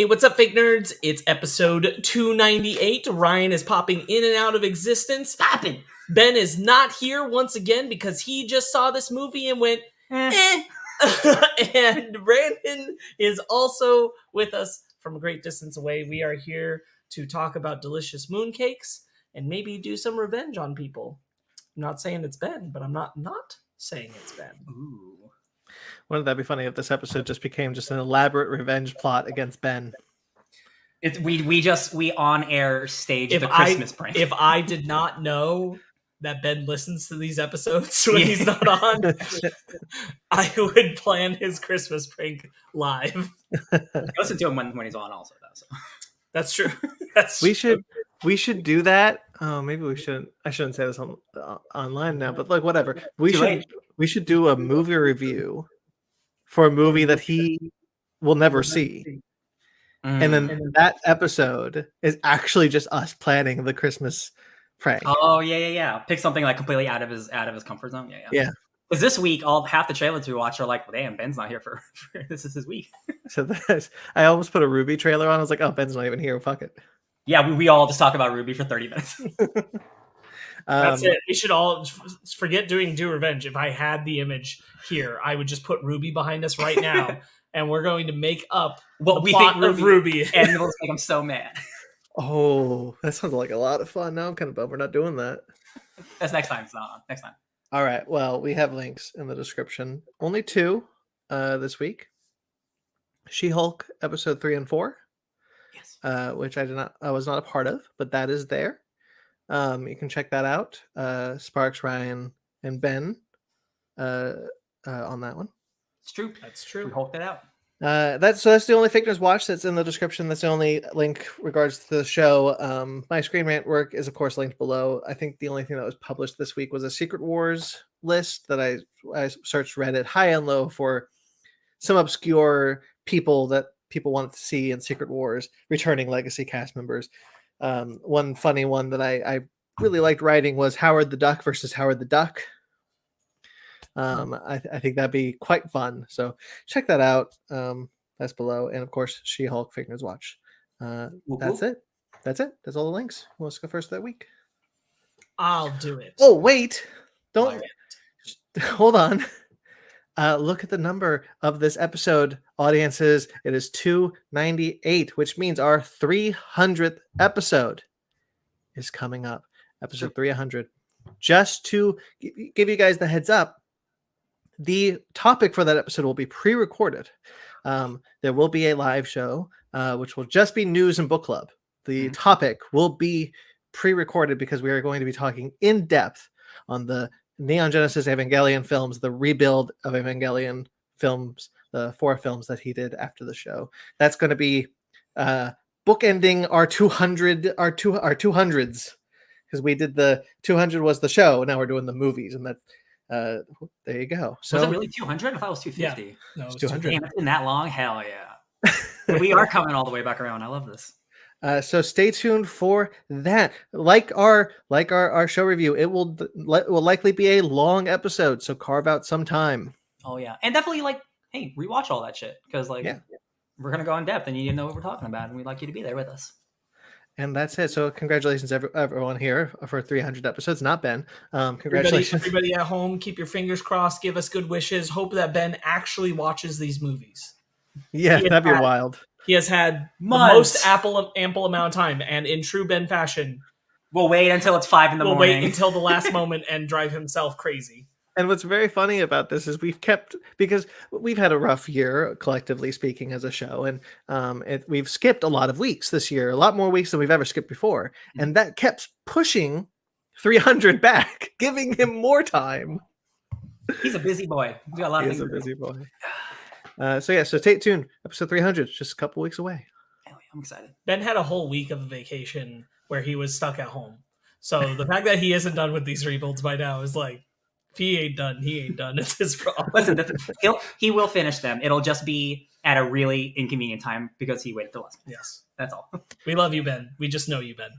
Hey, what's up, fake nerds? It's episode 298. Ryan is popping in and out of existence. Stop it! Ben is not here once again because he just saw this movie and went, eh. And Brandon is also with us from a great distance away. We are here to talk about delicious mooncakes and maybe do some revenge on people. I'm not saying it's Ben, but I'm not saying it's Ben. Ooh. Wouldn't that be funny if this episode just became just an elaborate revenge plot against Ben? We on air staged the Christmas prank. If I did not know that Ben listens to these episodes when he's not on, I would plan his Christmas prank live. Listen to him when he's on also, though. So. That's true. We should do that. Oh, maybe we shouldn't. I shouldn't say this online now, but like whatever. We should do a movie review for a movie that he will never see. And then that episode is actually just us planning the Christmas prank. Oh yeah. Pick something like completely out of his comfort zone. Yeah. Because this week, half the trailers we watched are like, well, damn, Ben's not here for this is his week. So I almost put a Ruby trailer on. I was like, oh, Ben's not even here. Fuck it. Yeah, we all just talk about Ruby for 30 minutes. That's it. We should all forget doing Do Revenge. If I had the image here, I would just put Ruby behind us right now, and we're going to make up what we think of Ruby. And it'll make him so mad. Oh, that sounds like a lot of fun. Now I'm kind of bummed we're not doing that. That's next time. It's not on. Next time. All right. Well, we have links in the description. Only 2 this week. She-Hulk episode 3 and 4. Yes. Which I was not a part of, but that is there. You can check that out. Sparks, Ryan, and Ben on that one. It's true. That's true. We hulked it out. That's the only fake news watch that's in the description. That's the only link regards to the show. My Screen Rant work is of course linked below. I think the only thing that was published this week was a Secret Wars list that I searched Reddit high and low for some obscure people that people wanted to see in Secret Wars, returning legacy cast members. One funny one that I really liked writing was Howard the Duck versus Howard the Duck. I think that'd be quite fun. So check that out. That's below. And of course, She-Hulk Fake News Watch. That's it. That's all the links. Who wants to go first that week? I'll do it. Oh, wait. Don't. Hold on. Look at the number of this episode, audiences. It is 298, which means our 300th episode is coming up. Episode 300. Just to give you guys the heads up, the topic for that episode will be pre-recorded. There will be a live show, which will just be news and book club. The topic will be pre-recorded because we are going to be talking in depth on the Neon Genesis Evangelion films, the rebuild of Evangelion films, the 4 films that he did after the show. That's going to be bookending our 200s, because we did the 200 was the show. Now we're doing the movies, and that there you go. So was it really 200? I thought it was 250. Yeah. No, it was 200. Damn, it's been that long. Hell yeah! We are coming all the way back around. I love this. So stay tuned for that. Like our show review, it will likely be a long episode, so carve out some time. Oh yeah, and definitely rewatch all that shit because we're gonna go in depth and you didn't know what we're talking about, and we'd like you to be there with us. And that's it. So congratulations everyone here for 300 episodes. Not Ben. Congratulations, everybody at home. Keep your fingers crossed. Give us good wishes. Hope that Ben actually watches these movies. Yeah, that'd be wild. He has had the most ample amount of time, and in true Ben fashion, we'll wait until it's 5 in the morning. We'll wait until the last moment and drive himself crazy. And what's very funny about this is because we've had a rough year, collectively speaking, as a show, and we've skipped a lot of weeks this year, a lot more weeks than we've ever skipped before, and that kept pushing 300 back, giving him more time. He's a busy boy. He's got a lot of things to do. He's a busy boy. So stay tuned. Episode 300, just a couple weeks away. I'm excited. Ben had a whole week of vacation where he was stuck at home. So the fact that he isn't done with these rebuilds by now is like, if he ain't done, he ain't done. It's his problem. Listen, he will finish them. It'll just be at a really inconvenient time because he waited till last minute. Yes. That's all. We love you, Ben. We just know you, Ben.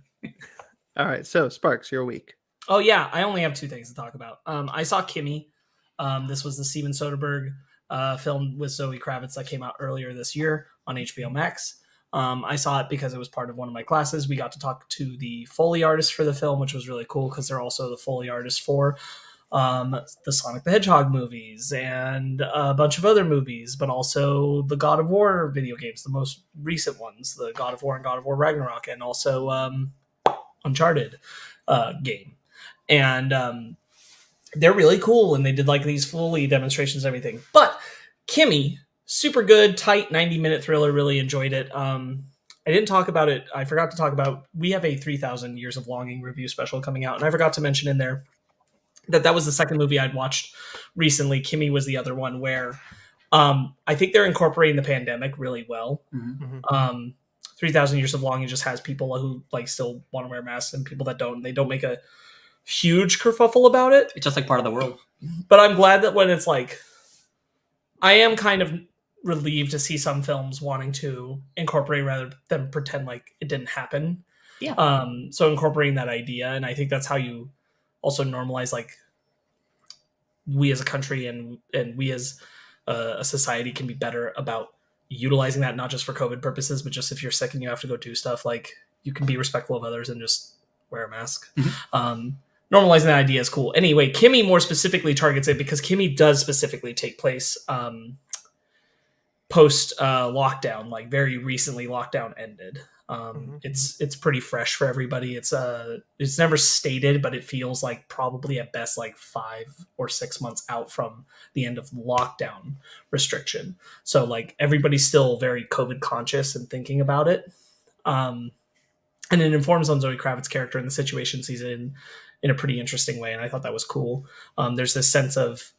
All right. So, Sparks, your week. Oh, yeah. I only have 2 things to talk about. I saw Kimmy. This was the Steven Soderbergh film with Zoe Kravitz that came out earlier this year on HBO Max. I saw it because it was part of one of my classes. We got to talk to the Foley artist for the film, which was really cool because they're also the Foley artist for the Sonic the Hedgehog movies and a bunch of other movies, but also the God of War video games, the most recent ones, the God of War and God of War Ragnarok, and also Uncharted game. And they're really cool, and they did like these Foley demonstrations and everything. But Kimmy, super good, tight 90-minute thriller. Really enjoyed it. I didn't talk about it. I forgot to talk about, we have a 3,000 Years of Longing review special coming out, and I forgot to mention in there that was the second movie I'd watched recently. Kimmy was the other one where I think they're incorporating the pandemic really well. 3,000 Years of Longing just has people who like still want to wear masks and people that don't. They don't make a huge kerfuffle about it. It's just like part of the world. But I'm glad that when it's like, I am kind of relieved to see some films wanting to incorporate rather than pretend like it didn't happen. Yeah. So incorporating that idea, and I think that's how you also normalize, like, we as a country and we as a society can be better about utilizing that, not just for COVID purposes, but just if you're sick and you have to go do stuff, like, you can be respectful of others and just wear a mask. Normalizing that idea is cool. Anyway, Kimmy more specifically targets it because Kimmy does specifically take place post lockdown, like very recently lockdown ended. It's pretty fresh for everybody. It's never stated, but it feels like probably at best like 5 or 6 months out from the end of lockdown restriction. So like everybody's still very COVID conscious and thinking about it. And it informs on Zoe Kravitz's character and the situations he's in a pretty interesting way. And I thought that was cool. There's this sense of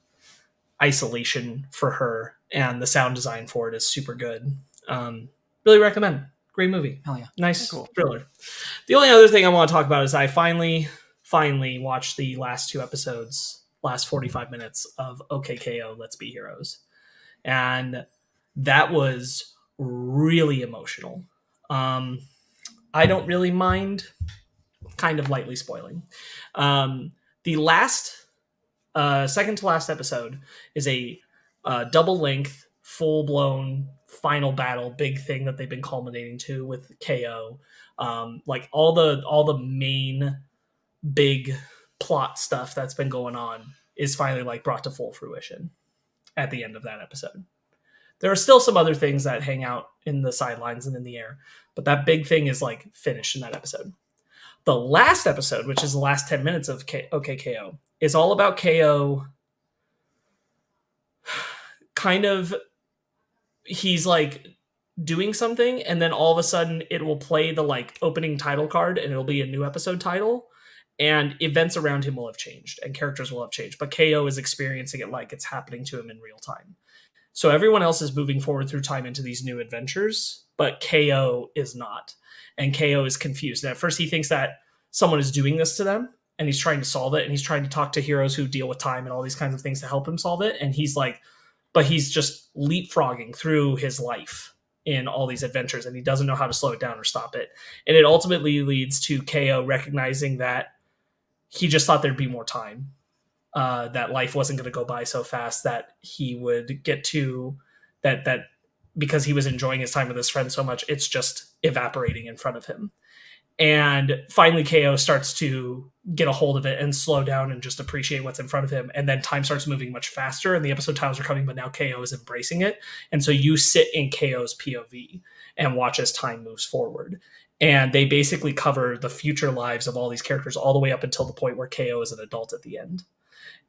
isolation for her, and the sound design for it is super good. Really recommend. Great movie. Hell yeah. Nice thriller. The only other thing I want to talk about is I finally watched the last 2 episodes, last 45 minutes of OKKO Let's Be Heroes. And that was really emotional. I don't really mind kind of lightly spoiling. The last, second to last episode is a double length, full blown final battle, big thing that they've been culminating to with KO. Like all the main big plot stuff that's been going on is finally like brought to full fruition at the end of that episode. There are still some other things that hang out in the sidelines and in the air, but that big thing is like finished in that episode. The last episode, which is the last 10 minutes of OKKO, is all about KO. Kind of, he's like doing something, and then all of a sudden it will play the like opening title card, and it'll be a new episode title, and events around him will have changed, and characters will have changed. But KO is experiencing it like it's happening to him in real time. So everyone else is moving forward through time into these new adventures, but KO is not. And KO is confused. And at first he thinks that someone is doing this to them, and he's trying to solve it, and he's trying to talk to heroes who deal with time and all these kinds of things to help him solve it. And he's like, but he's just leapfrogging through his life in all these adventures, and he doesn't know how to slow it down or stop it. And it ultimately leads to KO recognizing that he just thought there'd be more time. That life wasn't going to go by so fast, that he would get to that because he was enjoying his time with his friend so much, it's just evaporating in front of him. And finally KO starts to get a hold of it and slow down and just appreciate what's in front of him. And then time starts moving much faster, and the episode titles are coming, but now KO is embracing it. And so you sit in KO's POV and watch as time moves forward. And they basically cover the future lives of all these characters all the way up until the point where KO is an adult at the end.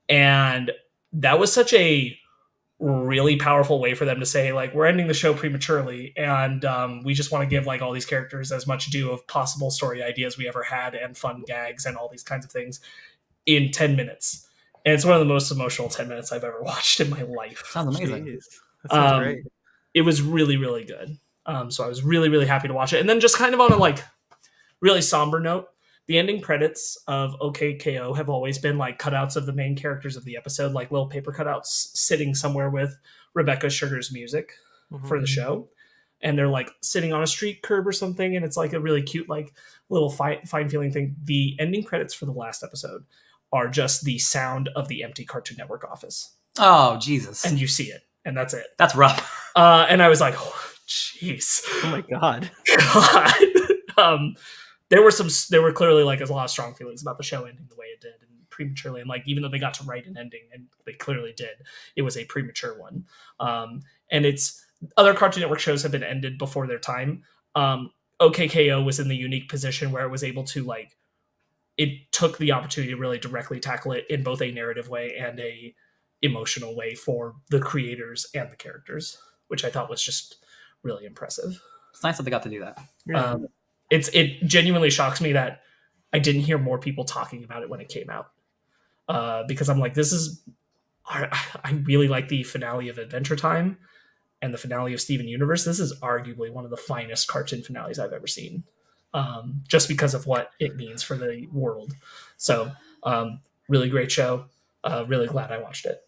And that was such a really powerful way for them to say, like, we're ending the show prematurely, and we just want to give like all these characters as much due of possible story ideas we ever had, and fun gags and all these kinds of things in 10 minutes. And it's one of the most emotional 10 minutes I've ever watched in my life. Sounds amazing. Jeez. That sounds great. It was really, really good. So I was really, really happy to watch it. And then just kind of on a like really somber note, the ending credits of OKKO have always been like cutouts of the main characters of the episode, like little paper cutouts sitting somewhere with Rebecca Sugar's music for the show. And they're like sitting on a street curb or something. And it's like a really cute, like little fine feeling thing. The ending credits for the last episode are just the sound of the empty Cartoon Network office. Oh, Jesus. And you see it, and that's it. That's rough. And I was like, oh, Jeez. Oh my god. There were clearly like a lot of strong feelings about the show ending the way it did and prematurely, and like even though they got to write an ending and they clearly did, it was a premature one. And it's other Cartoon Network shows have been ended before their time. OKKO was in the unique position where it was able to like, it took the opportunity to really directly tackle it in both a narrative way and a emotional way for the creators and the characters, which I thought was just really impressive. It's nice that they got to do that. Yeah. It genuinely shocks me that I didn't hear more people talking about it when it came out. Because I'm like, I really like the finale of Adventure Time and the finale of Steven Universe. This is arguably one of the finest cartoon finales I've ever seen. Just because of what it means for the world. So, really great show. Really glad I watched it.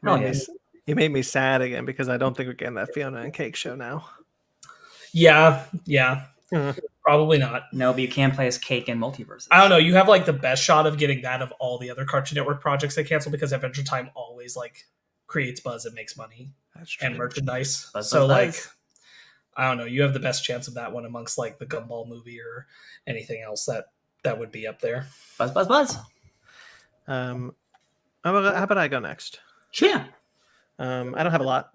You made me sad again because I don't think we're getting that Fiona and Cake show now. Yeah. Probably not. No, but you can play as Cake in Multiverses. I don't know. You have like the best shot of getting that of all the other Cartoon Network projects they cancel because Adventure Time always like creates buzz and makes money. That's true. And merchandise. Buzz. I don't know. You have the best chance of that one amongst like the Gumball movie or anything else that would be up there. Buzz. How about I go next? Sure. I don't have a lot.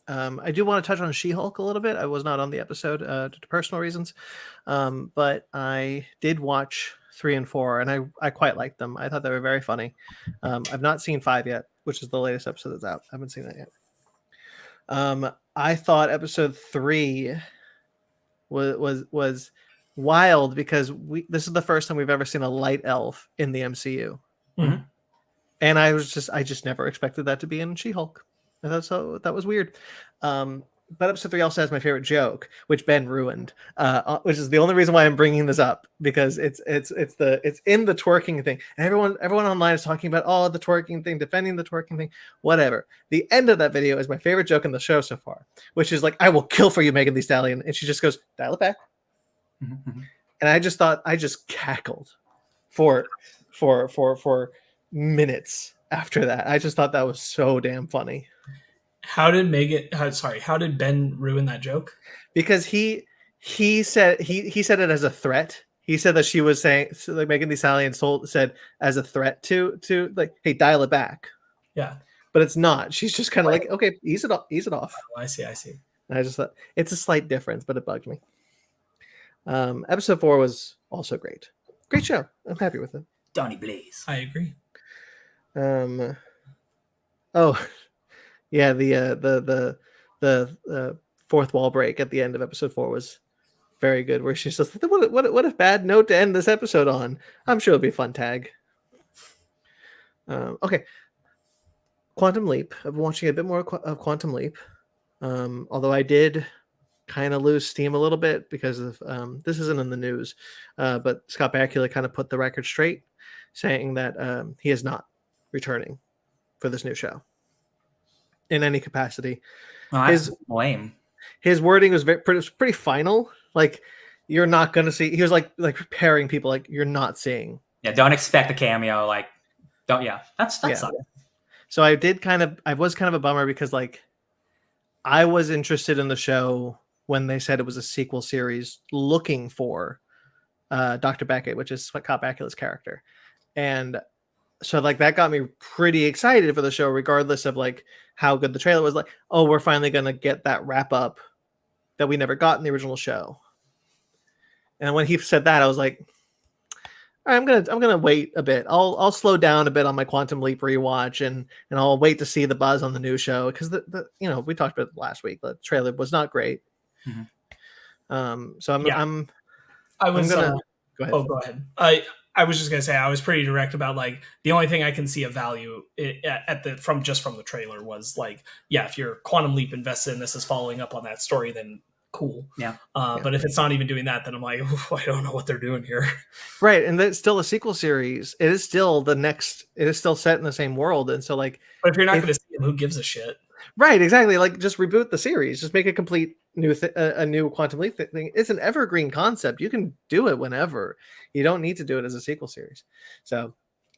I do want to touch on She-Hulk a little bit. I was not on the episode due to personal reasons, but I did watch 3 and 4, and I quite liked them. I thought they were very funny. I've not seen 5 yet, which is the latest episode that's out. I haven't seen that yet. I thought episode 3 was wild because this is the first time we've ever seen a light elf in the MCU, and I just never expected that to be in She-Hulk. That was weird. But episode 3 also has my favorite joke, which Ben ruined, which is the only reason why I'm bringing this up, because it's in the twerking thing, and everyone online is talking about the twerking thing, defending the twerking thing, whatever. The end of that video is my favorite joke in the show so far, which is like, "I will kill for you, Megan Thee Stallion," and she just goes, "Dial it back," and I just cackled for minutes after that. I just thought that was so damn funny. How did Ben ruin that joke? Because he said it as a threat. He said that she was saying, so like Megan Thee Stallion said as a threat to like, "Hey, dial it back." Yeah, but it's not. She's just kind of like, "Okay, ease it off." Oh, I see. And I just thought it's a slight difference, but it bugged me. Episode 4 was also great show. I'm happy with it. Donnie Blaze. I agree. Yeah, the fourth wall break at the end of episode 4 was very good, where she's just like, what a bad note to end this episode on. I'm sure it'll be a fun tag. Okay. Quantum Leap. I've been watching a bit more of Quantum Leap. Although I did kind of lose steam a little bit because of this isn't in the news, but Scott Bakula kind of put the record straight, saying that he is not returning for this new show in any capacity. Well, that's lame. His wording was pretty final. Like, you're not going to see. He was like preparing people, like, you're not seeing. Yeah, don't expect a cameo. Like, don't. Yeah, that's sucks. So I was kind of a bummer because like I was interested in the show when they said it was a sequel series looking for Dr. Beckett, which is Scott Bakula's character, and so like that got me pretty excited for the show, regardless of like how good the trailer was. Like, oh, we're finally gonna get that wrap up that we never got in the original show. And when he said that, I was like, all right, I'm gonna wait a bit. I'll slow down a bit on my Quantum Leap rewatch, and I'll wait to see the buzz on the new show, because the we talked about it last week. The trailer was not great. So go ahead. Oh, go ahead. I was just gonna say I was pretty direct about like the only thing I can see of value from the trailer was like, yeah, if you're Quantum Leap invested in this as following up on that story, then cool. Yeah. But if it's not even doing that, then I'm like, I don't know what they're doing here. Right, and it's still a sequel series. It is still set in the same world, and so like. But if you're not going to see them, who gives a shit? Right, exactly. Like, just reboot the series. Just make a complete new a new Quantum Leap thing. It's an evergreen concept. You can do it whenever. You don't need to do it as a sequel series. So,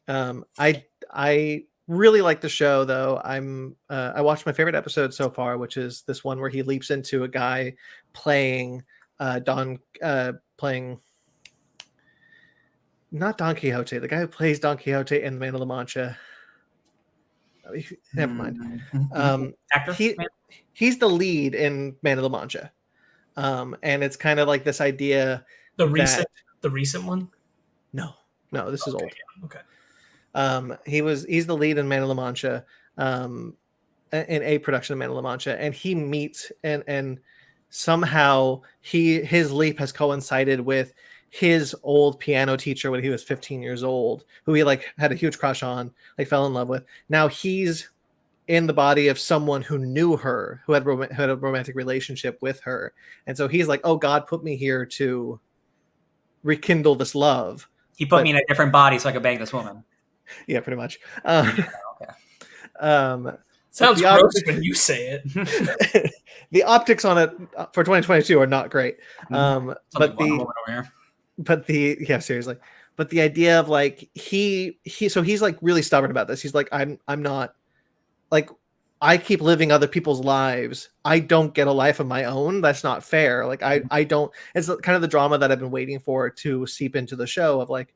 I really like the show, though. I watched my favorite episode so far, which is this one where he leaps into a guy playing playing not Don Quixote, the guy who plays Don Quixote in The Man of La Mancha. Never mind. Actor? He's the lead in Man of La Mancha. And it's kind of like this idea. The recent one? No, this is old. Okay. He's the lead in Man of La Mancha, in a production of Man of La Mancha, and he meets and somehow his leap has coincided with his old piano teacher when he was 15 years old, who he like had a huge crush on, like fell in love with. Now he's in the body of someone who knew her, who had a romantic relationship with her, and so he's like, "Oh, God put me here to rekindle this love. He put me in a different body so I could bang this woman." Yeah, pretty much. Okay. Sounds gross when you say it. The optics on it for 2022 are not great. But seriously. But the idea of like so he's like really stubborn about this. He's like, I'm not, like, I keep living other people's lives. I don't get a life of my own. That's not fair. Like I don't. It's kind of the drama that I've been waiting for to seep into the show of like,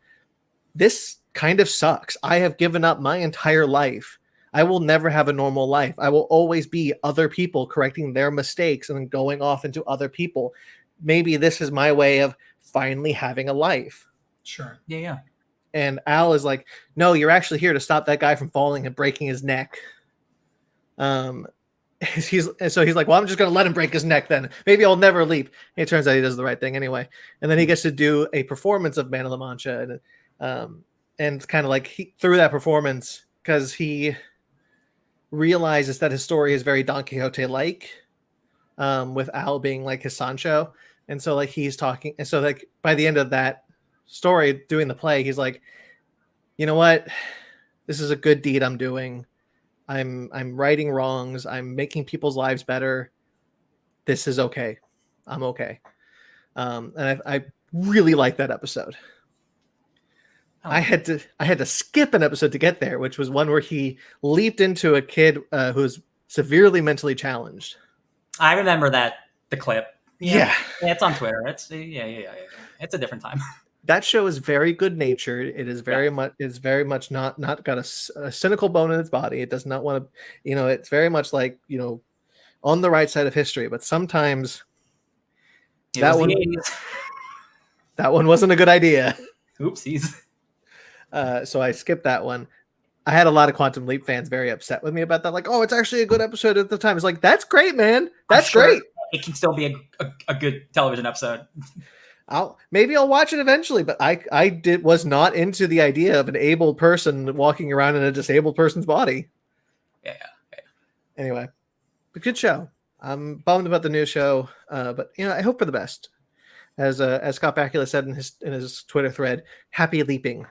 this kind of sucks. I have given up my entire life. I will never have a normal life. I will always be other people correcting their mistakes and then going off into other people. Maybe this is my way of finally having a life. Sure. Yeah. And Al is like, no, you're actually here to stop that guy from falling and breaking his neck. He's like, well, I'm just going to let him break his neck then. Maybe I'll never leap. It turns out he does the right thing anyway. And then he gets to do a performance of Man of La Mancha. And it's kind of like through that performance, because he realizes that his story is very Don Quixote-like, with Al being like his Sancho. And so like he's talking. And so like by the end of that story, doing the play, he's like, you know what? This is a good deed I'm doing. I'm righting wrongs. I'm making people's lives better. This is okay. I'm okay. And I really like that episode. Oh. I had to skip an episode to get there, which was one where he leaped into a kid who's severely mentally challenged. I remember the clip. Yeah. It's on Twitter. It's It's a different time. That show is very good natured. It is very much. It's very much not got a cynical bone in its body. It does not want to. It's very much like on the right side of history. But sometimes that one wasn't a good idea. Oopsies. So I skipped that one. I had a lot of Quantum Leap fans very upset with me about that. Like, oh, it's actually a good episode at the time. It's like, that's great, man. That's great. It can still be a good television episode. Maybe I'll watch it eventually, but I was not into the idea of an able person walking around in a disabled person's body. Yeah. Anyway, but good show. I'm bummed about the new show, but I hope for the best. As Scott Bakula said in his Twitter thread, happy leaping.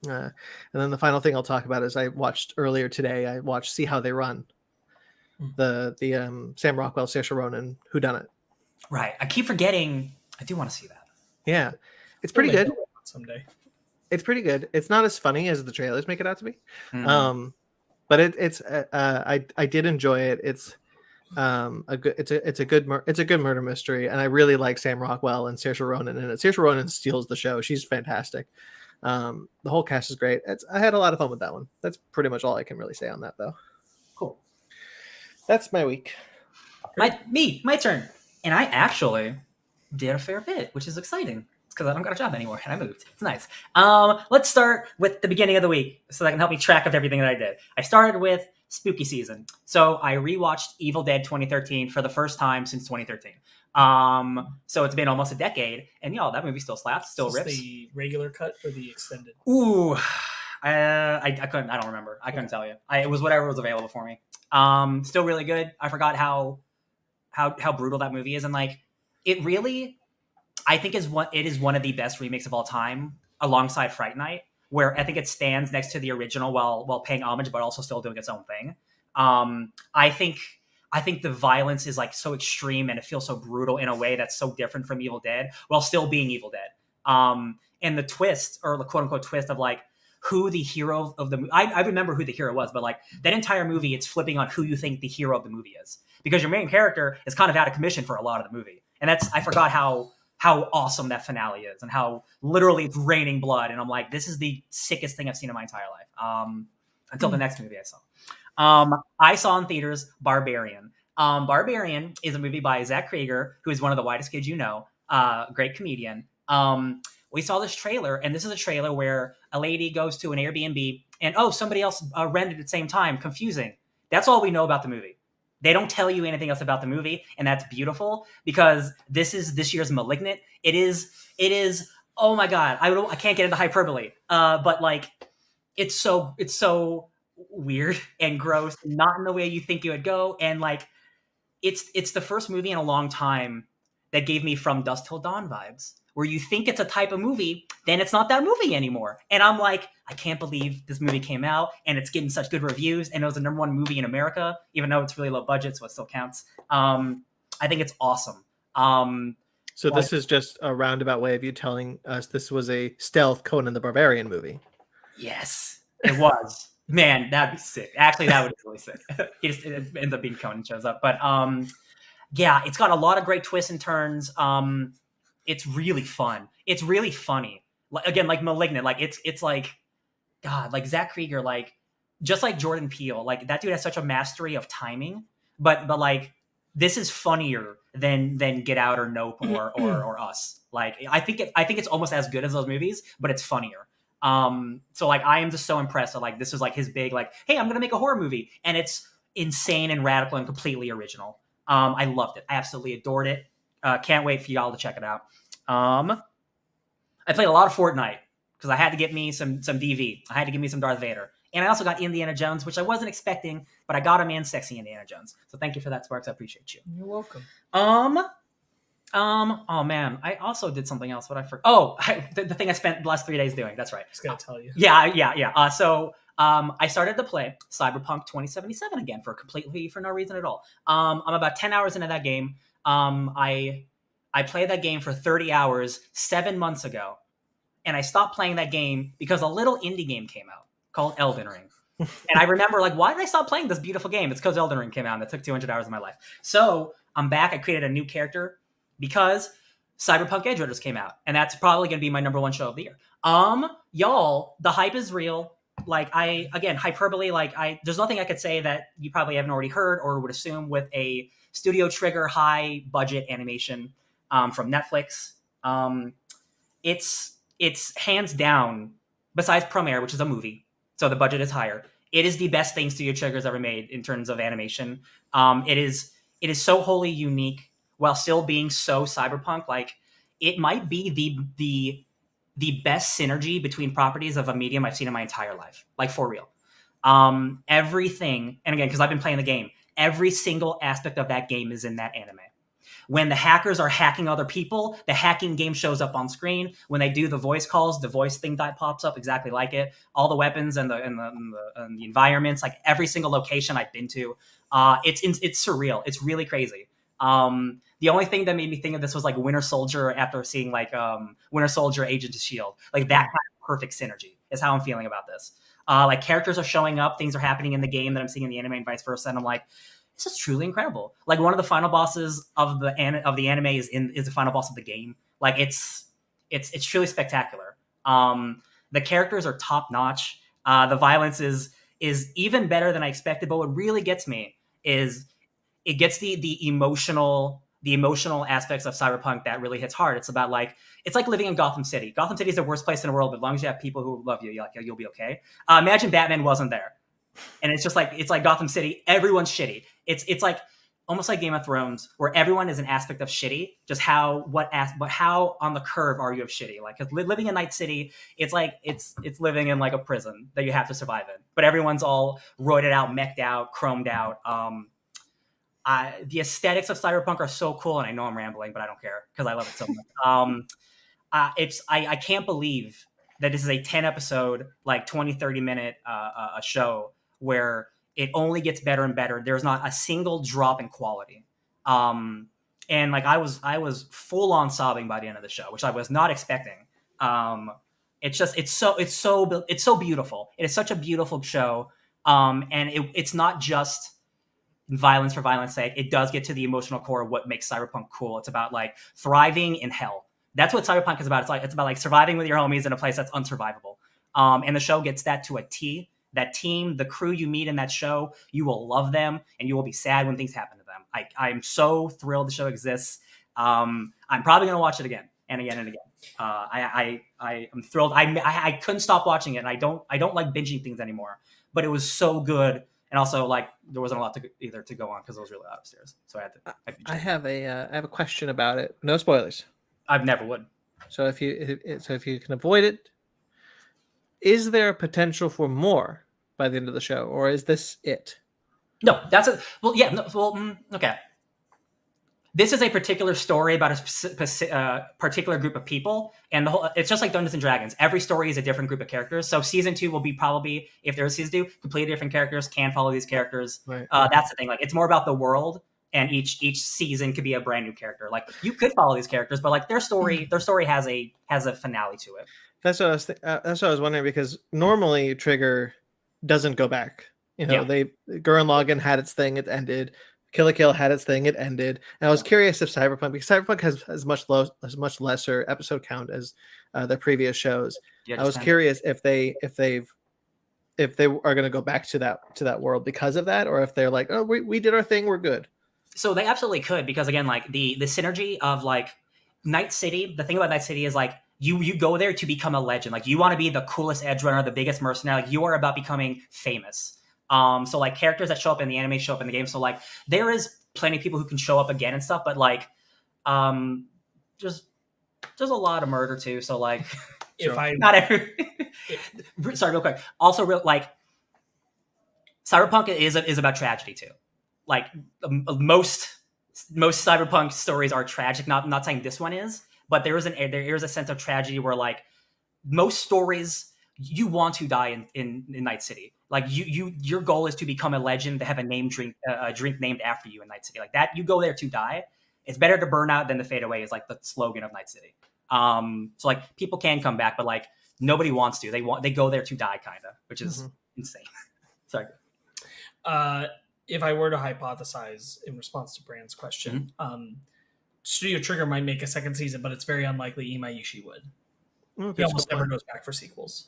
And then the final thing I'll talk about is I watched earlier today. I watched See How They Run, the Sam Rockwell, Saoirse Ronan whodunit. Right. I keep forgetting. I do want to see that. Yeah, it's pretty good. Someday. It's pretty good. It's not as funny as the trailers make it out to be, but it's I did enjoy it. It's it's a good murder mystery, and I really like Sam Rockwell and Saoirse Ronan in it. Saoirse Ronan steals the show. She's fantastic. The whole cast is great. I had a lot of fun with that one. That's pretty much all I can really say on that, though. Cool. That's my week. My turn. And I actually did a fair bit, which is exciting. It's because I don't got a job anymore and I moved. It's nice. Let's start with the beginning of the week so that can help me track of everything that I did. I started with spooky season. So I rewatched Evil Dead 2013 for the first time since 2013. So it's been almost a decade, and that movie still slaps, still rips. The regular cut or the extended? Ooh, I couldn't. I don't remember. I couldn't tell you. It was whatever was available for me. Still really good. I forgot how brutal that movie is, and like it really, I think it is one of the best remakes of all time, alongside Fright Night, where I think it stands next to the original while paying homage, but also still doing its own thing. I think the violence is like so extreme and it feels so brutal in a way that's so different from Evil Dead while still being Evil Dead. And the twist, or the quote unquote twist of like who the hero of the movie. I remember who the hero was, but like that entire movie, it's flipping on who you think the hero of the movie is, because your main character is kind of out of commission for a lot of the movie, and I forgot how awesome that finale is, and how literally it's raining blood, and I'm like, this is the sickest thing I've seen in my entire life. Until the next movie I saw. I saw in theaters Barbarian. Barbarian is a movie by Zach Krieger, who is one of the whitest kids you know, great comedian. We saw this trailer, and this is a trailer where a lady goes to an Airbnb, and somebody else rented at the same time. Confusing. That's all we know about the movie. They don't tell you anything else about the movie, and that's beautiful, because this is this year's Malignant. It is. Oh my god, I can't get into hyperbole, but like, it's so weird and gross, not in the way you think it would go, and like, it's the first movie in a long time that gave me From Dusk Till Dawn vibes, where you think it's a type of movie, then it's not that movie anymore. And I'm like, I can't believe this movie came out and it's getting such good reviews, and it was the #1 movie in America, even though it's really low budget, so it still counts. I think it's awesome. So this is just a roundabout way of you telling us this was a stealth Conan the Barbarian movie. Yes, it was. Man, that'd be sick. Actually, that would be really sick. It ends up being Conan shows up. But yeah, it's got a lot of great twists and turns. It's really fun. It's really funny. Again, like Malignant, like it's like, God, like Zach Krieger, like just like Jordan Peele, like that dude has such a mastery of timing. But like, this is funnier than Get Out or Nope or Us. Like, I think it's almost as good as those movies, but it's funnier. So like, I am just so impressed that like, this is like his big, like, hey, I'm going to make a horror movie, and it's insane and radical and completely original. I loved it. I absolutely adored it. Can't wait for y'all to check it out. I played a lot of Fortnite because I had to get me some DV. I had to get me some Darth Vader. And I also got Indiana Jones, which I wasn't expecting, but I got him, and sexy Indiana Jones. So thank you for that, Sparks. I appreciate you. You're welcome. Oh man, I also did something else, but I forgot. Oh, the thing I spent the last 3 days doing. That's right. Just gonna tell you. Yeah. So I started to play Cyberpunk 2077 again for no reason at all. I'm about 10 hours into that game. I played that game for 30 hours 7 months ago, and I stopped playing that game because a little indie game came out called Elden Ring. And I remember, like, why did I stop playing this beautiful game? It's because Elden Ring came out, and it took 200 hours of my life. So I'm back. I created a new character because Cyberpunk Edge Runners came out, and that's probably going to be my #1 show of the year. Y'all, the hype is real. Like, hyperbole, like, there's nothing I could say that you probably haven't already heard or would assume with a Studio Trigger high budget animation from Netflix. It's hands down, besides Premiere, which is a movie, so the budget is higher, it is the best thing Studio Trigger's ever made in terms of animation. It is so wholly unique while still being so cyberpunk. Like, it might be the best synergy between properties of a medium I've seen in my entire life. Like, for real. Everything, and again, because I've been playing the game, every single aspect of that game is in that anime. When the hackers are hacking other people, the hacking game shows up on screen. When they do the voice calls, the voice thing that pops up exactly like it. All the weapons and the environments, like every single location I've been to, it's surreal. It's really crazy. The only thing that made me think of this was like Winter Soldier after seeing like Winter Soldier, Agents of S.H.I.E.L.D. Like that kind of perfect synergy is how I'm feeling about this. Like, characters are showing up, things are happening in the game that I'm seeing in the anime and vice versa, and I'm like, this is truly incredible. Like, one of the final bosses of the anime is the final boss of the game. Like, it's truly spectacular. The characters are top notch. The violence is even better than I expected. But what really gets me is it gets the emotional aspects of cyberpunk that really hits hard. It's about like, it's like living in Gotham City. Gotham City is the worst place in the world, but as long as you have people who love you, you'll be okay. Imagine Batman wasn't there. And it's just like, it's like Gotham City. Everyone's shitty. It's like almost like Game of Thrones, where everyone is an aspect of shitty. Just how on the curve are you of shitty? Like, because living in Night City, it's like it's living in like a prison that you have to survive in. But everyone's all roided out, meched out, chromed out. The aesthetics of cyberpunk are so cool, and I know I'm rambling, but I don't care because I love it so much. I can't believe that this is a 10 episode, like 20-30 minute a show where it only gets better and better. There's not a single drop in quality. And like, I was full on sobbing by the end of the show, which I was not expecting. And It's so beautiful. It is such a beautiful show. And it's not just violence for violence sake. It does get to the emotional core of what makes cyberpunk cool. It's about like thriving in hell. That's what cyberpunk is about. It's about like surviving with your homies in a place that's unsurvivable. And the show gets that to a T. That team, the crew you meet in that show, you will love them, and you will be sad when things happen to them. I'm so thrilled the show exists. I'm probably gonna watch it again and again and again. I'm thrilled. I couldn't stop watching it. And I don't like binging things anymore, but it was so good. And also, like, there wasn't a lot to go on because it was really loud upstairs. So I had to. I have a question about it. No spoilers. I never would. So if you can avoid it, is there a potential for more by the end of the show, or is this it? No, that's it. Well, yeah. No, well, okay. This is a particular story about a particular group of people, and it's just like Dungeons and Dragons. Every story is a different group of characters. So season 2 will be probably, if there's season 2, completely different characters, can follow these characters. Right. That's the thing. Like, it's more about the world, and each season could be a brand new character. Like, you could follow these characters, but like their story has a finale to it. That's what I was wondering, because normally Trigger doesn't go back. Gurren Lagann had its thing, it ended. Kill la Kill had its thing, it ended. And I was curious if Cyberpunk, because Cyberpunk has much lesser episode count as their previous shows. I was curious if they are going to go back to that world because of that, or if they're like, oh, we did our thing, we're good. So they absolutely could, because again, like the synergy of like Night City. The thing about Night City is like you go there to become a legend. Like, you want to be the coolest edge runner, the biggest mercenary. Like, you are about becoming famous. So like characters that show up in the anime show up in the game. So like there is plenty of people who can show up again and stuff, but like there's a lot of murder too. So like not every sorry, real quick. Also, like Cyberpunk is about tragedy too. Like most cyberpunk stories are tragic. Not saying this one is, but there is a sense of tragedy where like most stories you want to die in Night City. Like your goal is to become a legend, to have a drink named after you in Night City. Like that, you go there to die. It's better to burn out than to fade away is like the slogan of Night City. So like people can come back, but like nobody wants to. They go there to die, kind of, which is insane. Sorry. If I were to hypothesize in response to Brand's question, Studio Trigger might make a second season, but it's very unlikely Imaishi would. He almost never goes back for sequels.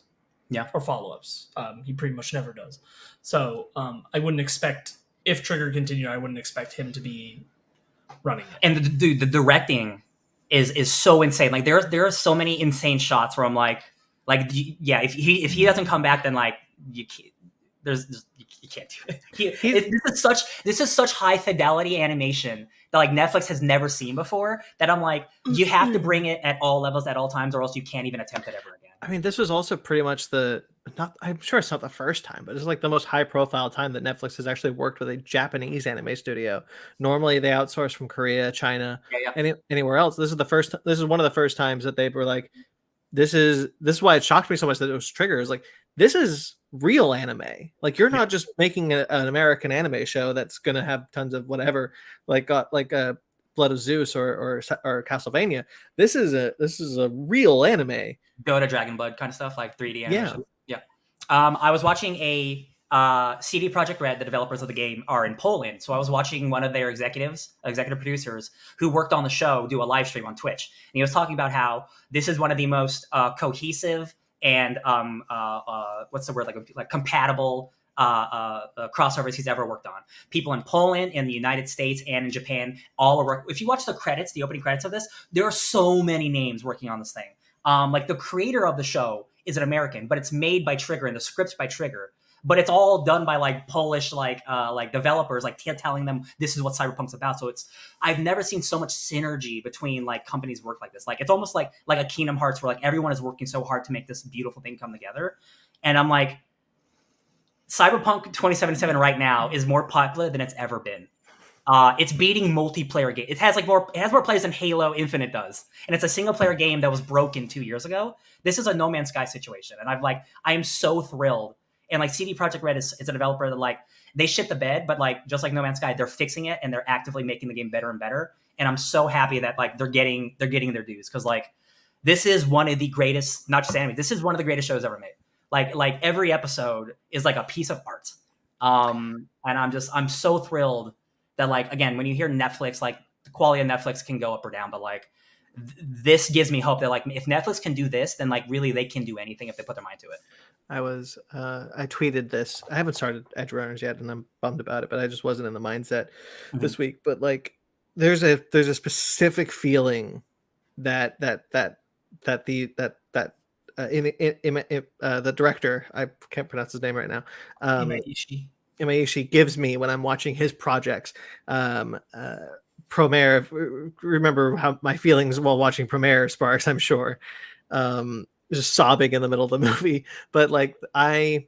Yeah. Or follow-ups. He pretty much never does. So I wouldn't expect, if Trigger continued, I wouldn't expect him to be running it. And the directing is so insane. Like there are so many insane shots where I'm like yeah, if he doesn't come back, then like you can't, you can't do it. This is such high fidelity animation that like Netflix has never seen before, that I'm like, you have to bring it at all levels at all times, or else you can't even attempt it ever again. I mean, this was also pretty much I'm sure it's not the first time, but it's like the most high profile time that Netflix has actually worked with a Japanese anime studio. Normally they outsource from Korea, China, anywhere else. This is one of the first times that they were like, this is why it shocked me so much that it was Trigger. Is like, this is real anime. Like, you're not just making an American anime show that's going to have tons of whatever, like Blood of Zeus or Castlevania. This is a real anime. Dota, Dragon Blood kind of stuff, like 3D animation. Yeah. I was watching a CD Projekt Red, the developers of the game, are in Poland. So I was watching one of their executive producers who worked on the show do a live stream on Twitch. And he was talking about how this is one of the most cohesive and what's the word, like compatible crossovers he's ever worked on. People in Poland, in the United States, and in Japan all are working. If you watch the opening credits of this, there are so many names working on this thing. Like the creator of the show is an American, but it's made by Trigger and the script's by Trigger. But it's all done by like Polish like developers, like telling them this is what Cyberpunk's about. So I've never seen so much synergy between like companies work like this. Like it's almost like a Kingdom Hearts where like everyone is working so hard to make this beautiful thing come together. And I'm like, Cyberpunk 2077 right now is more popular than it's ever been. It's beating multiplayer games. It has more players than Halo Infinite does, and it's a single player game that was broken 2 years ago. This is a No Man's Sky situation, and I am so thrilled. And like CD Projekt Red is a developer that like they shit the bed, but like just like No Man's Sky, they're fixing it and they're actively making the game better and better. And I'm so happy that like they're getting their dues, because like this is one of the greatest, not just anime, this is one of the greatest shows ever made. Like every episode is like a piece of art. And I'm so thrilled that, like, again, when you hear Netflix, like, the quality of Netflix can go up or down, but like this gives me hope that, like, if Netflix can do this, then like really they can do anything if they put their mind to it. I tweeted this. I haven't started Edge Runners yet, and I'm bummed about it, but I just wasn't in the mindset this week. But like, there's a specific feeling that the director, I can't pronounce his name right now, Imaishi gives me when I'm watching his projects. Promare, remember how my feelings while watching Promare, Sparks, I'm sure. Just sobbing in the middle of the movie, but like I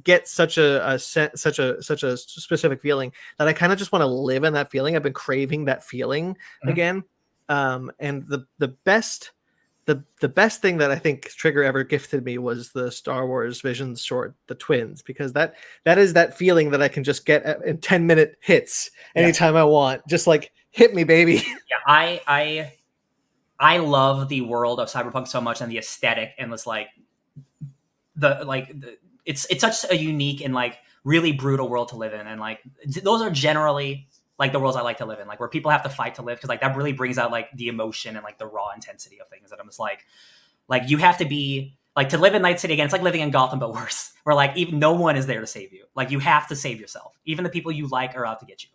get such a specific feeling that I kind of just want to live in that feeling. I've been craving that feeling again. And the best thing that I think Trigger ever gifted me was the Star Wars Visions short, The Twins, because that is that feeling that I can just get in 10-minute hits anytime I want. Just like, hit me, baby. Yeah, I love the world of Cyberpunk so much, and the aesthetic, and this it's such a unique and like really brutal world to live in, and like those are generally like the worlds I like to live in, like where people have to fight to live, because like that really brings out like the emotion and like the raw intensity of things. And I'm just like you have to be like, to live in Night City again, it's like living in Gotham but worse, where like even no one is there to save you. Like you have to save yourself. Even the people you like are out to get you.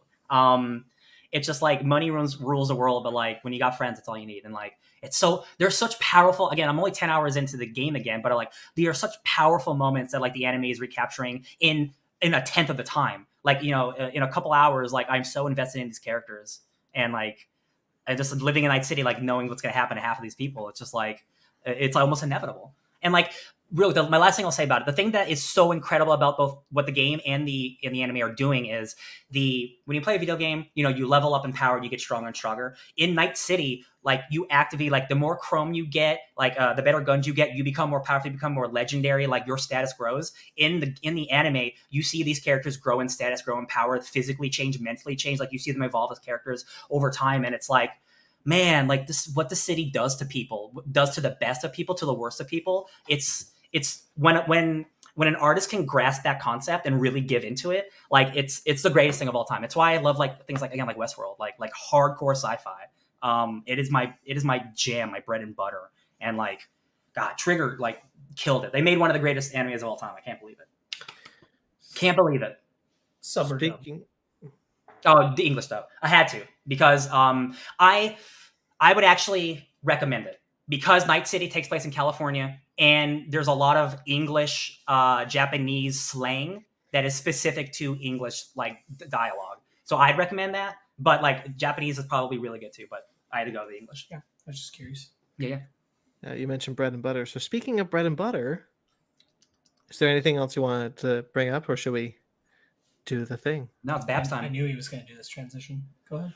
It's just like money rules the world, but like when you got friends, that's all you need. And like there's such powerful, again, I'm only 10 hours into the game again, but like there are such powerful moments that like the anime is recapturing in a tenth of the time. Like, you know, in a couple hours, like I'm so invested in these characters, and like I just living in Night City, like knowing what's going to happen to half of these people. It's just like, it's almost inevitable. And like, really, my last thing I'll say about it, the thing that is so incredible about both what the game and the anime are doing is when you play a video game, you know, you level up in power and you get stronger and stronger. In Night City, like you activate, like the more chrome you get, like the better guns you get, you become more powerful, you become more legendary, like your status grows. In the anime, you see these characters grow in status, grow in power, physically change, mentally change, like you see them evolve as characters over time. And it's like, man, like this is what the city does to people, does to the best of people, to the worst of people. It's when an artist can grasp that concept and really give into it, like it's the greatest thing of all time. It's why I love like things like, again, like Westworld, like hardcore sci-fi. It is my jam, my bread and butter. And like, God, Trigger like killed it. They made one of the greatest animes of all time. I can't believe it. Speaking. Oh, the English dub. I had to, because I would actually recommend it, because Night City takes place in California, and there's a lot of English, Japanese slang that is specific to English, like dialogue. So I'd recommend that. But like Japanese is probably really good too. But I had to go to the English. Yeah, I was just curious. Yeah. You mentioned bread and butter. So speaking of bread and butter, is there anything else you wanted to bring up, or should we do the thing? No, it's Babs time. I knew he was going to do this transition. Go ahead.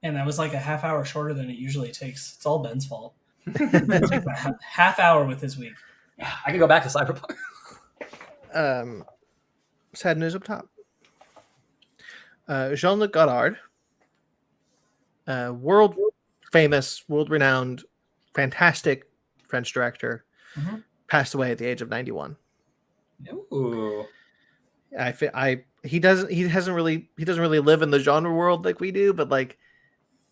And that was like a half hour shorter than it usually takes. It's all Ben's fault. It took about half hour with his week. Yeah, I can go back to Cyberpunk. Sad news up top. Jean-Luc Godard, world famous, world renowned, fantastic French director, passed away at the age of 91. Ooh. He doesn't really live in the genre world like we do, but like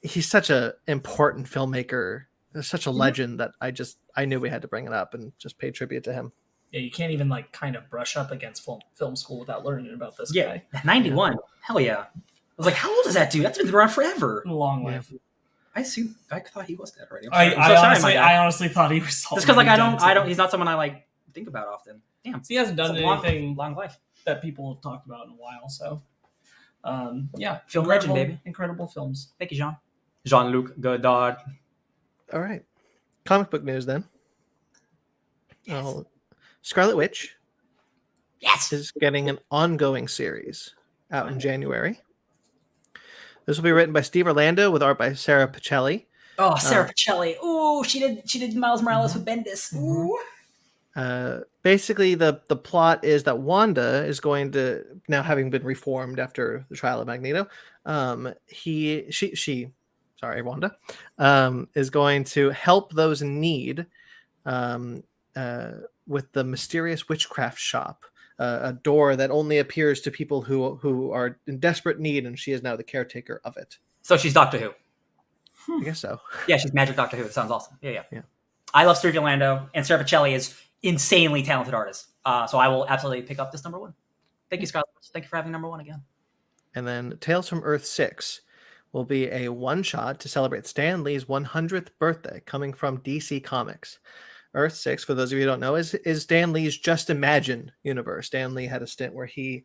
he's such a important filmmaker, such a legend that I knew we had to bring it up and just pay tribute to him. Yeah, you can't even like kind of brush up against film school without learning about this guy. 91. Hell yeah. I was like, how old is that dude? That's been around forever. Long life. I thought he was dead already. I honestly thought he was. Just because like I don't. He's not someone I like think about often. Damn. So he hasn't done anything long life that people have talked about in a while. So, yeah, film legend, baby. Incredible films. Thank you, Jean-Luc Godard. All right, comic book news then. Yes. Scarlet Witch. Yes. Is getting an ongoing series out in January. This will be written by Steve Orlando with art by Sarah Pichelli. Oh, Sarah Pichelli. Ooh, she did Miles Morales with Bendis. Ooh. Basically, the plot is that Wanda is going to, now having been reformed after the trial of Magneto, Wanda, is going to help those in need um, with the mysterious witchcraft shop, a door that only appears to people who are in desperate need, and she is now the caretaker of it. So she's Doctor Who. I guess so. Yeah, she's Magic Doctor Who. It sounds awesome. Yeah. Yeah. I love Steve Orlando, and Sarah Pacelli is insanely talented artist. So I will absolutely pick up this number 1. Thank you, Scott. Thank you for having number 1 again. And then Tales from Earth 6 will be a one-shot to celebrate Stan Lee's 100th birthday, coming from DC Comics. Earth 6, for those of you who don't know, is Stan Lee's Just Imagine universe. Stan Lee had a stint where he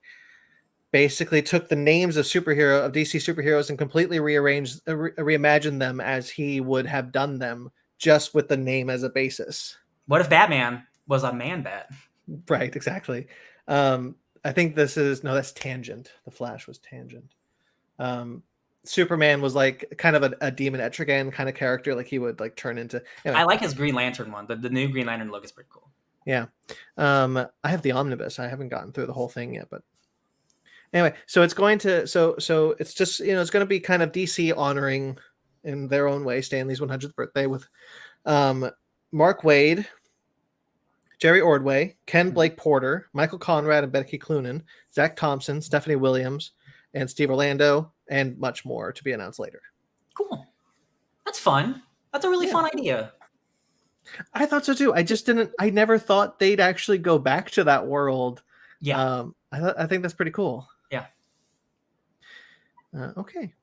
basically took the names of DC superheroes and completely reimagined them as he would have done them, just with the name as a basis. What if Batman was a Man-Bat? Right, exactly. I think that's Tangent. The Flash was Tangent. Superman was like kind of a demon Etrigan kind of character, like he would like turn into. Anyway. I like his Green Lantern one. The new Green Lantern look is pretty cool. Yeah. I have the omnibus. I haven't gotten through the whole thing yet, but anyway, so it's going to so it's just, it's going to be kind of DC honoring in their own way Stan Lee's 100th birthday with Mark Waid, Jerry Ordway, Ken Blake Porter, Michael Conrad and Becky Cloonan, Zach Thompson, Stephanie Williams, and Steve Orlando, and much more to be announced later. Cool. That's fun. That's a really fun idea. I thought so too. I never thought they'd actually go back to that world. Yeah. I think that's pretty cool. Yeah. Okay.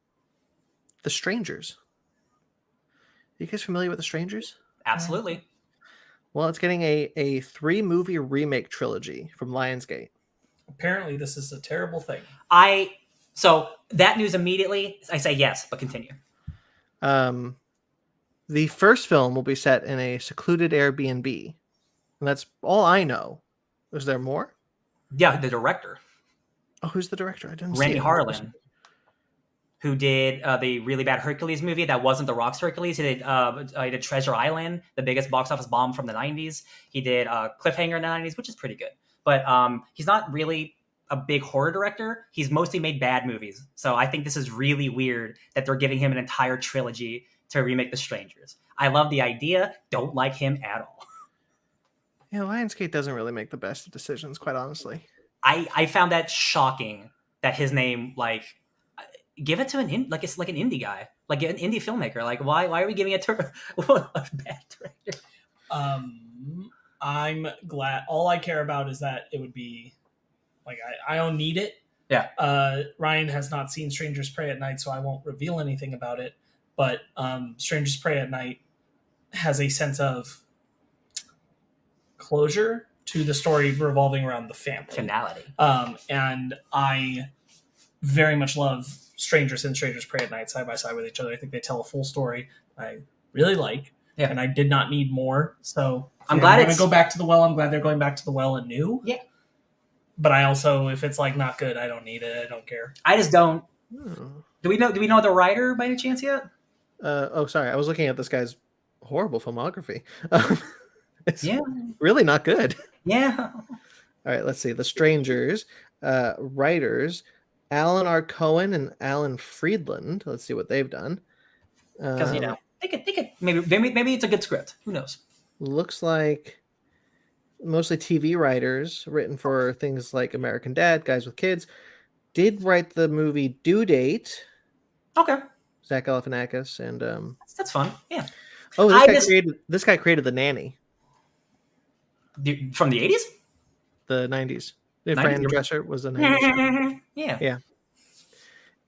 The Strangers. Are you guys familiar with The Strangers? Absolutely. Well, it's getting a 3-movie remake trilogy from Lionsgate. Apparently, this is a terrible thing. So that news immediately, I say yes, but continue. The first film will be set in a secluded Airbnb, and that's all I know. Is there more? Yeah, the director. Oh, who's the director? I didn't see Randy it. Harlan, who did the really bad Hercules movie that wasn't The Rock's Hercules. He did Treasure Island, the biggest box office bomb from the 90s. He did Cliffhanger in the 90s, which is pretty good. But he's not really a big horror director. He's mostly made bad movies. So I think this is really weird that they're giving him an entire trilogy to remake The Strangers. I love the idea. Don't like him at all. Yeah, Lionsgate doesn't really make the best of decisions, quite honestly. I found that shocking that his name, like, give it to it's like an indie guy, like an indie filmmaker. Like, why are we giving it to a bad director? I'm glad. All I care about is that it would be like I don't need it. Yeah. Ryan has not seen Strangers Prey at Night, so I won't reveal anything about it. But Strangers Prey at Night has a sense of closure to the story revolving around the family. Finality. And I very much love Strangers and Strangers Prey at Night side by side with each other. I think they tell a full story I really like. Yeah. And I did not need more. So I'm glad going to go back to the well. I'm glad they're going back to the well anew. Yeah. But I also, if it's like not good, I don't need it. I don't care. I just don't. Do we know the writer by any chance yet? Sorry. I was looking at this guy's horrible filmography. It's Yeah. really not good. Yeah. All right, let's see. The Strangers, writers, Alan R. Cohen and Alan Friedland. Let's see what they've done. Because they could maybe it's a good script. Who knows? Looks like mostly TV writers written for things like American Dad, Guys with Kids. Did write the movie Due Date. Okay. Zach Galifianakis and That's fun. Yeah. Oh, this guy created The Nanny. From the 80s? The 90s. Fran 90s. Drescher was the 90s. Yeah.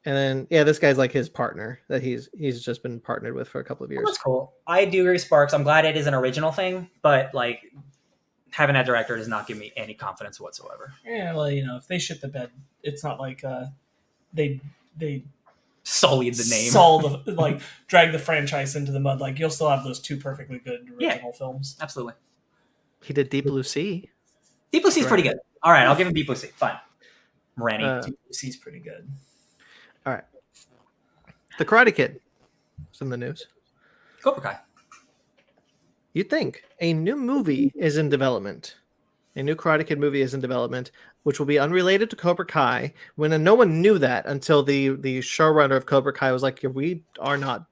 And then this guy's like his partner that he's just been partnered with for a couple of years. Well, that's cool. I do agree with Sparks. I'm glad it is an original thing, but like having that director does not give me any confidence whatsoever. Yeah, well, if they shit the bed, it's not like they sullied the name. Drag the franchise into the mud. Like, you'll still have those two perfectly good original films. Absolutely. He did Deep Blue Sea. Deep Blue Sea is pretty good. All right, I'll give him Deep Blue Sea. Fine. Moranny. Deep Blue Sea is pretty good. All right. The Karate Kid is in the news. Cobra Kai. You'd think a new movie is in development. A new Karate Kid movie is in development, which will be unrelated to Cobra Kai. When no one knew that until the showrunner of Cobra Kai was like, "We are not.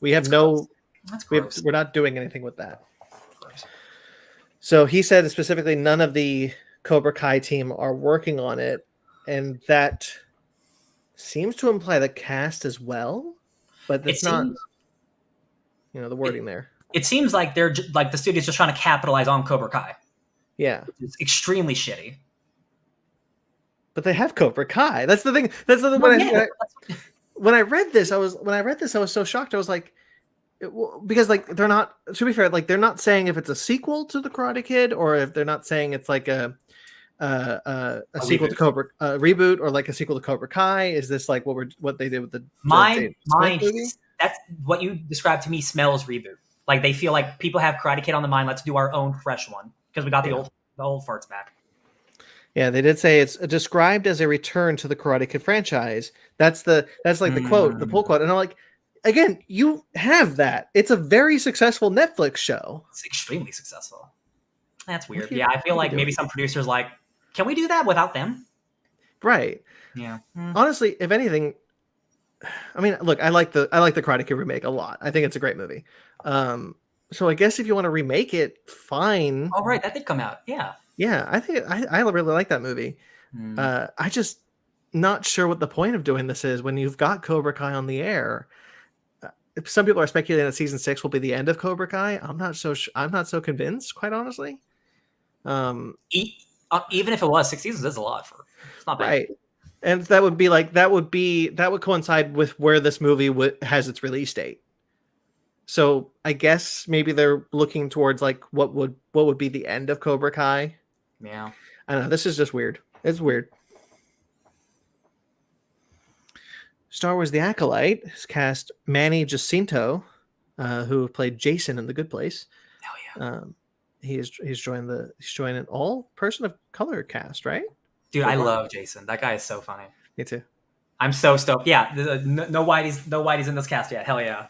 We have That's no. gross. That's gross. We're not doing anything with that." Gross. So he said specifically, none of the Cobra Kai team are working on it, and that seems to imply the cast as well. But that's not, the wording there. It seems like they're like the studio's just trying to capitalize on Cobra Kai. Yeah, it's extremely shitty. But they have Cobra Kai. That's the thing. That's the thing. When I read this, I was so shocked. I was like, because like they're not. To be fair, like they're not saying if it's a sequel to the Karate Kid or if they're not saying it's like a sequel reboot. to Cobra reboot or like a sequel to Cobra Kai. Is this like what they did with the my movie? That's what you described to me smells reboot. Like they feel like people have Karate Kid on the mind. Let's do our own fresh one because we got the old farts back. Yeah, they did say it's described as a return to the Karate Kid franchise. That's like the quote, the pull quote, and I'm like, again, you have that. It's a very successful Netflix show. It's extremely successful. That's weird. Yeah, I feel like maybe some producers like, can we do that without them? Right. Yeah. Honestly, if anything, I mean, look, I like the Karate Kid remake a lot. I think it's a great movie. So I guess if you want to remake it, fine. Oh, right, that did come out. Yeah. Yeah, I think I really like that movie. I just not sure what the point of doing this is when you've got Cobra Kai on the air. Some people are speculating that season 6 will be the end of Cobra Kai. I'm not so convinced, quite honestly. Even if it was 6 seasons, that's a lot for. It's not bad. Right, and that would coincide with where this movie has its release date. So I guess maybe they're looking towards like what would be the end of Cobra Kai. Yeah. I don't know. This is just weird. It's weird. Star Wars: The Acolyte has cast Manny Jacinto, who played Jason in The Good Place. Hell yeah. He's joined an all person of color cast, right? Dude, I love Jason. That guy is so funny. Me too. I'm so stoked. Yeah, no whiteys in this cast yet. Hell yeah.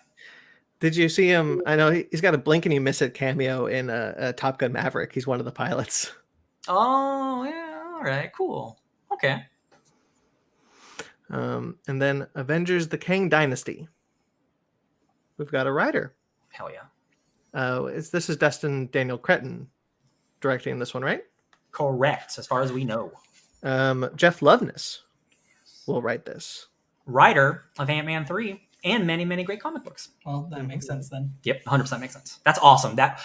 Did you see him? I know he's got a blink and you miss it cameo in a Top Gun Maverick. He's one of the pilots. Oh yeah, all right, cool. Okay. And then Avengers: The Kang Dynasty. We've got a writer. Hell yeah. This is Destin Daniel Cretton directing this one, right? Correct, as far as we know. Jeff Loveness will write this. Writer of Ant-Man 3 and many, many great comic books. Well, that makes sense then. Yep, 100% makes sense. That's awesome. God,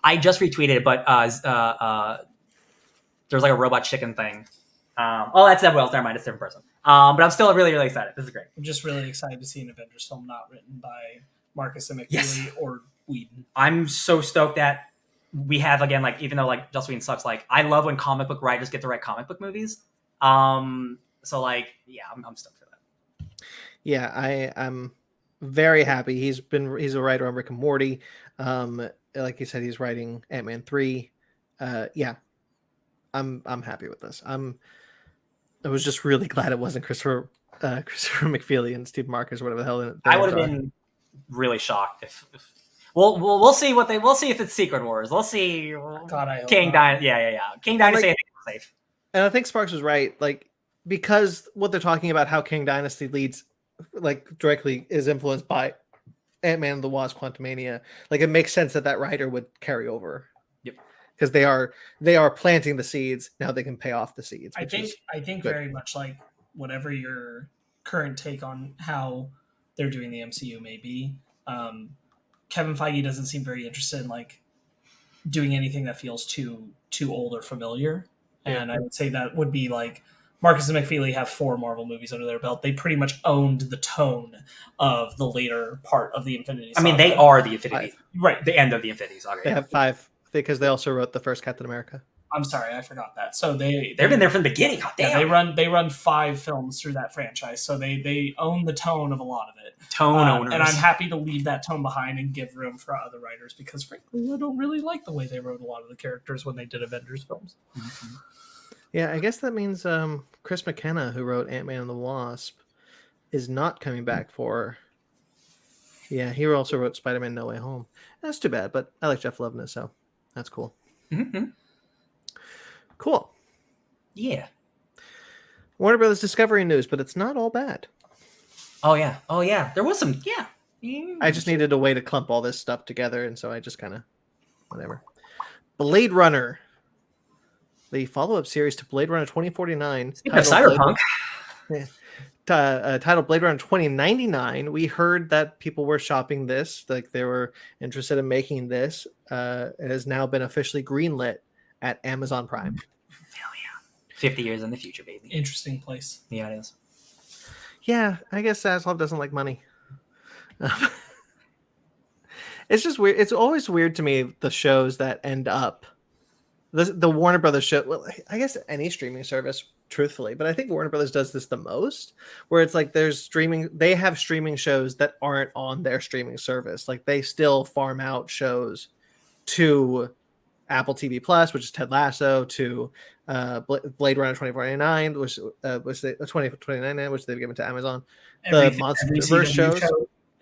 I just retweeted it, but there's like a robot chicken thing. That's Zeb Wells. Never mind, it's a different person. But I'm still really, really excited. This is great. I'm just really excited to see an Avengers film not written by Marcus and McFeely or Whedon. I'm so stoked that we have, again, like, even though like Joss Whedon sucks, like I love when comic book writers get to write comic book movies. So like, yeah, I'm stoked for that. Yeah, I'm very happy. He's a writer on Rick and Morty. Like you said, he's writing Ant-Man 3. Yeah, I'm happy with this. I was just really glad it wasn't Christopher McFeely and Steve Marcus or whatever the hell. I would have been really shocked if we'll see we'll see if it's Secret Wars. We'll see. God, I hope King Dynasty. Yeah. King Dynasty, I think is safe. And I think Sparks was right. Like, because what they're talking about, how King Dynasty leads, like, directly is influenced by Ant-Man and the Wasp: Quantumania. Like, it makes sense that writer would carry over. Yep. Because they are planting the seeds. Now they can pay off the seeds. I think very much like whatever your current take on how they're doing the MCU may be, Kevin Feige doesn't seem very interested in like doing anything that feels too old or familiar. And I would say that would be like Marcus and McFeely have 4 Marvel movies under their belt. They pretty much owned the tone of the later part of the Infinity Saga. I mean, they are the Infinity, right? The end of the Infinity Saga. They have 5 because they also wrote the first Captain America. I'm sorry, I forgot that. So they've been there from the beginning. God damn. Yeah, they run 5 films through that franchise, so they own the tone of a lot of it. Owners. And I'm happy to leave that tone behind and give room for other writers because, frankly, I don't really like the way they wrote a lot of the characters when they did Avengers films. Mm-hmm. Yeah, I guess that means Chris McKenna, who wrote Ant-Man and the Wasp, is not coming back for Yeah, he also wrote Spider-Man No Way Home. That's too bad, but I like Jeff Loveness, so that's cool. Mm-hmm. Cool. Yeah. Warner Brothers Discovery news, but it's not all bad. Oh yeah. There was some. Yeah. I just needed a way to clump all this stuff together, and so I just kind of whatever. Blade Runner, the follow-up series to Blade Runner 2049, Cyberpunk. Titled Blade Runner 2099. We heard that people were shopping this, like they were interested in making this. It has now been officially greenlit at Amazon Prime. Hell yeah. 50 years in the future, baby. Interesting place. Yeah, it is. Yeah, I guess Zaslav doesn't like money. It's just weird. It's always weird to me, the shows that end up the Warner Brothers show. Well, I guess any streaming service, truthfully, but I think Warner Brothers does this the most, where it's like they have streaming shows that aren't on their streaming service. Like they still farm out shows to Apple TV Plus, which is Ted Lasso, to Blade Runner 2049, which was the 2029, which they've given to Amazon. The Monsterverse shows.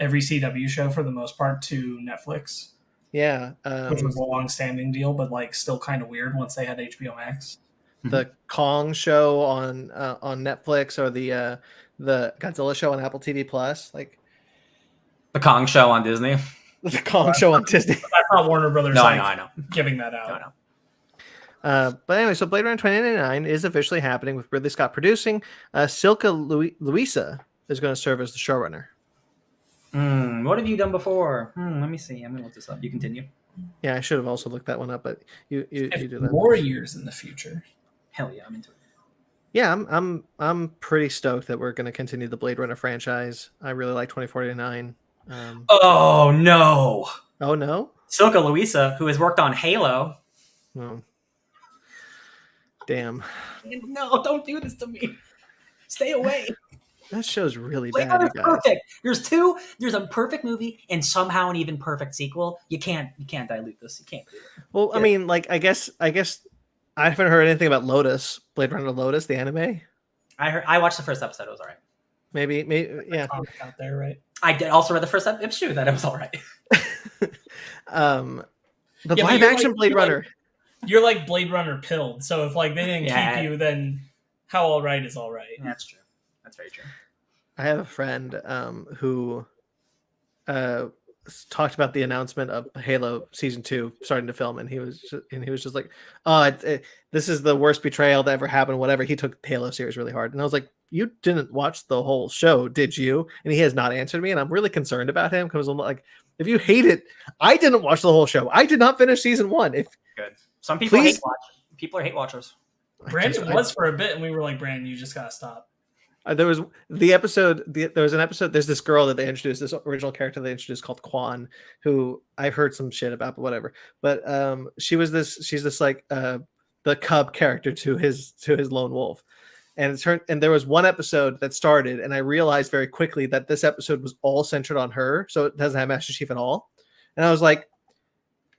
Every CW show, for the most part, to Netflix. Yeah. Which was a long-standing deal, but like still kind of weird once they had HBO Max. The Kong show on Netflix, or the Godzilla show on Apple TV Plus, like the Kong show on Disney. The Kong show on Disney. That's not Warner Brothers. No, I know. Giving that out. But anyway, so Blade Runner 2099 is officially happening with Ridley Scott producing. Silka Luisa is going to serve as the showrunner. What have you done before? Let me see. I'm going to look this up. You continue. Yeah, I should have also looked that one up, but you do that. More years in the future. Hell yeah, I'm into it. Yeah, I'm pretty stoked that we're going to continue the Blade Runner franchise. I really like 2049. Oh no! Oh no! Silka Luisa, who has worked on Halo. Oh. Damn! No, don't do this to me. Stay away. That show's really Blade bad. Runner's perfect. There's a perfect movie and somehow an even perfect sequel. You can't dilute this. You can't do it. Well, I mean, like, I guess I haven't heard anything about Lotus, Blade Runner Lotus, the anime. I watched the first episode. It was all right. Maybe, yeah. Out there, right? I did also read the first episode. It's true that it was all right. The live action Blade Runner. You're like Blade Runner pilled. So if like they didn't keep you, then how all right is all right. That's true. That's very true. I have a friend who talked about the announcement of Halo Season 2 starting to film, and he was just like, "Oh, this is the worst betrayal that ever happened." Whatever. He took the Halo series really hard, and I was like, "You didn't watch the whole show, did you?" And he has not answered me, and I'm really concerned about him because I'm like, if you hate it, I didn't watch the whole show. I did not finish Season 1. Good. Some people hate watch. People are hate watchers. Brandon was for a bit, and we were like, "Brandon, you just gotta stop." There was the episode. There was an episode. There's this girl that they introduced, this original character they introduced called Quan, who I've heard some shit about, but whatever. But she's this like the cub character to his lone wolf, and there was one episode that started, and I realized very quickly that this episode was all centered on her, so it doesn't have Master Chief at all. And I was like,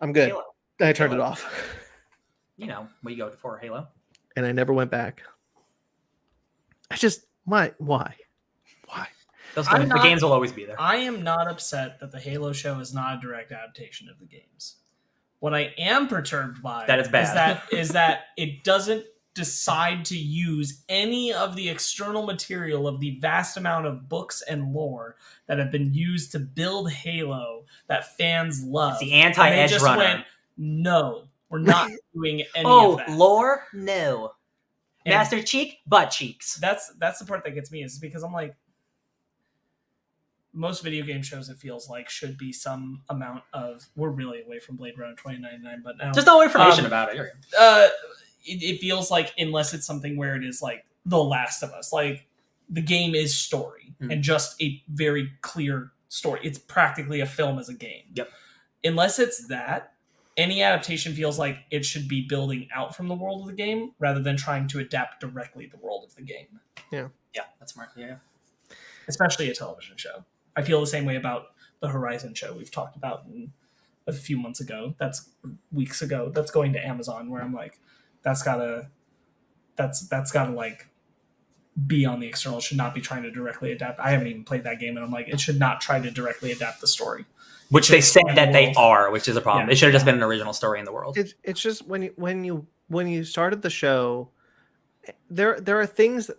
I'm good. Halo. I turned it off. You know, what you go for Halo, and I never went back. I just. Why? The games will always be there. I am not upset that the Halo show is not a direct adaptation of the games. What I am perturbed by that it's bad. is that it doesn't decide to use any of the external material of the vast amount of books and lore that have been used to build Halo that fans love. It's the anti-Edge runner. No, we're not doing any of that. Lore? No. Master Cheek, butt cheeks. That's the part that gets me, is because I'm like, most video game shows, it feels like, should be some amount of, we're really away from Blade Runner 2099, but now just no information about it. It feels like, unless it's something where it is like The Last of Us, like the game is story and just a very clear story. It's practically a film as a game. Yep. Unless it's that, any adaptation feels like it should be building out from the world of the game rather than trying to adapt directly the world of the game. Yeah, that's smart. Yeah, especially a television show. I feel the same way about the Horizon show we've talked about a few months ago. That's weeks ago. That's going to Amazon, where I'm like, that's gotta like be on the external, should not be trying to directly adapt. I haven't even played that game, and I'm like, it should not try to directly adapt the story. Which they said that they are, which is a problem. Yeah. It should have just been an original story in the world. It's just when you started the show, there are things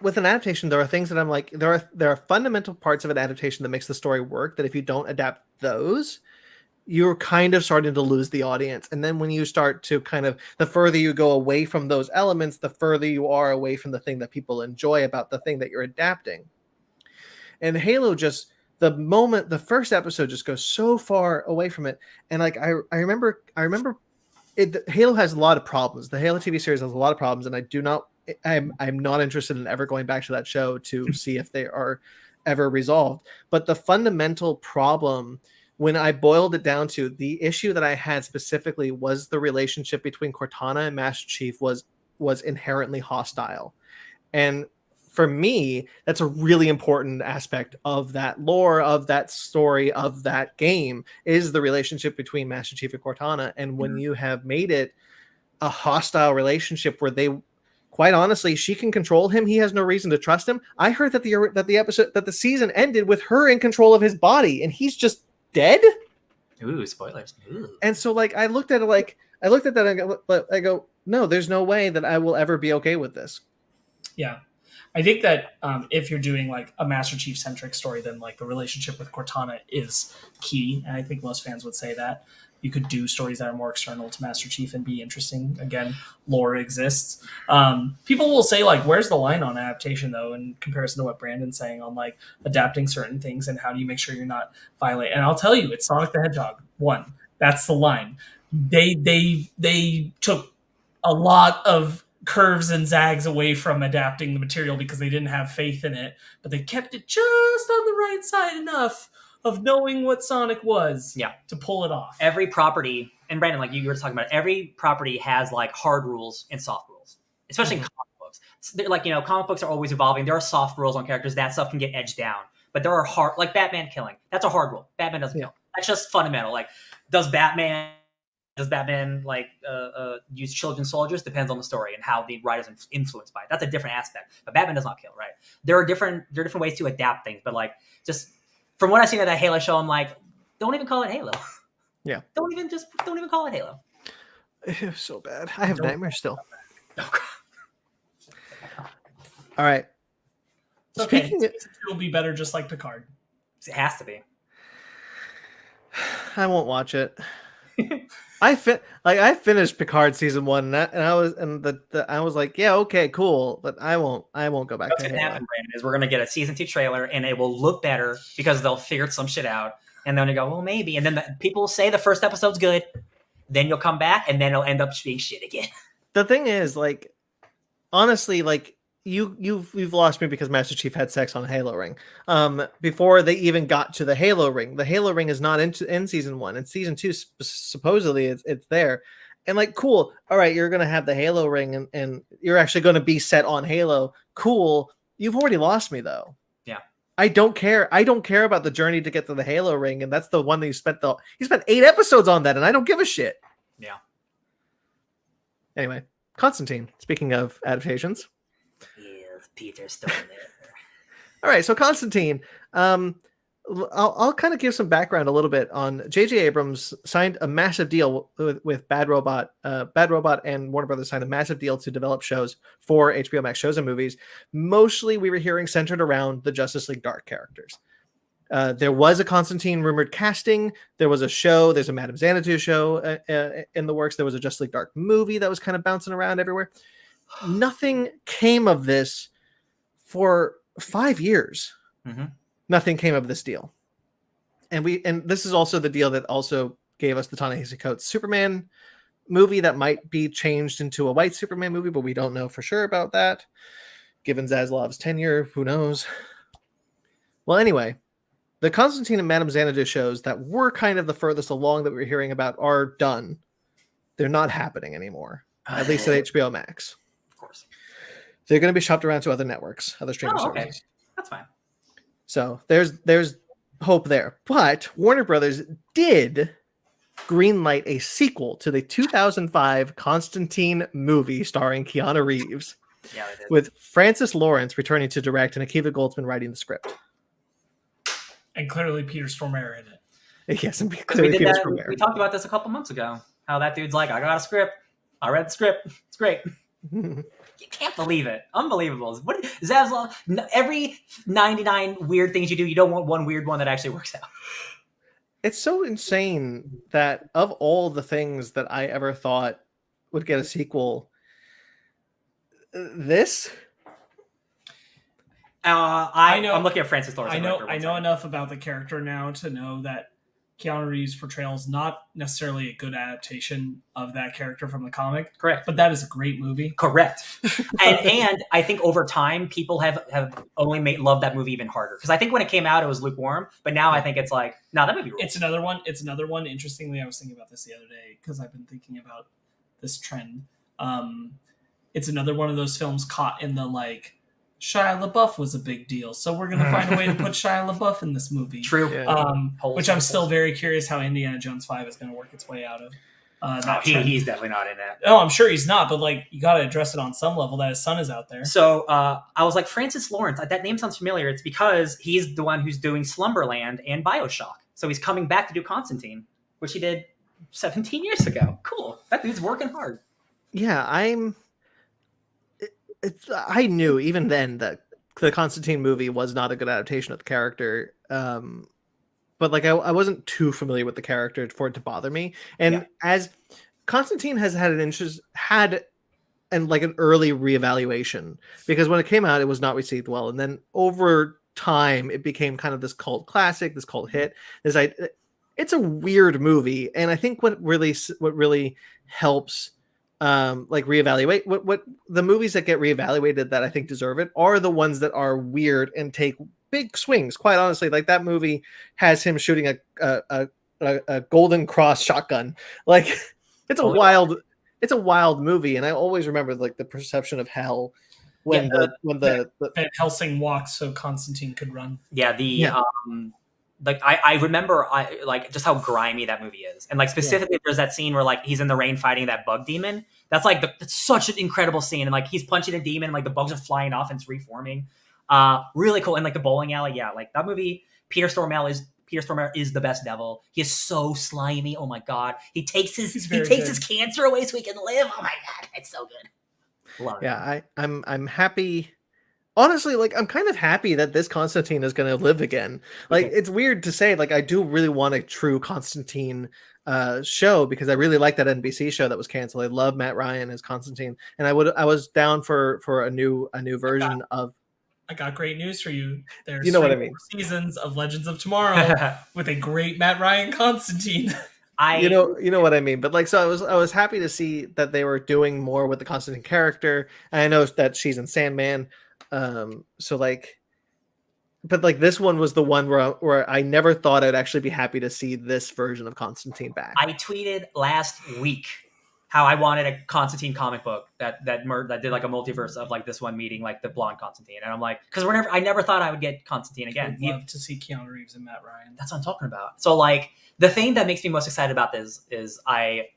with an adaptation. There are things that I'm like, there are fundamental parts of an adaptation that makes the story work, that if you don't adapt those, you're kind of starting to lose the audience. And then when you start to kind of, the further you go away from those elements, the further you are away from the thing that people enjoy about the thing that you're adapting. And Halo just, the first episode just goes so far away from it. And like, I remember it, Halo has a lot of problems. The Halo TV series has a lot of problems. And I'm not interested in ever going back to that show to see if they are ever resolved. But the fundamental problem, when I boiled it down to, the issue that I had specifically was the relationship between Cortana and Master Chief was inherently hostile. And for me, that's a really important aspect of that lore, of that story, of that game, is the relationship between Master Chief and Cortana. And when you have made it a hostile relationship where they, quite honestly, she can control him, he has no reason to trust him. I heard that the season ended with her in control of his body, and he's just dead. Ooh, spoilers. Ooh. And so like I looked at that and I go, no, there's no way that I will ever be okay with this. Yeah. I think that if you're doing like a Master Chief centric story, then like the relationship with Cortana is key. And I think most fans would say that. You could do stories that are more external to Master Chief and be interesting. Again, lore exists. People will say, like, where's the line on adaptation, though, in comparison to what Brandon's saying on, like, adapting certain things and how do you make sure you're not violating? And I'll tell you, it's Sonic the Hedgehog 1. That's the line. They took a lot of curves and zags away from adapting the material because they didn't have faith in it, but they kept it just on the right side enough of knowing what Sonic was, to pull it off. Every property, and Brandon, like you were talking about, every property has like hard rules and soft rules, especially in comic books. They're like, comic books are always evolving. There are soft rules on characters. That stuff can get edged down, but there are hard, like Batman killing. That's a hard rule. Batman doesn't kill. That's just fundamental. Like, does Batman like use children soldiers? Depends on the story and how the writer's influenced by it. That's a different aspect. But Batman does not kill, right? There are different ways to adapt things, but like just. From what I've seen of that Halo show, I'm like, don't even call it Halo. Yeah. Don't even call it Halo. It was so bad. I have nightmares still. Oh, all right. Okay. It'll be better just like Picard. It has to be. I won't watch it. I finished Picard season 1 and I was like, yeah, okay, cool, but I won't go back. What's gonna happen, Brandon, is we're gonna get a season 2 trailer and it will look better because they'll figure some shit out, and then you go, well, maybe, and then people will say the first episode's good, then you'll come back and then it'll end up being shit again. The thing is, like, honestly, like you've lost me because Master Chief had sex on a Halo ring. Before they even got to the Halo ring. The Halo ring is not in season 1. In season 2, supposedly it's there. And like, cool. All right, you're gonna have the Halo ring, and you're actually gonna be set on Halo. Cool. You've already lost me though. Yeah. I don't care. I don't care about the journey to get to the Halo ring, and that's the one that you spent 8 episodes on that, and I don't give a shit. Yeah. Anyway, Constantine. Speaking of adaptations. Peter's still in there. All right, so Constantine, I'll kind of give some background a little bit on J.J. Abrams signed a massive deal with Bad Robot. Bad Robot and Warner Brothers signed a massive deal to develop shows for HBO Max, shows and movies. Mostly, we were hearing centered around the Justice League Dark characters. There was a Constantine rumored casting. There was a show. There's a Madame Xanadu show in the works. There was a Justice League Dark movie that was kind of bouncing around everywhere. Nothing came of this. For 5 years, nothing came of this deal. And this is also the deal that also gave us the Ta-Nehisi Coates Superman movie that might be changed into a white Superman movie, but we don't know for sure about that. Given Zaslav's tenure, who knows? Well, anyway, the Constantine and Madame Xanadu shows that were kind of the furthest along that we were hearing about are done. They're not happening anymore, at least at HBO Max. Of course. They're going to be shopped around to other networks, other streaming services. That's fine. So there's hope there. But Warner Brothers did greenlight a sequel to the 2005 Constantine movie starring Keanu Reeves. Yeah, they did. With Francis Lawrence returning to direct and Akiva Goldsman writing the script. And clearly Peter Stormare in it. Yes, and We clearly did Peter that. Stormare. We talked about this a couple months ago. How that dude's like, I got a script. I read the script. It's great. You can't believe it. Unbelievable. What Zaslav? Every 99 weird things you do, you don't want one weird one that actually works out. It's so insane that of all the things that I ever thought would get a sequel, this. I'm looking at Francis Lawrence. I know enough about the character now to know that Keanu Reeves' portrayal is not necessarily a good adaptation of that character from the comic. Correct. But that is a great movie. Correct. and I think over time, people have only loved that movie even harder. Because I think when it came out, it was lukewarm. But now I think it's like, no, that movie rules. It's another one. Interestingly, I was thinking about this the other day because I've been thinking about this trend. It's another one of those films caught in the like, Shia LaBeouf was a big deal, so we're going to find a way to put Shia LaBeouf in this movie. True. Yeah. Which I'm still very curious how Indiana Jones 5 is going to work its way out of. He's definitely not in that. Oh, I'm sure he's not, but like you got to address it on some level that his son is out there. So I was like, Francis Lawrence, that name sounds familiar. It's because he's the one who's doing Slumberland and BioShock. So he's coming back to do Constantine, which he did 17 years ago. Cool. That dude's working hard. Yeah, I knew even then that the Constantine movie was not a good adaptation of the character. But like I wasn't too familiar with the character for it to bother me. And as Constantine has had an early reevaluation, because when it came out, it was not received well. And then over time, it became kind of this cult classic, this cult hit. It's a weird movie. And I think what really helps like reevaluate what the movies that get reevaluated that I think deserve it are the ones that are weird and take big swings. Quite honestly, like that movie has him shooting a Golden Cross shotgun. Like it's a wild movie, and I always remember like the perception of hell when the Van Helsing walked so Constantine could run. Like I remember just how grimy that movie is. And like specifically there's that scene where like he's in the rain fighting that bug demon. That's like that's such an incredible scene. And like he's punching a demon and like the bugs are flying off and it's reforming. Really cool. And like the bowling alley, like that movie, Peter Stormare is the best devil. He is so slimy. Oh my god. He takes his cancer away so he can live. Oh my god, it's so good. Love it. Yeah, I'm happy. Honestly, like I'm kind of happy that this Constantine is going to live again. Like it's weird to say, like I do really want a true Constantine show because I really like that NBC show that was canceled. I love Matt Ryan as Constantine, and I was down for a new version of. I got great news for you. There's you know what I mean. Seasons of Legends of Tomorrow with a great Matt Ryan Constantine. You know what I mean. But like, so I was happy to see that they were doing more with the Constantine character. And I know that she's in Sandman. So like, but like this one was the one where I never thought I'd actually be happy to see this version of Constantine back. I tweeted last week how I wanted a Constantine comic book that did like a multiverse of like this one meeting like the blonde Constantine, and I'm like, because I never thought I would get Constantine again. I'd love to see Keanu Reeves and Matt Ryan. That's what I'm talking about. So like the thing that makes me most excited about this is Hellblazer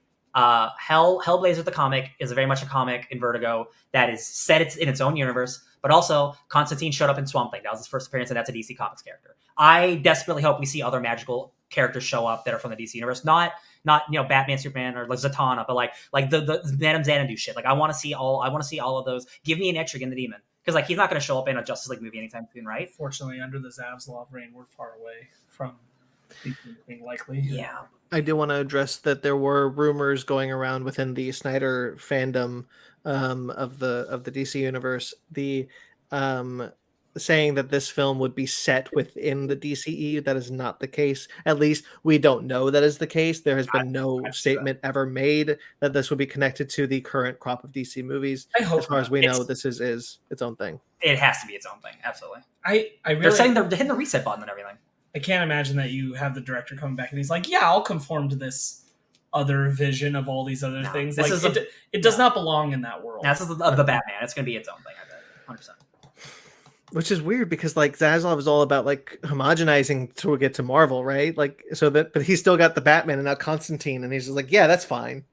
the comic is very much a comic in Vertigo that is set in its own universe. But also, Constantine showed up in Swamp Thing. That was his first appearance, and that's a DC Comics character. I desperately hope we see other magical characters show up that are from the DC universe. Not Batman, Superman, or like Zatanna, but like the Madame Xanadu shit. Like I want to see all of those. Give me an Etrigan the Demon, because like he's not going to show up in a Justice League movie anytime soon, right? Fortunately, under the Zaslav reign, we're far away from being likely. Yeah. I do want to address that there were rumors going around within the Snyder fandom of the DC universe, saying that this film would be set within the DCEU. That is not the case. At least we don't know that is the case. There has been no statement ever made that this would be connected to the current crop of DC movies. I hope as far as we know, this is its own thing. It has to be its own thing. Absolutely. They're hitting the reset button and everything. I can't imagine that you have the director coming back and he's like, yeah, I'll conform to this other vision of all these other things. Like it does not belong in that world. That's the Batman. It's going to be its own thing, I bet. 100%. Which is weird because like Zaslav is all about like homogenizing to get to Marvel, right? Like but he's still got the Batman and now Constantine, and he's just like, yeah, that's fine.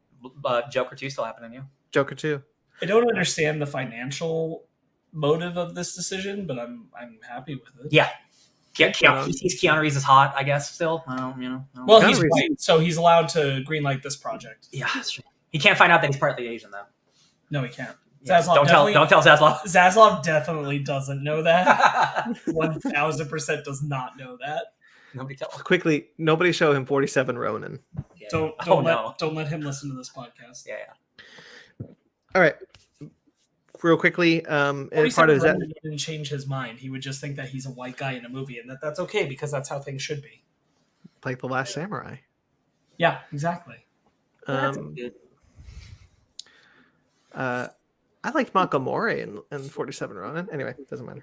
Joker 2 still happening, yeah. Joker 2. I don't understand the financial motive of this decision, but I'm happy with it. Yeah. Right on. He sees Keanu Reeves is hot, I guess, still. I don't, you know. I don't Well, know. he's Keanu Reeves- white, so he's allowed to greenlight this project. Yeah, that's true. He can't find out that he's partly Asian, though. No, he can't. Yeah. Zaslav Don't tell Zaslav. Zaslav definitely doesn't know that. 1000% does not know that. Nobody tell him. Quickly, nobody show him 47 Ronin. Yeah. Don't let him listen to this podcast. Yeah. All right. Real quickly, part 47 of that. Ronin didn't change his mind. He would just think that he's a white guy in a movie, and that's okay because that's how things should be. Like The Last Samurai. Yeah, exactly. That's Um, good. I liked Makamori in 47 Ronin. Anyway, doesn't matter.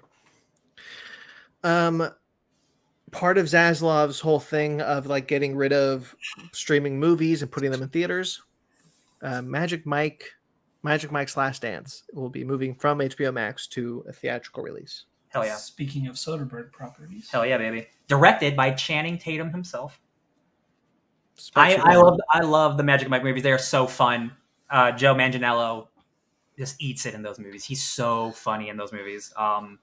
Part of Zaslav's whole thing of like getting rid of streaming movies and putting them in theaters, Magic Mike's Last Dance will be moving from HBO Max to a theatrical release. Hell yeah. Speaking of Soderbergh properties. Hell yeah, baby. Directed by Channing Tatum himself. Special- I love the Magic Mike movies. They are so fun. Joe Manganiello just eats it in those movies. He's so funny in those movies. I'll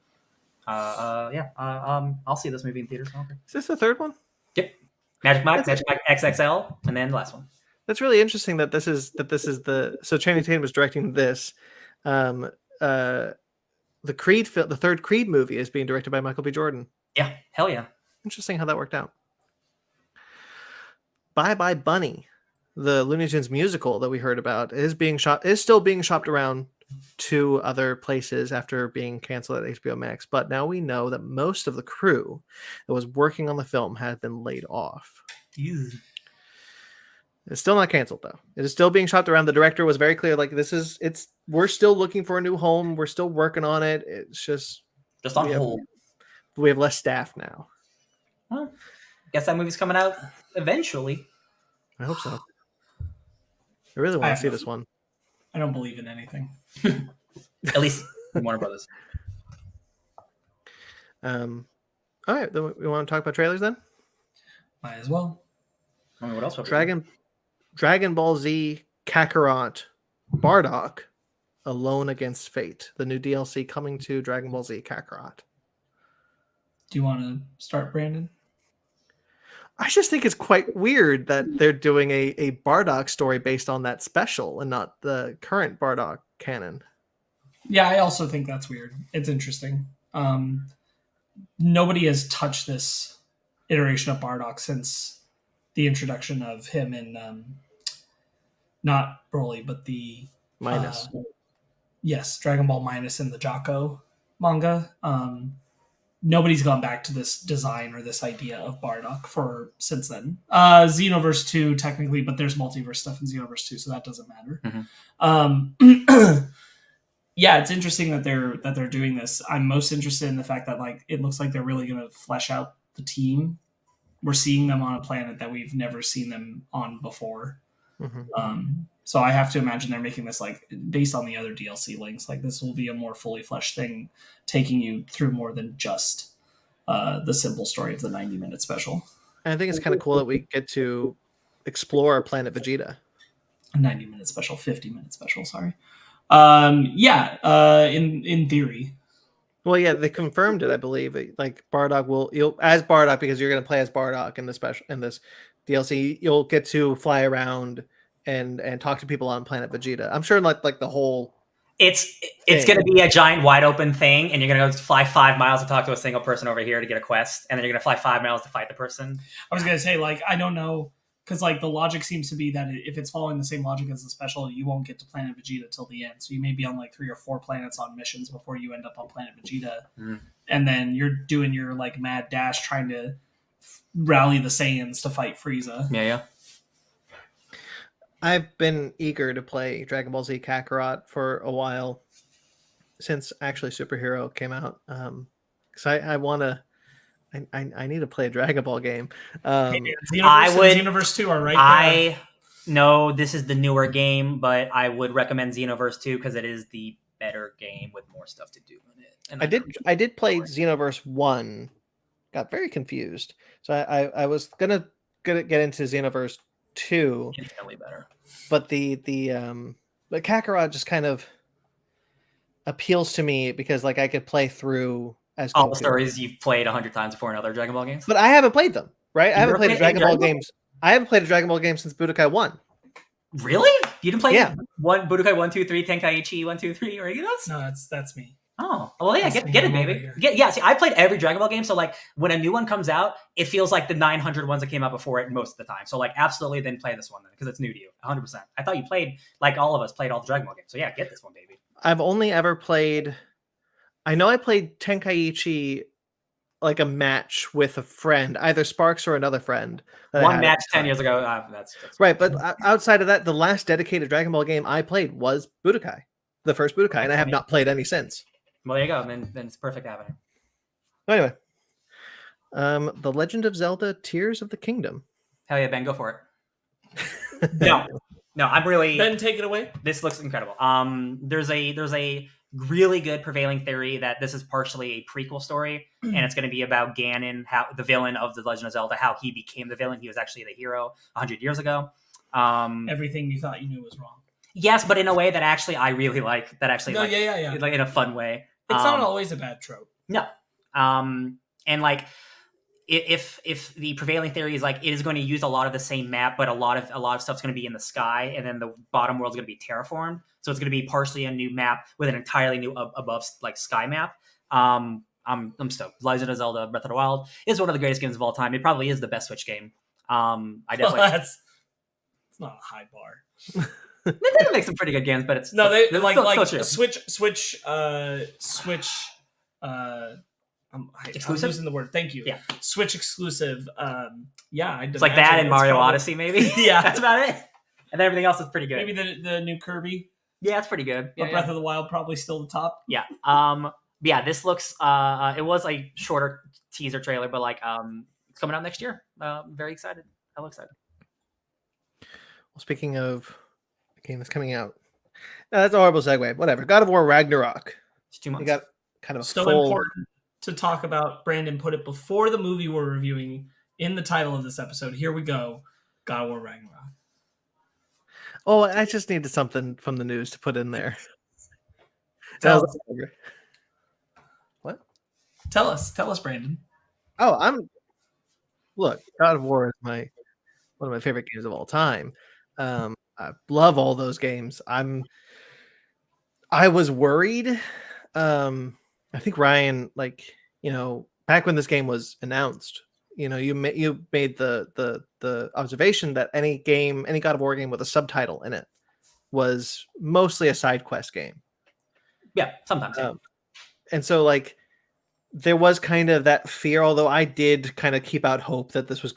see this movie in theaters. Okay. Is this the third one? Yep. Magic Mike XXL, and then the last one. That's really interesting that this is the so Channing Tatum is directing this. The third Creed movie is being directed by Michael B. Jordan. Yeah, hell yeah. Interesting how that worked out. Bye Bye Bunny, the Looney Tunes musical that we heard about, is still being shopped around to other places after being canceled at HBO Max. But now we know that most of the crew that was working on the film had been laid off. Ew. It's still not canceled though. It is still being shopped around. The director was very clear, like we're still looking for a new home. We're still working on it. It's just on we hold. We have less staff now. Well, guess that movie's coming out eventually. I hope so. I really want to see this one. I don't believe in anything. At least Warner Brothers. All right, then we want to talk about trailers then. Might as well. I mean, what else? Dragon Ball Z Kakarot Bardock Alone Against Fate, the new DLC coming to Dragon Ball Z Kakarot. Do you want to start, Brandon? I just think it's quite weird that they're doing a Bardock story based on that special and not the current Bardock canon. Yeah, I also think that's weird. It's interesting. Nobody has touched this iteration of Bardock since the introduction of him in not Broly, but the Minus. Yes, Dragon Ball Minus in the Jocko manga. Nobody's gone back to this design or this idea of Bardock since then. Xenoverse 2 technically, but there's multiverse stuff in Xenoverse 2, so that doesn't matter. Mm-hmm. Yeah, it's interesting that they're doing this. I'm most interested in the fact that like it looks like they're really going to flesh out the team. We're seeing them on a planet that we've never seen them on before. Mm-hmm. So I have to imagine they're making this like based on the other DLC links. Like this will be a more fully fleshed thing, taking you through more than just the simple story of the 90-minute special. And I think it's kind of cool that we get to explore Planet Vegeta. A 90-minute special, 50-minute special. Sorry. In theory. Well, yeah, they confirmed it. I believe like Bardock you'll as Bardock because you're going to play as Bardock in this DLC. You'll get to fly around and talk to people on Planet Vegeta. I'm sure like the whole it's going to be a giant wide open thing, and you're going to go fly 5 miles to talk to a single person over here to get a quest, and then you're going to fly 5 miles to fight the person. I was going to say like I don't know because like the logic seems to be that if it's following the same logic as the special, you won't get to Planet Vegeta till the end. So you may be on like 3 or 4 planets on missions before you end up on Planet Vegeta, and then you're doing your like mad dash trying to rally the Saiyans to fight Frieza. Yeah. I've been eager to play Dragon Ball Z Kakarot for a while since actually Superhero came out. Because I want to. I need to play a Dragon Ball game. Xenoverse 2 are right there. know this is the newer game, but I would recommend Xenoverse 2 because it is the better game with more stuff to do in it. And I did play Xenoverse 1. Got very confused. So I was gonna get into Xenoverse 2. Infinitely better. But the Kakarot just kind of appeals to me because like I could play through as All the Goku. stories you've played 100 times before in other Dragon Ball games. But I haven't played them, right? I haven't never played a played Dragon any Ball Dragon Ball? games. I haven't played a Dragon Ball game since Budokai 1. Really? You didn't play Yeah. one Budokai 1, 2, 3, Tenkaichi 1, 2, 3, or any of those? No, that's me. Oh, well, yeah, That's get it, me over baby. here. Yeah, see, I played every Dragon Ball game, so like when a new one comes out, it feels like the 900 ones that came out before it most of the time. So like, absolutely, then play this one then because it's new to you, 100%. I thought you played like all of us played all the Dragon Ball games, so yeah, get this one, baby. I've only ever played. I know I played Tenkaichi like a match with a friend, either Sparks or another friend. that I One had at match the 10 time. years ago. That's Right, but outside of that, the last dedicated Dragon Ball game I played was Budokai, the first Budokai, and I have not played any since. Well, there you go. Then it's perfect happening. Anyway, The Legend of Zelda: Tears of the Kingdom. Hell yeah, Ben, go for it. No, I'm really. Ben, take it away. This looks incredible. There's a really good prevailing theory that this is partially a prequel story, and it's going to be about Ganon, how the villain of The Legend of Zelda, how he became the villain. He was actually the hero 100 years ago. Everything you thought you knew was wrong. Yes, but in a way that actually I really like. That actually, No, like, yeah. like in a fun way. It's not always a bad trope. No. And like if the prevailing theory is like it is going to use a lot of the same map, but a lot of stuff's going to be in the sky, and then the bottom world's going to be terraformed. So it's going to be partially a new map with an entirely new above like sky map. I'm stoked. Legend of Zelda: Breath of the Wild is one of the greatest games of all time. It probably is the best Switch game. I definitely. Well, it's not a high bar. Nintendo makes some pretty good games, but it's No, they it's like still true. Switch. I'm Exclusive? losing the word. Thank you. Yeah. Switch exclusive. Yeah, It's like that and Mario probably, Odyssey, maybe. Yeah. That's about it. And then everything else is pretty good. Maybe the new Kirby. Yeah, it's pretty good. But Yeah, Breath of the Wild probably still the top. yeah. Yeah, this looks. It was a shorter teaser trailer, but like, it's coming out next year. Very excited. I'm excited. Well, speaking of a game that's coming out, no, that's a horrible segue. Whatever. God of War Ragnarok. It's 2 months. We got kind of a So full. important to talk about. Brandon put it before the movie we're reviewing in the title of this episode. Here we go. God of War Ragnarok. Oh, I just needed something from the news to put in there. Tell What? Tell us, Brandon. Oh, look, God of War is one of my favorite games of all time. I love all those games. I was worried. I think Ryan, back when this game was announced, you made the observation that any God of War game with a subtitle in it was mostly a side quest game. Yeah, sometimes. Yeah. And so there was kind of that fear, although I did kind of keep out hope that this is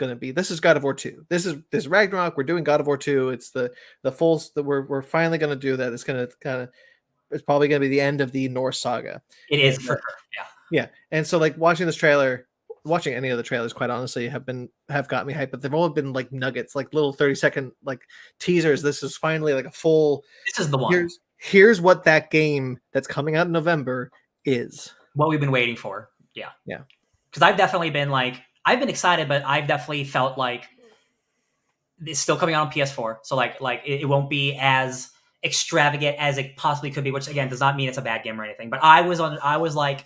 God of War 2. This is Ragnarok. We're doing God of War 2. It's the full that we're finally going to do that. It's going to it's probably going to be the end of the Norse saga. It is for sure. Yeah. Yeah. And so watching this trailer, watching any of the trailers, quite honestly, have got me hyped, but they've all been like nuggets, like little 30-second teasers. This is finally like a full. This is the one. Here's what that game that's coming out in November is. What we've been waiting for. Yeah. Yeah. Because I've definitely been I've been excited, but I've definitely felt like it's still coming out on PS4. So it won't be as extravagant as it possibly could be, which again does not mean it's a bad game or anything. But I was like,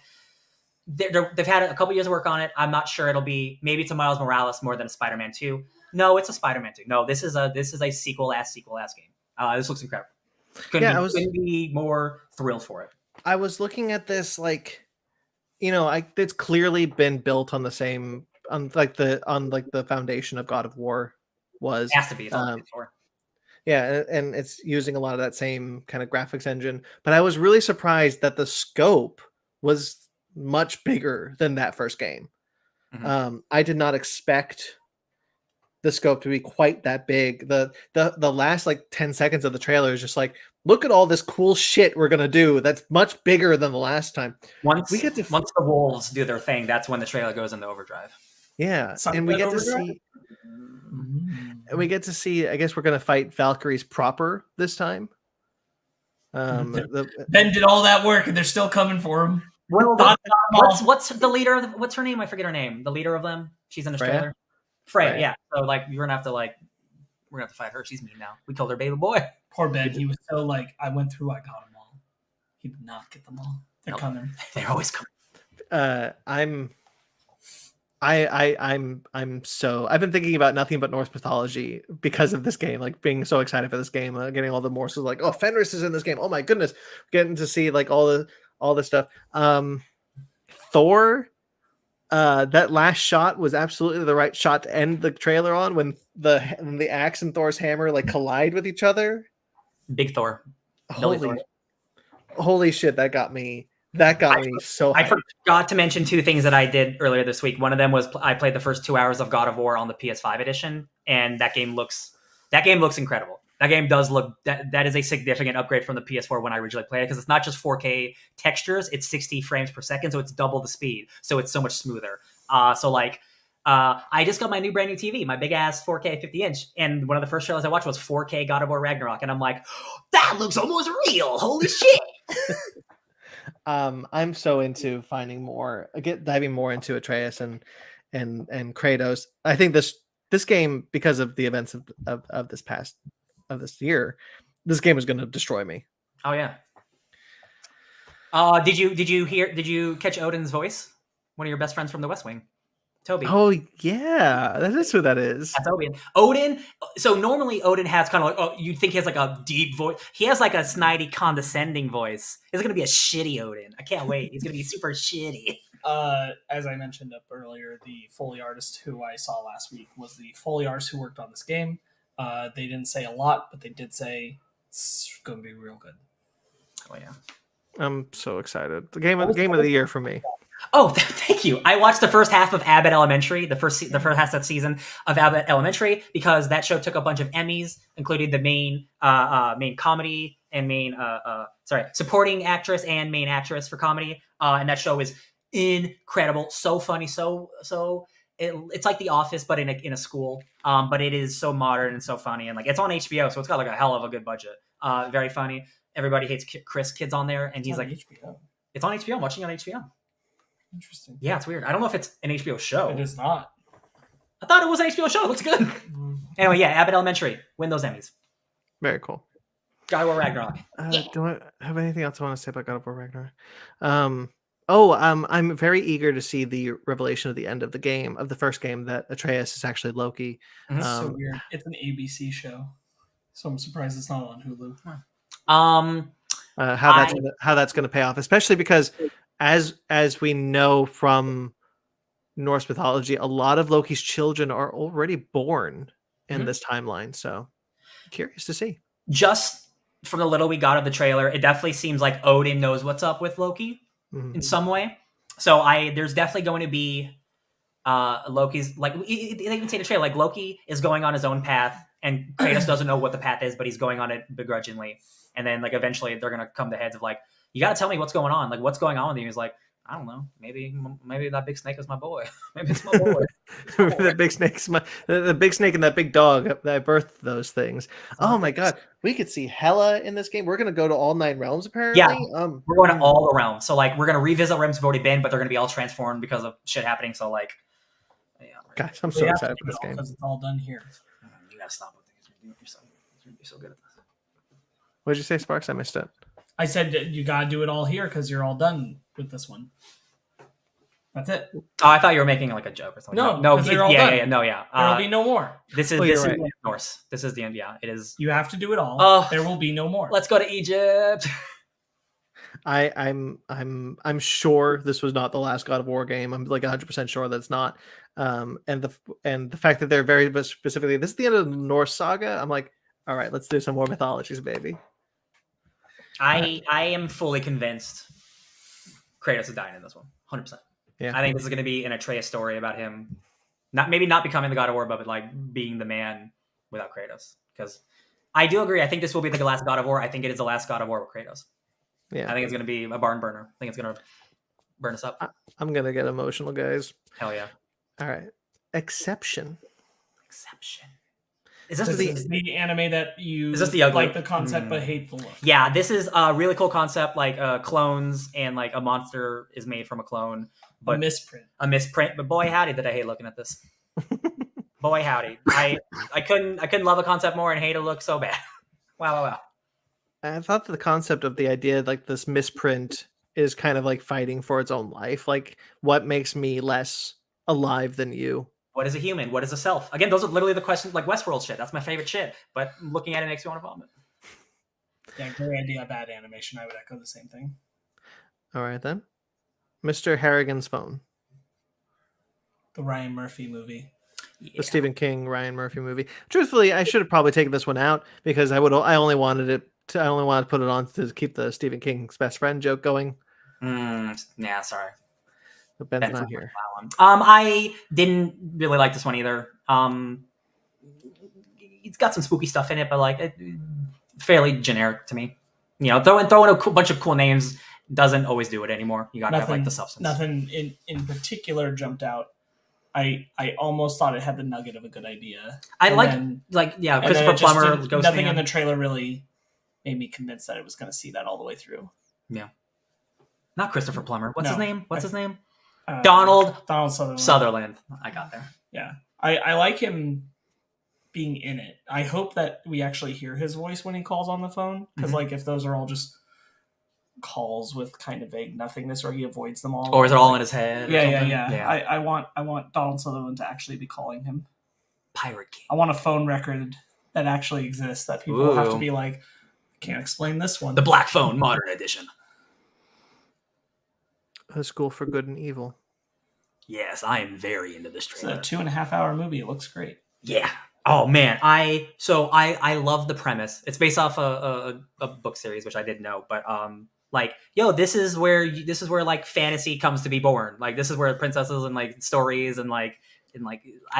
they've had a couple years of work on it. I'm not sure maybe it's a Miles Morales more than a Spider-Man 2. No, it's a Spider-Man 2. No, this is a sequel-ass game. This looks incredible. Couldn't be more thrilled for it. I was looking at this it's clearly been built on the same on the foundation of God of War was. It has to be. It's all for. Yeah, and it's using a lot of that same kind of graphics engine. But I was really surprised that the scope was much bigger than that first game. Mm-hmm. I did not expect the scope to be quite that big. The last 10 seconds of the trailer is just look at all this cool shit we're gonna do that's much bigger than the last time. Once the wolves do their thing, that's when the trailer goes into overdrive. Yeah, and we get to see. I guess we're gonna fight Valkyries proper this time. Ben did all that work, and they're still coming for him. Well, what's the leader of what's her name? I forget her name. The leader of them. She's in the trailer. Freya. Yeah. So we're gonna have to fight her. She's mean now. We killed her baby boy. Poor Ben. He was so I went through. I got them all. He did not get them all. They're Nope. coming. They're always coming. I've been thinking about nothing but Norse mythology because of this game, like being so excited for this game, getting all the morsels, like, oh, Fenris is in this game. Oh my goodness. Getting to see like all the stuff. Thor, that last shot was absolutely the right shot to end the trailer on when the axe and Thor's hammer like collide with each other. Big Thor. Holy shit, that got me so I hyped. forgot to mention 2 things that I did earlier this week. One of them was I played the first 2 hours of God of War on the PS5 edition, and that game looks incredible. That game does look that is a significant upgrade from the PS4 when I originally played it, because it's not just 4K textures, it's 60 frames per second, so it's double the speed, so it's so much smoother. I just got my brand new TV, my big ass 4K 50-inch, and one of the first trailers I watched was 4K God of War Ragnarok, and I'm like, that looks almost real. Holy shit! I'm so into finding diving more into Atreus and Kratos. I think this game, because of the events of this year, this game is going to destroy me. Oh yeah. Did you catch Odin's voice? One of your best friends from the West Wing, Toby. Oh yeah, that is who that is. That's Odin. So normally Odin has kind of like, you'd think he has like a deep voice. He has like a snidey, condescending voice. It's gonna be a shitty Odin. I can't wait. He's gonna be super shitty. As I mentioned up earlier, the Foley artist who I saw last week was the Foley artist who worked on this game. They didn't say a lot, but they did say it's gonna be real good. Oh yeah. I'm so excited. The game of the year for me. Oh, thank you. I watched the first half of Abbott Elementary, the first half of that season of Abbott Elementary, because that show took a bunch of Emmys, including the main comedy and supporting actress and main actress for comedy. And that show is incredible, so funny, it's like The Office, but in a school. But it is so modern and so funny, and like it's on HBO, so it's got like a hell of a good budget. Very funny. Everybody hates Chris Kid's on there, and he's like, HBO. It's on HBO. I'm watching it on HBO. Interesting. Yeah, it's weird. I don't know if it's an HBO show. It is not. I thought it was an HBO show. It looks good. Anyway, yeah, Abbott Elementary. Win those Emmys. Very cool. God of War Ragnarok. Do I have anything else I want to say about God of War Ragnarok? I'm very eager to see the revelation of the end of the first game, that Atreus is actually Loki. Mm-hmm. So weird. It's an ABC show, so I'm surprised it's not on Hulu. How that's going to pay off, especially because as we know from Norse mythology, a lot of Loki's children are already born in this timeline. So curious to see. Just from the little we got of the trailer, it definitely seems like Odin knows what's up with Loki in some way. So there's definitely going to be Loki's, like, they even say in the trailer, like, Loki is going on his own path, and Kratos doesn't know what the path is, but he's going on it begrudgingly. And then, like, eventually they're going to come to heads of, like, you got to tell me what's going on. Like, what's going on with you? He's like, I don't know. Maybe that big snake is my boy. Maybe it's my boy. The big snake's the big snake and that big dog that birthed those things. Oh my god, we could see Hela in this game. We're gonna go to all 9 realms apparently. Yeah, we're going to all the realms. So like, we're gonna revisit realms we've already been, but they're gonna be all transformed because of shit happening. So like, yeah, guys, I'm so excited for this game because it's all done here. You gotta stop with things. You're so good at this. What did you say, Sparks? I missed it. I said you gotta do it all here because you're all done with this one. That's it. Oh, I thought you were making like a joke or something. No, they're all done. Yeah. There'll be no more. This is right. Norse. This is the end. Yeah, it is. You have to do it all. There will be no more. Let's go to Egypt. I'm sure this was not the last God of War game. I'm like 100% sure that it's not. And the fact that they're very specifically, this is the end of the Norse saga. I'm like, all right, let's do some more mythologies, baby. I am fully convinced Kratos is dying in this one. 100%. Yeah. I think this is going to be an Atreus story about him, not becoming the God of War, but like being the man without Kratos. Because I do agree. I think this will be the last God of War. I think it is the last God of War with Kratos. Yeah. I think it's going to be a barn burner. I think it's going to burn us up. I'm going to get emotional, guys. Hell yeah. All right. Exception. Is this the anime that you like the concept but hate the look? Yeah, this is a really cool concept, like clones, and like a monster is made from a clone. But a misprint. But boy howdy, did I hate looking at this. Boy howdy, I couldn't love a concept more and hate a look so bad. Wow. I thought the concept of the idea, like this misprint, is kind of like fighting for its own life. Like, what makes me less alive than you? What is a human? What is a self? Again, those are literally the questions, like Westworld shit. That's my favorite shit. But looking at it makes me want to vomit. Yeah, great idea. Bad animation. I would echo the same thing. All right, then. Mr. Harrigan's Phone. The Ryan Murphy movie. Yeah. The Stephen King, Ryan Murphy movie. Truthfully, I should have probably taken this one out because I only wanted to put it on to keep the Stephen King's best friend joke going. Yeah, sorry. But Ben's not here. I didn't really like this one either. It's got some spooky stuff in it, but like fairly generic to me. You know, throwing a bunch of cool names doesn't always do it anymore. You gotta have like the substance. Nothing in particular jumped out. I almost thought it had the nugget of a good idea. Christopher Plummer. Nothing in the trailer really made me convinced that it was going to see that all the way through. Yeah, not Christopher Plummer. What's his name? Donald Sutherland. I got there. Yeah, I like him being in it. I hope that we actually hear his voice when he calls on the phone, because like if those are all just calls with kind of vague nothingness, or he avoids them all, or is it all in his head? Yeah. I want Donald Sutherland to actually be calling him Pirate King. I want a phone record that actually exists that people have to be like, I can't explain this one. The Black Phone Modern Edition. A School for Good and Evil. Yes, I am very into this trailer. It's a 2.5-hour movie. It looks great. Yeah. Oh man, I love the premise. It's based off a book series, which I didn't know, but this is where like fantasy comes to be born. Like this is where princesses and like stories and I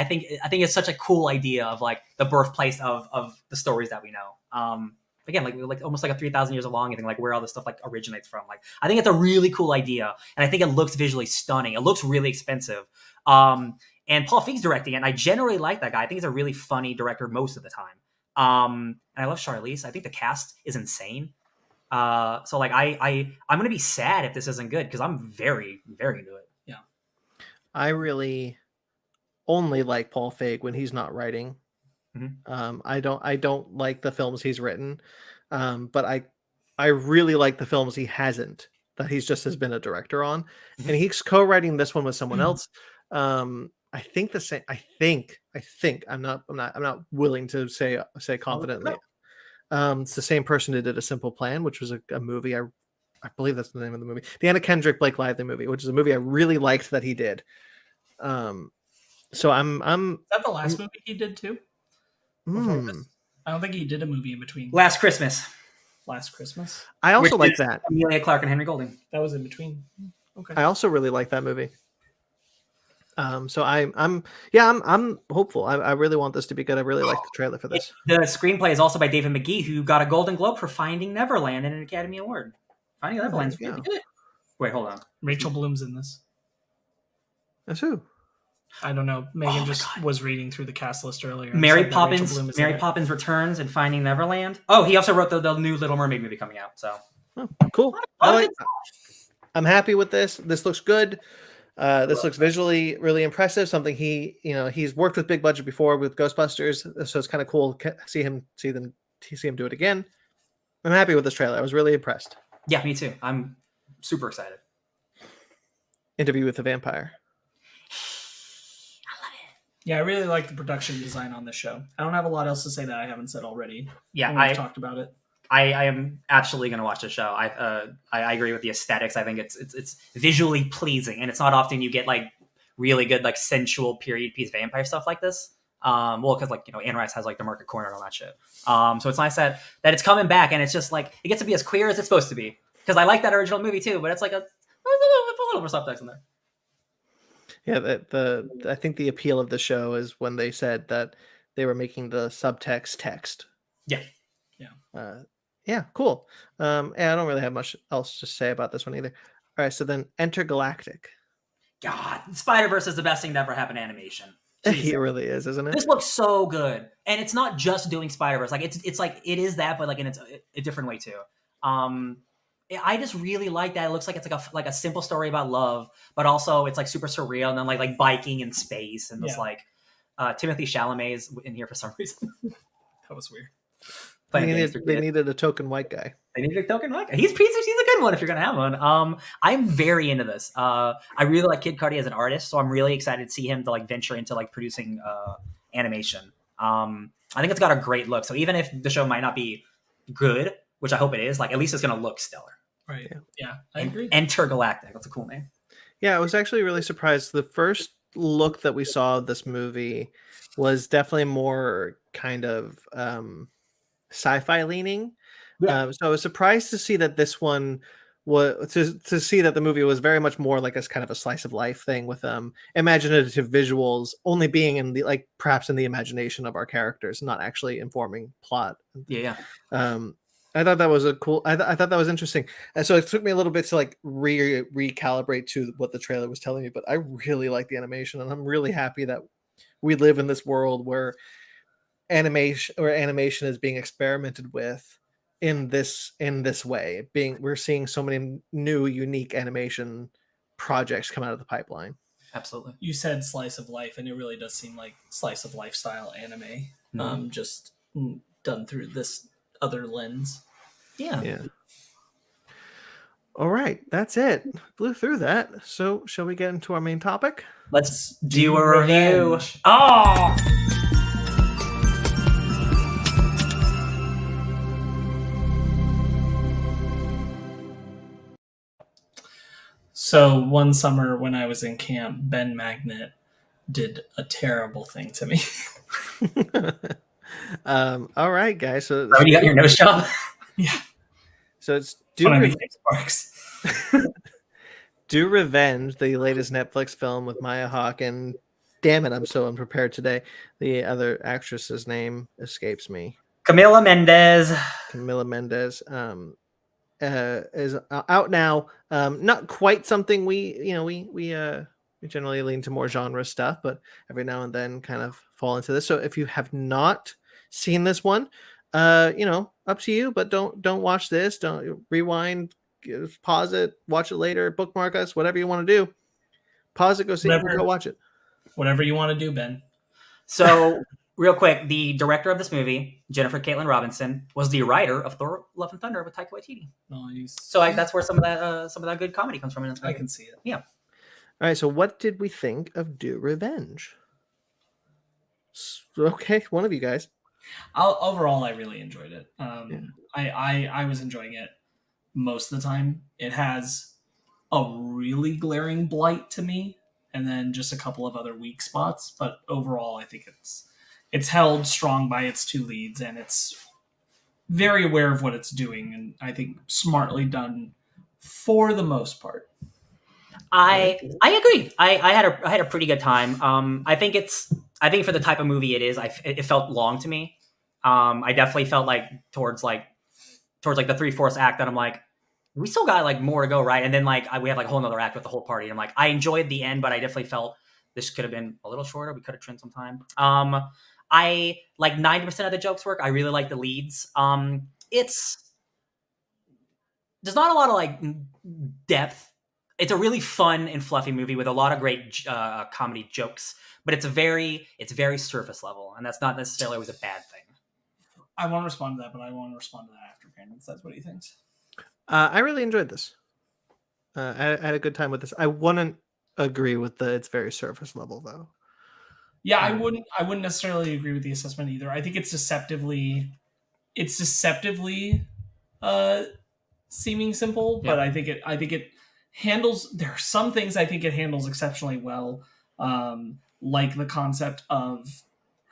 think it's such a cool idea of like the birthplace of the stories that we know. Again, like almost like a 3,000 years long, and like where all this stuff like originates from. Like I think it's a really cool idea, and I think it looks visually stunning. It looks really expensive. And Paul Feig's directing it, and I generally like that guy. I think he's a really funny director most of the time. And I love Charlize. I think the cast is insane. So like I'm gonna be sad if this isn't good, because I'm very, very into it. Yeah. I really only like Paul Feig when he's not writing. Mm-hmm. I don't like the films he's written, but I really like the films he hasn't, that he's just has been a director on, and he's co-writing this one with someone else. I think the same. I think I'm not willing to say confidently. It's the same person who did A Simple Plan, which was a movie. I believe that's the name of the movie. The Anna Kendrick, Blake Lively movie, which is a movie I really liked that he did. So I'm. Is that the last movie he did too? I don't think he did a movie in between. Last Christmas. I also like that. Amelia Clark and Henry Golding. That was in between. Okay. I also really like that movie. So I'm hopeful. I really want this to be good. I really like the trailer for this. The screenplay is also by David McGee, who got a Golden Globe for Finding Neverland and an Academy Award. Finding Neverland's really good. Wait, hold on. Rachel Bloom's in this. That's who? I don't know. Megan was reading through the cast list earlier. Mary Poppins Returns and Finding Neverland. Oh, he also wrote the new Little Mermaid movie coming out. So cool. I'm happy with this. This looks good. This looks visually really impressive. Something he's worked with big budget before with Ghostbusters, so it's kind of cool to see him do it again. I'm happy with this trailer. I was really impressed. Yeah, me too. I'm super excited. Interview with the Vampire. Yeah, I really like the production design on this show. I don't have a lot else to say that I haven't said already. Yeah, I've talked about it. I am absolutely going to watch the show. I agree with the aesthetics. I think it's visually pleasing, and it's not often you get like really good like sensual period piece vampire stuff like this. Because Anne Rice has like the Market Corner and all that shit. So it's nice that it's coming back, and it's just like it gets to be as queer as it's supposed to be. Because I like that original movie too, but it's like a little more subtext in there. Yeah, I think the appeal of the show is when they said that they were making the subtext text. Yeah. Yeah, cool. And I don't really have much else to say about this one either. All right, so then Intergalactic. God, Spider-Verse is the best thing to ever happen to animation. It really is, isn't it? This looks so good, and it's not just doing Spider-Verse. Like it's like it is that, but like in a different way too. I just really like that. It looks like it's like a simple story about love, but also it's like super surreal, and then like biking in space, and this like Timothée Chalamet is in here for some reason. That was weird. They needed a token white guy. They needed a token white guy. He's a good one if you're gonna have one. I'm very into this. I really like Kid Cudi as an artist, so I'm really excited to see him to like venture into like producing animation. I think it's got a great look. So even if the show might not be good, which I hope it is, like at least it's gonna look stellar. Right. Yeah, I agree. Intergalactic. That's a cool name. Yeah, I was actually really surprised. The first look that we saw of this movie was definitely more kind of sci-fi leaning. Yeah. So I was surprised to see that this one was to see that the movie was very much more like a kind of a slice of life thing with imaginative visuals only being in the like perhaps in the imagination of our characters, not actually informing plot. Yeah. I thought that was I thought that was interesting, and so it took me a little bit to like recalibrate to what the trailer was telling me. But I really like the animation, and I'm really happy that we live in this world where animation is being experimented with in this way. We're seeing so many new unique animation projects come out of the pipeline. Absolutely. You said slice of life, and it really does seem like slice of life style anime, just done through this other lens. Yeah. All right, that's it. Blew through that. So shall we get into our main topic? Let's do a review. Revenge. Oh! So one summer when I was in camp, Ben Magnet did a terrible thing to me. All right, guys. So you got your nose job? Yeah. So it's Sparks. Do Revenge, the latest Netflix film with Maya Hawke, and damn it, I'm so unprepared today. The other actress's name escapes me. Camila Mendes. Is out now. Not quite something we generally lean to more genre stuff, but every now and then kind of fall into this. So if you have not seen this one, up to you, but don't watch this. Don't rewind, pause it, watch it later, bookmark us, whatever you want to do. Pause it, go see it, go watch it. Whatever you want to do, Ben. So real quick, the director of this movie, Jennifer Caitlin Robinson, was the writer of Thor: Love and Thunder with Taika Waititi. Nice. So that's where some of that good comedy comes from. I can see it. Yeah. All right. So what did we think of Do Revenge? Okay, one of you guys. Overall, I really enjoyed it. I was enjoying it most of the time. It has a really glaring blight to me, and then just a couple of other weak spots. But overall, I think it's held strong by its two leads, and it's very aware of what it's doing, and I think smartly done for the most part. I agree. I had a pretty good time. I think for the type of movie it is, it felt long to me. I definitely felt like towards the 3/4 act that I'm like, we still got like more to go, right? And then we have like a whole nother act with the whole party. And I'm like, I enjoyed the end, but I definitely felt this could have been a little shorter. We could have trimmed some time. I like 90% of the jokes work. I really like the leads. There's not a lot of like depth. It's a really fun and fluffy movie with a lot of great comedy jokes, but it's very surface level, and that's not necessarily always a bad thing. I want to respond to that, but I want to respond to that after Brandon says what he thinks. I really enjoyed this. I had a good time with this. I wouldn't agree with it's very surface level though. Yeah, I wouldn't necessarily agree with the assessment either. I think it's deceptively seeming simple, but I think it handles. There are some things I think it handles exceptionally well, like the concept of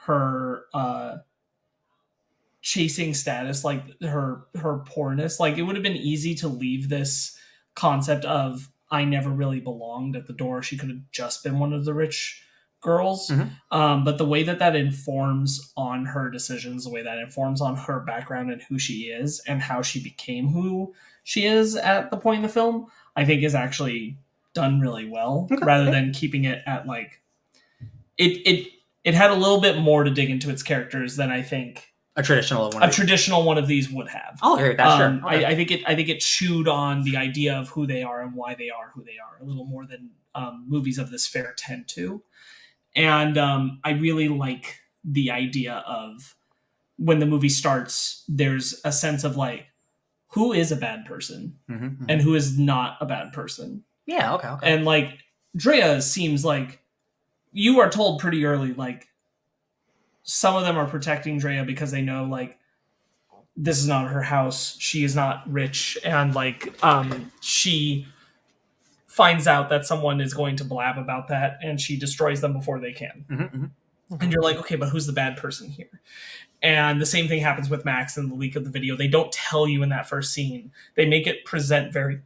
her chasing status, like her poorness. Like it would have been easy to leave this concept of I never really belonged at the door. She could have just been one of the rich girls. Mm-hmm. But the way that informs on her decisions, the way that informs on her background and who she is and how she became who she is at the point in the film, I think is actually done really well, rather than keeping it at like it had a little bit more to dig into its characters than I think a traditional one of these would have. I'll hear that. Sure. Okay. I think it chewed on the idea of who they are and why they are who they are a little more than movies of this fair tend to. And I really like the idea of when the movie starts, there's a sense of like, who is a bad person and who is not a bad person. Yeah, okay. And like Drea seems like you are told pretty early, like some of them are protecting Drea because they know like this is not her house. She is not rich, and like she finds out that someone is going to blab about that, and she destroys them before they can. And you're like, okay, but who's the bad person here? And the same thing happens with Max in the leak of the video. They don't tell you in that first scene. They make it present very,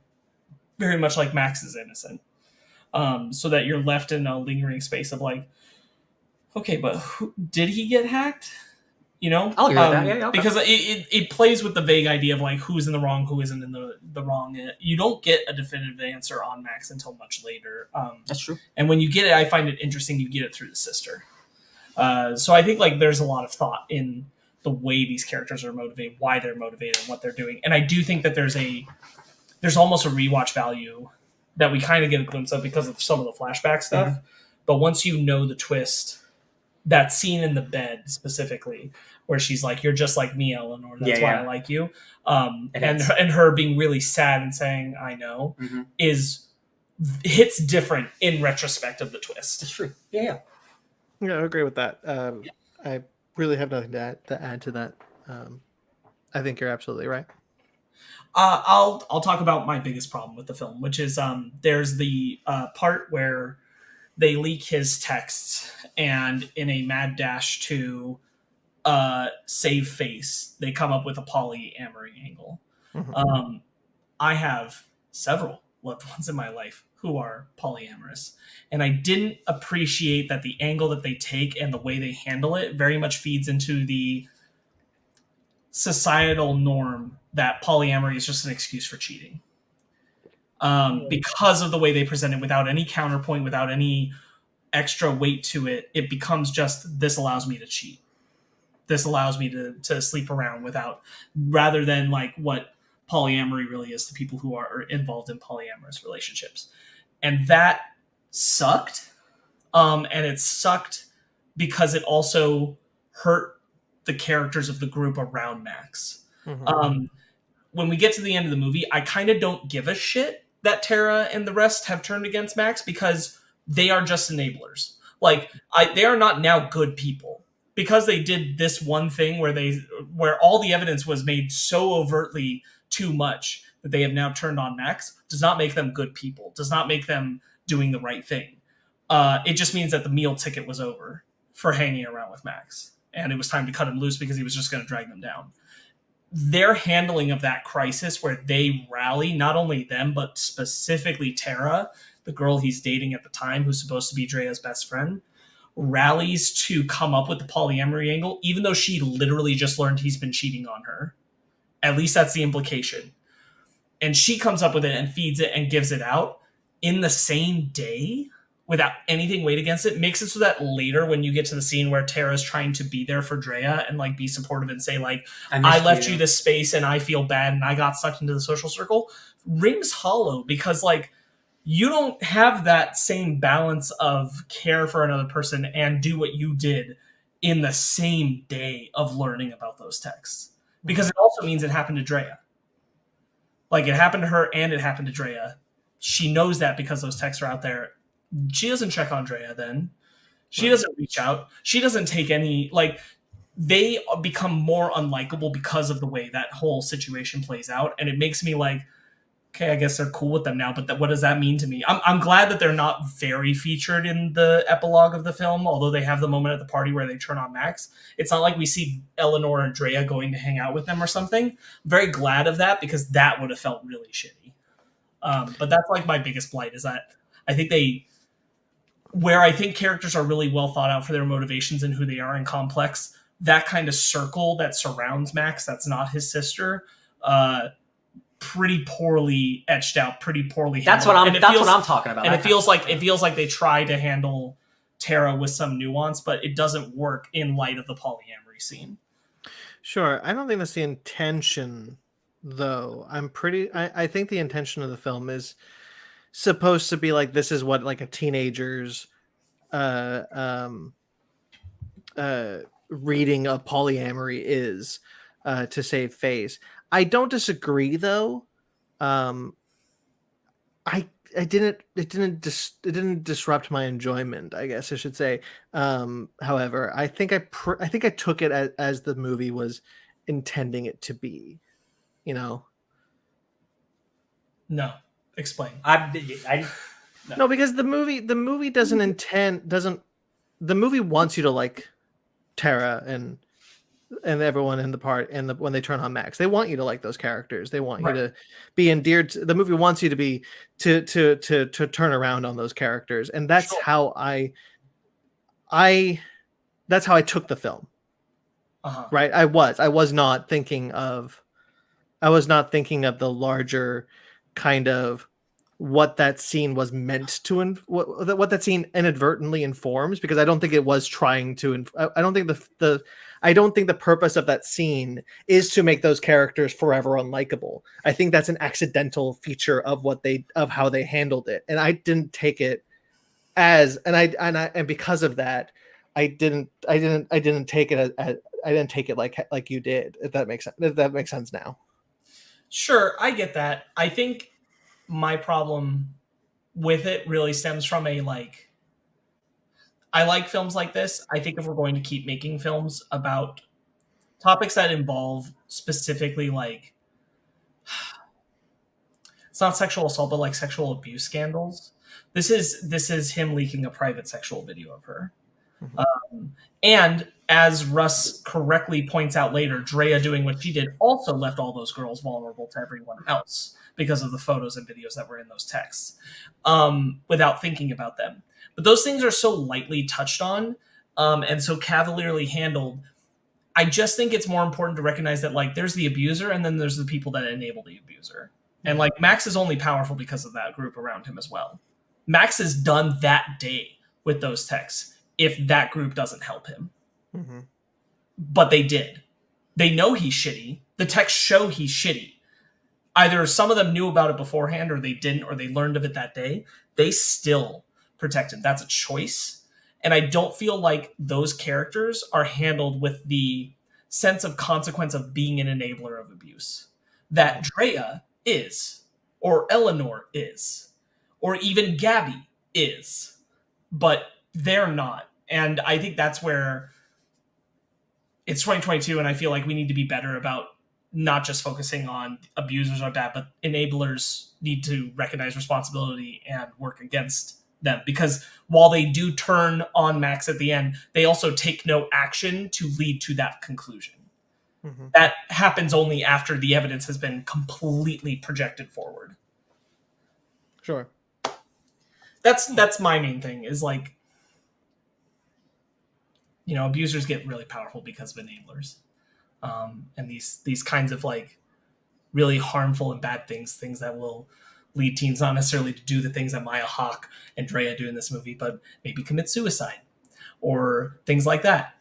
very much like Max is innocent. So that you're left in a lingering space of like, okay, but did he get hacked? You know? I'll agree with that. Yeah, okay. Because it plays with the vague idea of like who's in the wrong, who isn't in the wrong. You don't get a definitive answer on Max until much later. That's true. And when you get it, I find it interesting. You get it through the sister. So I think like there's a lot of thought in the way these characters are motivated, why they're motivated, and what they're doing. And I do think that there's almost a rewatch value that we kind of get a glimpse of because of some of the flashback stuff. But once you know the twist, that scene in the bed specifically, where she's like, "You're just like me, Eleanor. That's why I like you," and her being really sad and saying, "I know," hits different in retrospect of the twist. That's true. Yeah. Yeah, I agree with that. I really have nothing to add to that. I think you're absolutely right. I'll talk about my biggest problem with the film, which is there's the part where they leak his texts, and in a mad dash to save face, they come up with a polyamory angle. I have several loved ones in my life who are polyamorous, and I didn't appreciate that the angle that they take and the way they handle it very much feeds into the societal norm that polyamory is just an excuse for cheating. Because of the way they present it, without any counterpoint, without any extra weight to it, it becomes just, this allows me to cheat. This allows me to sleep around rather than like what polyamory really is to people who are involved in polyamorous relationships. And that sucked. And it sucked because it also hurt the characters of the group around Max. When we get to the end of the movie, I kind of don't give a shit that Tara and the rest have turned against Max because they are just enablers. Like, they are not now good people. Because they did this one thing where all the evidence was made so overtly too much that they have now turned on Max, does not make them good people, does not make them doing the right thing. It just means that the meal ticket was over for hanging around with Max. And it was time to cut him loose because he was just going to drag them down. Their handling of that crisis where they rally, not only them, but specifically Tara, the girl he's dating at the time, who's supposed to be Drea's best friend, rallies to come up with the polyamory angle, even though she literally just learned he's been cheating on her. At least that's the implication. And she comes up with it and feeds it and gives it out in the same day without anything weighed against it. Makes it so that later when you get to the scene where Tara's trying to be there for Drea and like be supportive and say like, I left you this space and I feel bad and I got sucked into the social circle, rings hollow because like, you don't have that same balance of care for another person and do what you did in the same day of learning about those texts. Because it also means it happened to Drea. Like, it happened to her and it happened to Drea. She knows that because those texts are out there. She doesn't check on Drea then. She doesn't reach out. She doesn't take any... Like, they become more unlikable because of the way that whole situation plays out. And it makes me like, okay, I guess they're cool with them now, but what does that mean to me? I'm glad that they're not very featured in the epilogue of the film, although they have the moment at the party where they turn on Max. It's not like we see Eleanor and Drea going to hang out with them or something. I'm very glad of that because that would have felt really shitty. But that's like my biggest blight is that I think where I think characters are really well thought out for their motivations and who they are and complex, that kind of circle that surrounds Max, that's not his sister, pretty poorly etched out, pretty poorly handled. That's what I'm talking about. And it feels like they try to handle Tara with some nuance, but it doesn't work in light of the polyamory scene. Sure. I don't think that's the intention, though. I think the intention of the film is supposed to be like, this is what like a teenager's reading of polyamory is to save face. I don't disagree though. It didn't disrupt my enjoyment, I guess I should say. However, I think I took it as the movie was intending it to be, you know. No, explain. No, because the movie the movie wants you to like Tara and everyone in the part, and when they turn on Max, they want you to like those characters. They want you to be endeared. The movie wants you to be to turn around on those characters, and that's how that's how I took the film. Right? I was not thinking of the larger kind of what that scene was meant to what that scene inadvertently informs, because I don't think it was trying to I don't think the purpose of that scene is to make those characters forever unlikable. I think that's an accidental feature of how they handled it, and I didn't take it as and because of that I didn't take it as I didn't take it like you did, if that makes sense now. Sure, I get that. I think my problem with it really stems from I like films like this. I think if we're going to keep making films about topics that involve specifically it's not sexual assault, but like sexual abuse scandals. This is him leaking a private sexual video of her. Mm-hmm. And as Russ correctly points out later, Drea doing what she did also left all those girls vulnerable to everyone else because of the photos and videos that were in those texts, without thinking about them. But those things are so lightly touched on, and so cavalierly handled. I just think it's more important to recognize that there's the abuser and then there's the people that enable the abuser. And Max is only powerful because of that group around him as well. Max is done that day with those texts if that group doesn't help him. Mm-hmm. But they did. They know he's shitty. The texts show he's shitty. Either some of them knew about it beforehand or they didn't, or they learned of it that day. They still protect him. That's a choice. And I don't feel like those characters are handled with the sense of consequence of being an enabler of abuse that Drea is, or Eleanor is, or even Gabby is. But they're not. And I think that's where it's 2022, and I feel like we need to be better about not just focusing on abusers are bad, but enablers need to recognize responsibility and work against them. Because while they do turn on Max at the end, they also take no action to lead to that conclusion. Mm-hmm. That happens only after the evidence has been completely projected forward. Sure. That's my main thing is abusers get really powerful because of enablers. And these kinds of really harmful and bad things that will lead teens not necessarily to do the things that Maya Hawke and Drea do in this movie, but maybe commit suicide or things like that.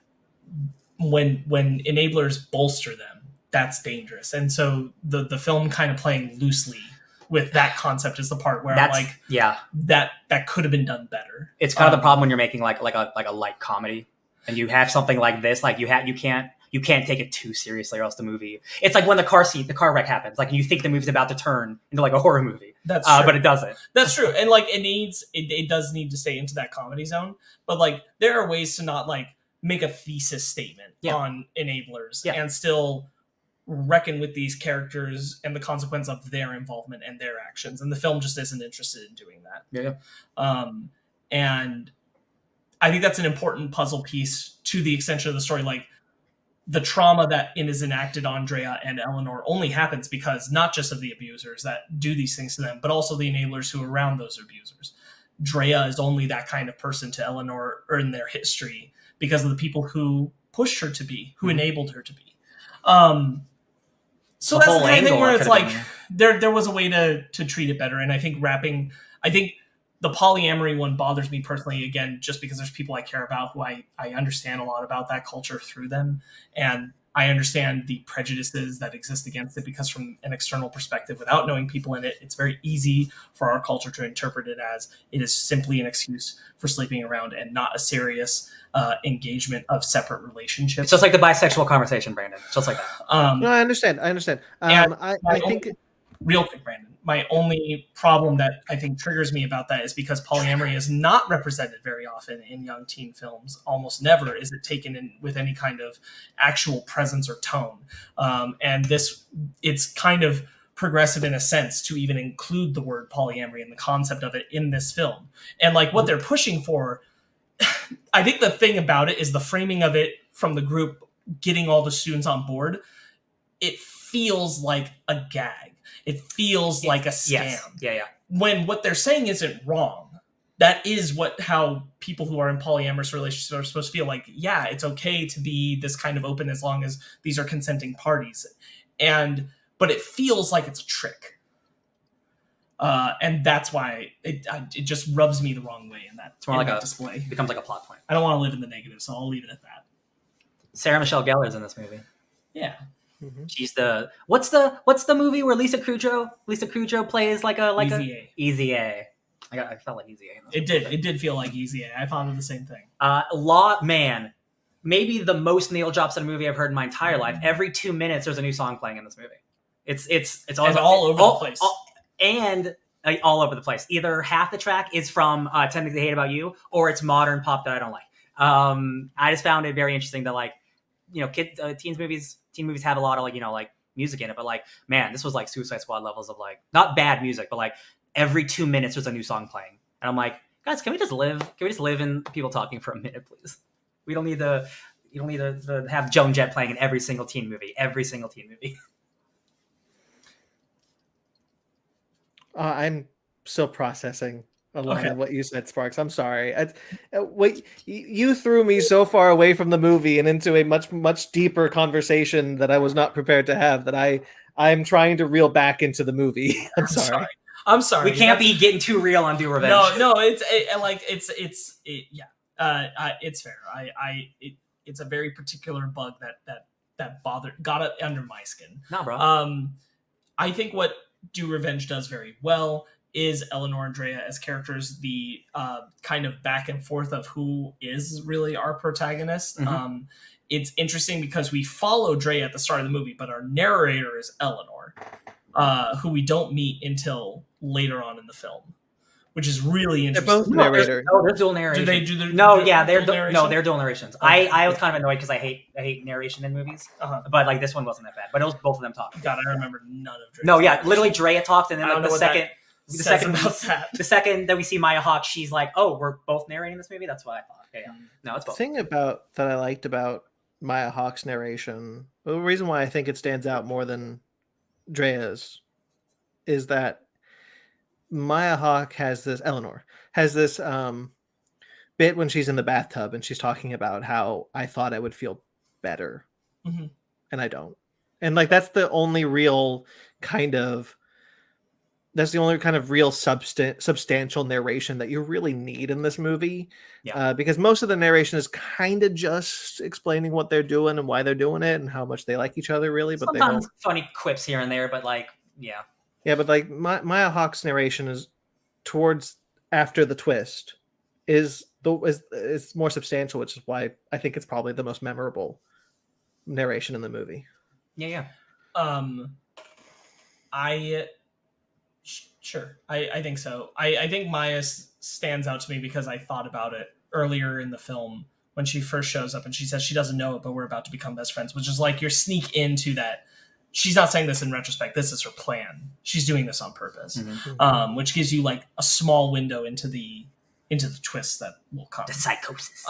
When enablers bolster them, that's dangerous. And so the film kind of playing loosely with that concept is the part where that could have been done better. It's kind of the problem when you're making like a light comedy and you have something like this, you can't take it too seriously or else the movie. It's like when the car wreck happens. You think the movie's about to turn into a horror movie. That's true. But it doesn't. That's true. And it does need to stay into that comedy zone. But there are ways to not make a thesis statement on enablers and still reckon with these characters and the consequence of their involvement and their actions. And the film just isn't interested in doing that. Yeah. And I think that's an important puzzle piece to the extension of the story. The trauma that is enacted on Drea and Eleanor only happens because not just of the abusers that do these things to them, but also the enablers who are around those abusers. Drea is only that kind of person to Eleanor or in their history because of the people who pushed her to be, who enabled her to be. So that's the kind of thing where it's there was a way to treat it better. And I think the polyamory one bothers me personally, again, just because there's people I care about who I understand a lot about that culture through them. And I understand the prejudices that exist against it, because from an external perspective, without knowing people in it, it's very easy for our culture to interpret it as it is simply an excuse for sleeping around and not a serious engagement of separate relationships. It's just like the bisexual conversation, Brandon. Just like that. No, I understand. I think real quick, Brandon, my only problem that I think triggers me about that is because polyamory is not represented very often in young teen films. Almost never is it taken in with any kind of actual presence or tone. And it's kind of progressive in a sense to even include the word polyamory and the concept of it in this film. And like what they're pushing for, I think the thing about it is the framing of it from the group getting all the students on board. It feels like a gag. It feels like a scam. Yes. Yeah. When what they're saying isn't wrong. That is how people who are in polyamorous relationships are supposed to feel. Like, yeah, it's okay to be this kind of open as long as these are consenting parties. But it feels like it's a trick. And that's why it just rubs me the wrong way in that, It's more like that a display. It becomes like a plot point. I don't want to live in the negative, so I'll leave it at that. Sarah Michelle Gellar's in this movie. Yeah. Mhm. She's what's the movie where Lisa Kudrow plays like a Easy A. Easy A. I felt like Easy A. In this movie. It did feel like Easy A. I found it the same thing. Man, maybe the most needle drops in a movie I've heard in my entire life. Every 2 minutes, there's a new song playing in this movie. It's always all over the place. And all over the place. Either half the track is from 10 Things I Hate About You, or it's modern pop that I don't like. I just found it very interesting that, like, you know, teen movies had a lot of, like, you know, like music in it, but like, man, this was like Suicide Squad levels of, like, not bad music, but like every 2 minutes there's a new song playing, and I'm like, guys, can we just live in people talking for a minute, please? You don't need to have Joan Jett playing in every single teen movie. I'm still processing a lot of what you said, Sparks. I'm sorry. You threw me so far away from the movie and into a much deeper conversation that I was not prepared to have. That I'm trying to reel back into the movie. I'm sorry. I'm sorry. We can't be getting too real on Do Revenge. No, it's fair. It's a very particular bug that got under my skin. Nah, bro. I think what Do Revenge does very well is Eleanor and Drea as characters, the kind of back and forth of who is really our protagonist. Mhm. It's interesting because we follow Drea at the start of the movie, but our narrator is Eleanor, who we don't meet until later on in the film, which is really interesting. They're both narrators. There's dual narration. Do they do their they're dual narration? they're dual narrations. Okay. I was kind of annoyed because I hate narration in movies, Uh-huh. but like this one wasn't that bad. But it was both of them talking. God, I remember none of Drea's No, yeah, narration. literally Drea talked, and then I don't know the what second the second that we see Maya Hawke, she's like, "Oh, we're both narrating this movie." That's what I thought. Yeah. No, it's The both. thing that I liked about Maya Hawke's narration, the reason why I think it stands out more than Drea's, is that Maya Hawke Eleanor has this bit when she's in the bathtub and she's talking about how I thought I would feel better, Mhm. and I don't. And like that's the only real kind of real substantial narration that you really need in this movie. Yeah. Because most of the narration is kind of just explaining what they're doing and why they're doing it and how much they like each other, really. But Sometimes they don't. funny quips here and there, but like, yeah. Yeah, but like Maya Hawke's narration is towards after the twist is more substantial, which is why I think it's probably the most memorable narration in the movie. Yeah. Sure. I think so. I think Maya stands out to me because I thought about it earlier in the film when she first shows up and she says she doesn't know it, but we're about to become best friends, which is like you're sneak into that. She's not saying this in retrospect. This is her plan. She's doing this on purpose, Mm-hmm. which gives you like a small window into the twist that will come. The psychosis.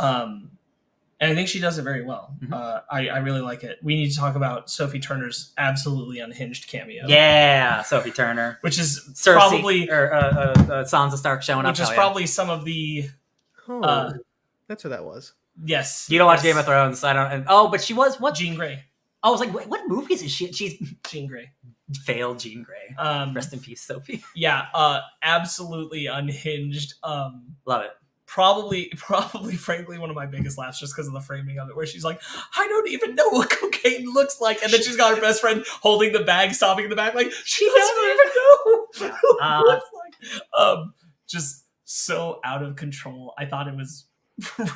And I think she does it very well. Mhm. I really like it. We need to talk about Sophie Turner's absolutely unhinged cameo. Yeah, Sophie Turner, Which is Cersei, probably Sansa Stark showing up. which is probably some of the That's what that was. yes. You don't watch yes. Game of Thrones, I don't. But she was what? Jean Grey. I was like, what movies is she? She's Jean Grey. failed Jean Grey. Rest in peace, Sophie. Yeah. Absolutely unhinged. Love it. probably, frankly, one of my biggest laughs just because of the framing of it, where she's like, I don't even know what cocaine looks like. And then she's got her best friend holding the bag, sobbing in the back, like, she doesn't even know what it looks like. Just so out of control. I thought it was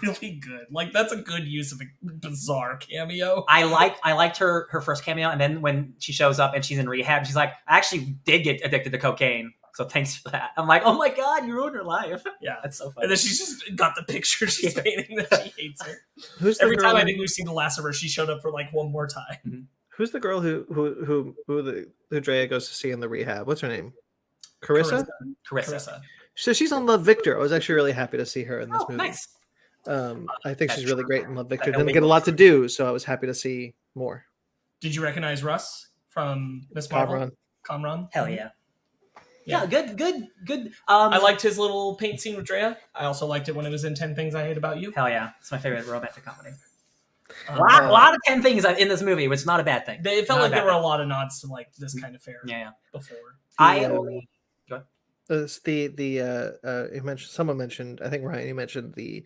really good. Like, that's a good use of a bizarre cameo. I liked her first cameo, and then when she shows up and she's in rehab, she's like, I actually did get addicted to cocaine. So thanks for that. I'm like, oh my god, you ruined her life. Yeah, that's so funny. And then she's just got the picture she's painting that she hates her. Who's Every time I think we've seen the last of her, she showed up for like one more time. Mm-hmm. Who's the girl who Drea goes to see in the rehab? What's her name? Carissa. So she's on Love, Victor. I was actually really happy to see her in this movie. Nice. I think she's really great in Love, Victor. Didn't get a lot to do, so I was happy to see more. Did you recognize Russ from Miss Marvel? Kamran? Hell yeah. Yeah, good. I liked his little paint scene with Drea. I also liked it when it was in 10 Things I Hate About You. Hell yeah. It's my favorite romantic comedy. A lot of 10 things in this movie, which is not a bad thing. It felt like there were a lot of nods to like this kind of fare before. It's you mentioned, someone mentioned, I think Ryan, you mentioned the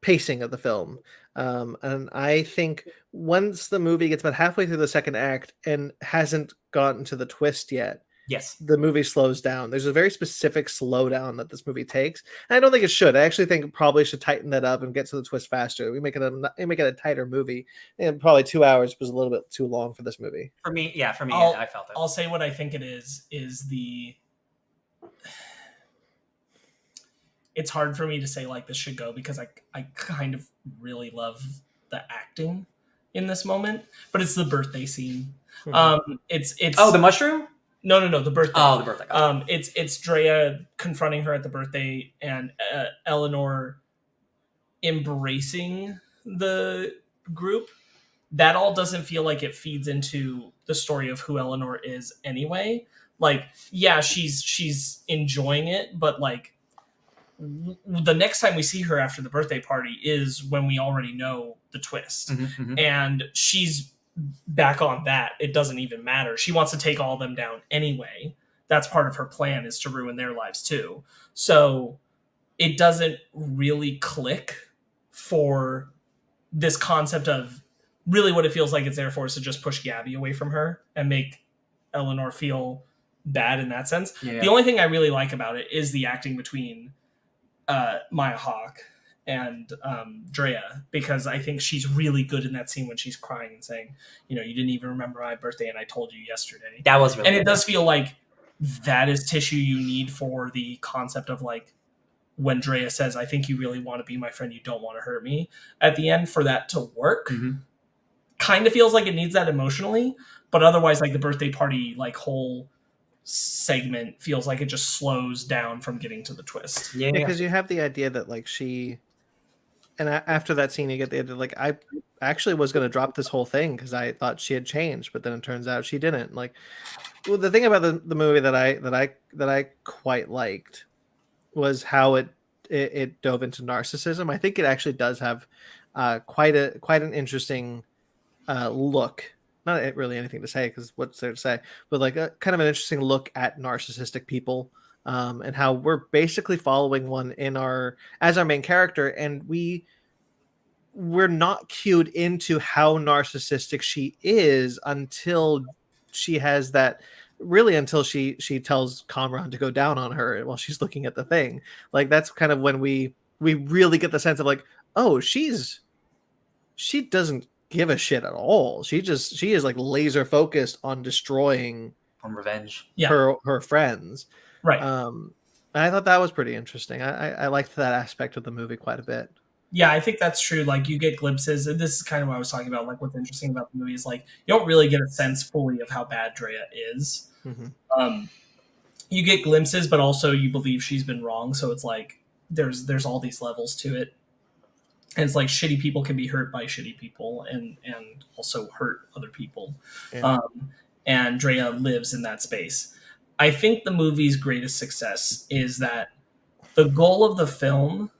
pacing of the film. And I think once the movie gets about halfway through the second act and hasn't gotten to the twist yet, yes, the movie slows down. There's a very specific slowdown that this movie takes. And I don't think it should. I actually think it probably should tighten that up and get to the twist faster. We make it a tighter movie. And probably 2 hours was a little bit too long for this movie. For me, I felt it. I'll say what I think it is the... It's hard for me to say like this should go because I kind of really love the acting in this moment, but it's the birthday scene. Mm-hmm. It's the mushroom? No, the birthday. Oh, the birthday. It's Drea confronting her at the birthday and Eleanor embracing the group. That all doesn't feel like it feeds into the story of who Eleanor is anyway. Like, yeah, she's enjoying it, but like the next time we see her after the birthday party is when we already know the twist. Mm-hmm. And she's back on that. It doesn't even matter. She wants to take all of them down anyway. That's part of her plan, is to ruin their lives too. So it doesn't really click for this concept of really what it feels like it's there for is to just push Gabby away from her and make Eleanor feel bad in that sense. Yeah. The only thing I really like about it is the acting between Maya Hawke and Drea, because I think she's really good in that scene when she's crying and saying, you didn't even remember my birthday and I told you yesterday. That was really and good. It does feel like that is tissue you need for the concept of like when Drea says, I think you really want to be my friend, you don't want to hurt me, at the end, for that to work. Mm-hmm. Kind of feels like it needs that emotionally, but otherwise like the birthday party like whole segment feels like it just slows down from getting to the twist. Yeah, because you have the idea that like after that scene you get the idea like I actually was going to drop this whole thing because I thought she had changed, but then it turns out she didn't. Like, well, the thing about the movie that I quite liked was how it dove into narcissism. I think it actually does have quite an interesting look. Not really anything to say because what's there to say, but like a kind of an interesting look at narcissistic people, and how we're basically following one as our main character, and we're not cued into how narcissistic she is until she has that. Really, until she tells Kamran to go down on her while she's looking at the thing. Like that's kind of when we really get the sense of like, oh, she doesn't give a shit at all. She is like laser focused on destroying revenge. Her friends. Right. I thought that was pretty interesting. I liked that aspect of the movie quite a bit. Yeah, I think that's true. Like you get glimpses, and this is kind of what I was talking about. Like what's interesting about the movie is like you don't really get a sense fully of how bad Drea is. Mm-hmm. You get glimpses, but also you believe she's been wrong. So it's like there's all these levels to it. And it's like shitty people can be hurt by shitty people and also hurt other people. Yeah. And Drea lives in that space. I think the movie's greatest success is that the goal of the film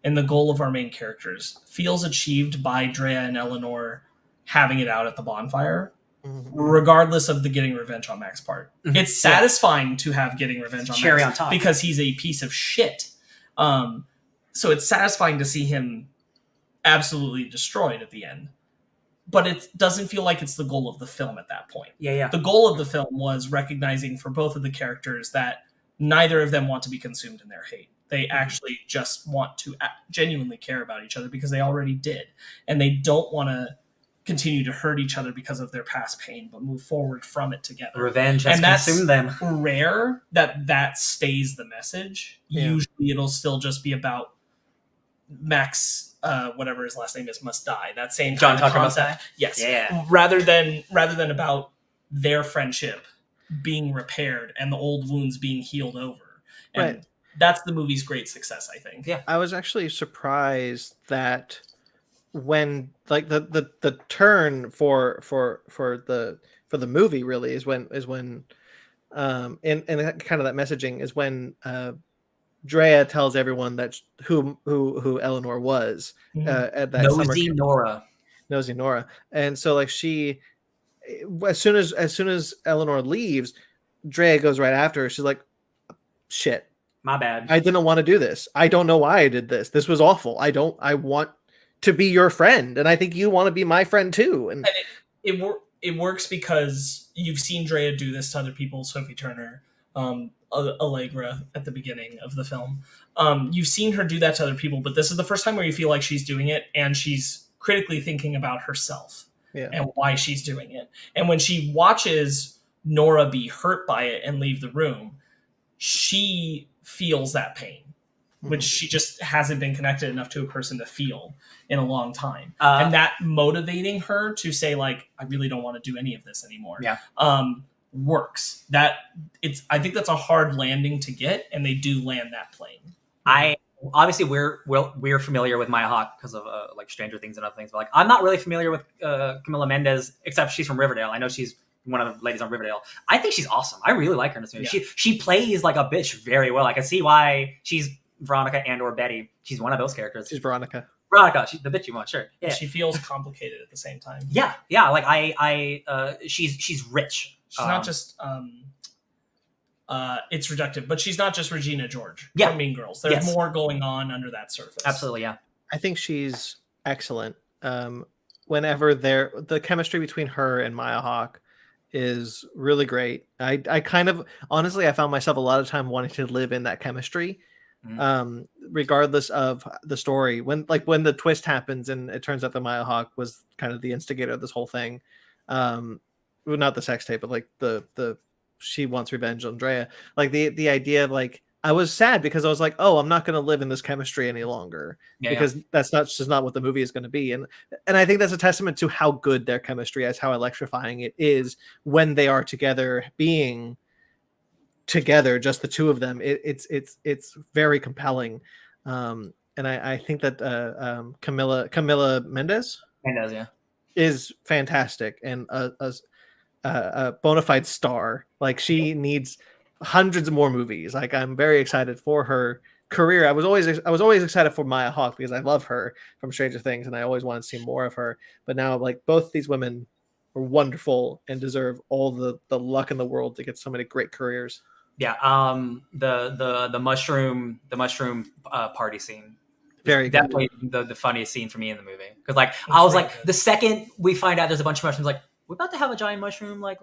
and the goal of our main characters feels achieved by Drea and Eleanor having it out at the bonfire. regardless of the getting revenge on Max part. Mhm. It's satisfying to have getting revenge on Cherry Max on top. because he's a piece of shit. So it's satisfying to see him absolutely destroyed at the end. But it doesn't feel like it's the goal of the film at that point. Yeah. The goal of the film was recognizing for both of the characters that neither of them want to be consumed in their hate. They actually just want to genuinely care about each other because they already did. And they don't want to continue to hurt each other because of their past pain, but move forward from it together. Revenge has And that's consumed them. rare that stays the message. Yeah. Usually it'll still just be about Max, whatever his last name is, must die. That same John kind of Tucker must concept. die? Yes. Yeah. Rather than about their friendship being repaired and the old wounds being healed over. And Right. that's the movie's great success, I think. Yeah. I was actually surprised that when like the turn for the movie really is when and kind of that messaging is when Drea tells everyone that who Eleanor was at that summer Nosy camp. Nosy Nora. And so like she as soon as Eleanor leaves, Drea goes right after her. She's like, shit, My bad. I didn't want to do this. I don't know why I did this. This was awful. I want to be your friend, and I think you want to be my friend too. And it works because you've seen Drea do this to other people. Sophie Turner, Allegra at the beginning of the film. You've seen her do that to other people, but this is the first time where you feel like she's doing it, and she's critically thinking about herself and why she's doing it. And when she watches Nora be hurt by it and leave the room, she feels that pain, which she just hasn't been connected enough to a person to feel in a long time. And that motivating her to say, like, I really don't want to do any of this anymore. Works. I think that's a hard landing to get, and they do land that plane. Obviously we're familiar with Maya Hawke because of like Stranger Things and other things, but like I'm not really familiar with Camila Mendes, except she's from Riverdale. I know she's one of the ladies on Riverdale. I think she's awesome. I really like her in this movie. Yeah. She plays like a bitch very well. I can see why she's Veronica and or Betty. She's one of those characters. she's Veronica. She's the bitch you want, sure. Yeah. She feels complicated at the same time. Yeah. Like she's rich. She's not just it's reductive, but she's not just Regina George Yeah. from Mean Girls. There's more going on under that surface. Absolutely, yeah. I think she's excellent. Whenever the chemistry between her and Maya Hawke is really great. I kind of honestly I found myself a lot of time wanting to live in that chemistry. Regardless of the story, when the twist happens and it turns out that Maya Hawke was kind of the instigator of this whole thing, well, not the sex tape, but like the she wants revenge on Drea. Like the idea of like I was sad because I was like, oh, I'm not going to live in this chemistry any longer because that's just not what the movie is going to be. And I think that's a testament to how good their chemistry is, how electrifying it is when they are together, being together, just the two of them. It's very compelling. And I think that Camila Mendes is fantastic and a bona fide star. Like she needs hundreds more movies. Like I'm very excited for her career. I was always excited for Maya Hawke because I love her from Stranger Things and I always wanted to see more of her. But now like both these women are wonderful and deserve all the luck in the world to get so many great careers. Yeah. The mushroom party scene. Very definitely the funniest scene for me in the movie. Because like I was like, the second we find out there's a bunch of mushrooms, like we're about to have a giant mushroom like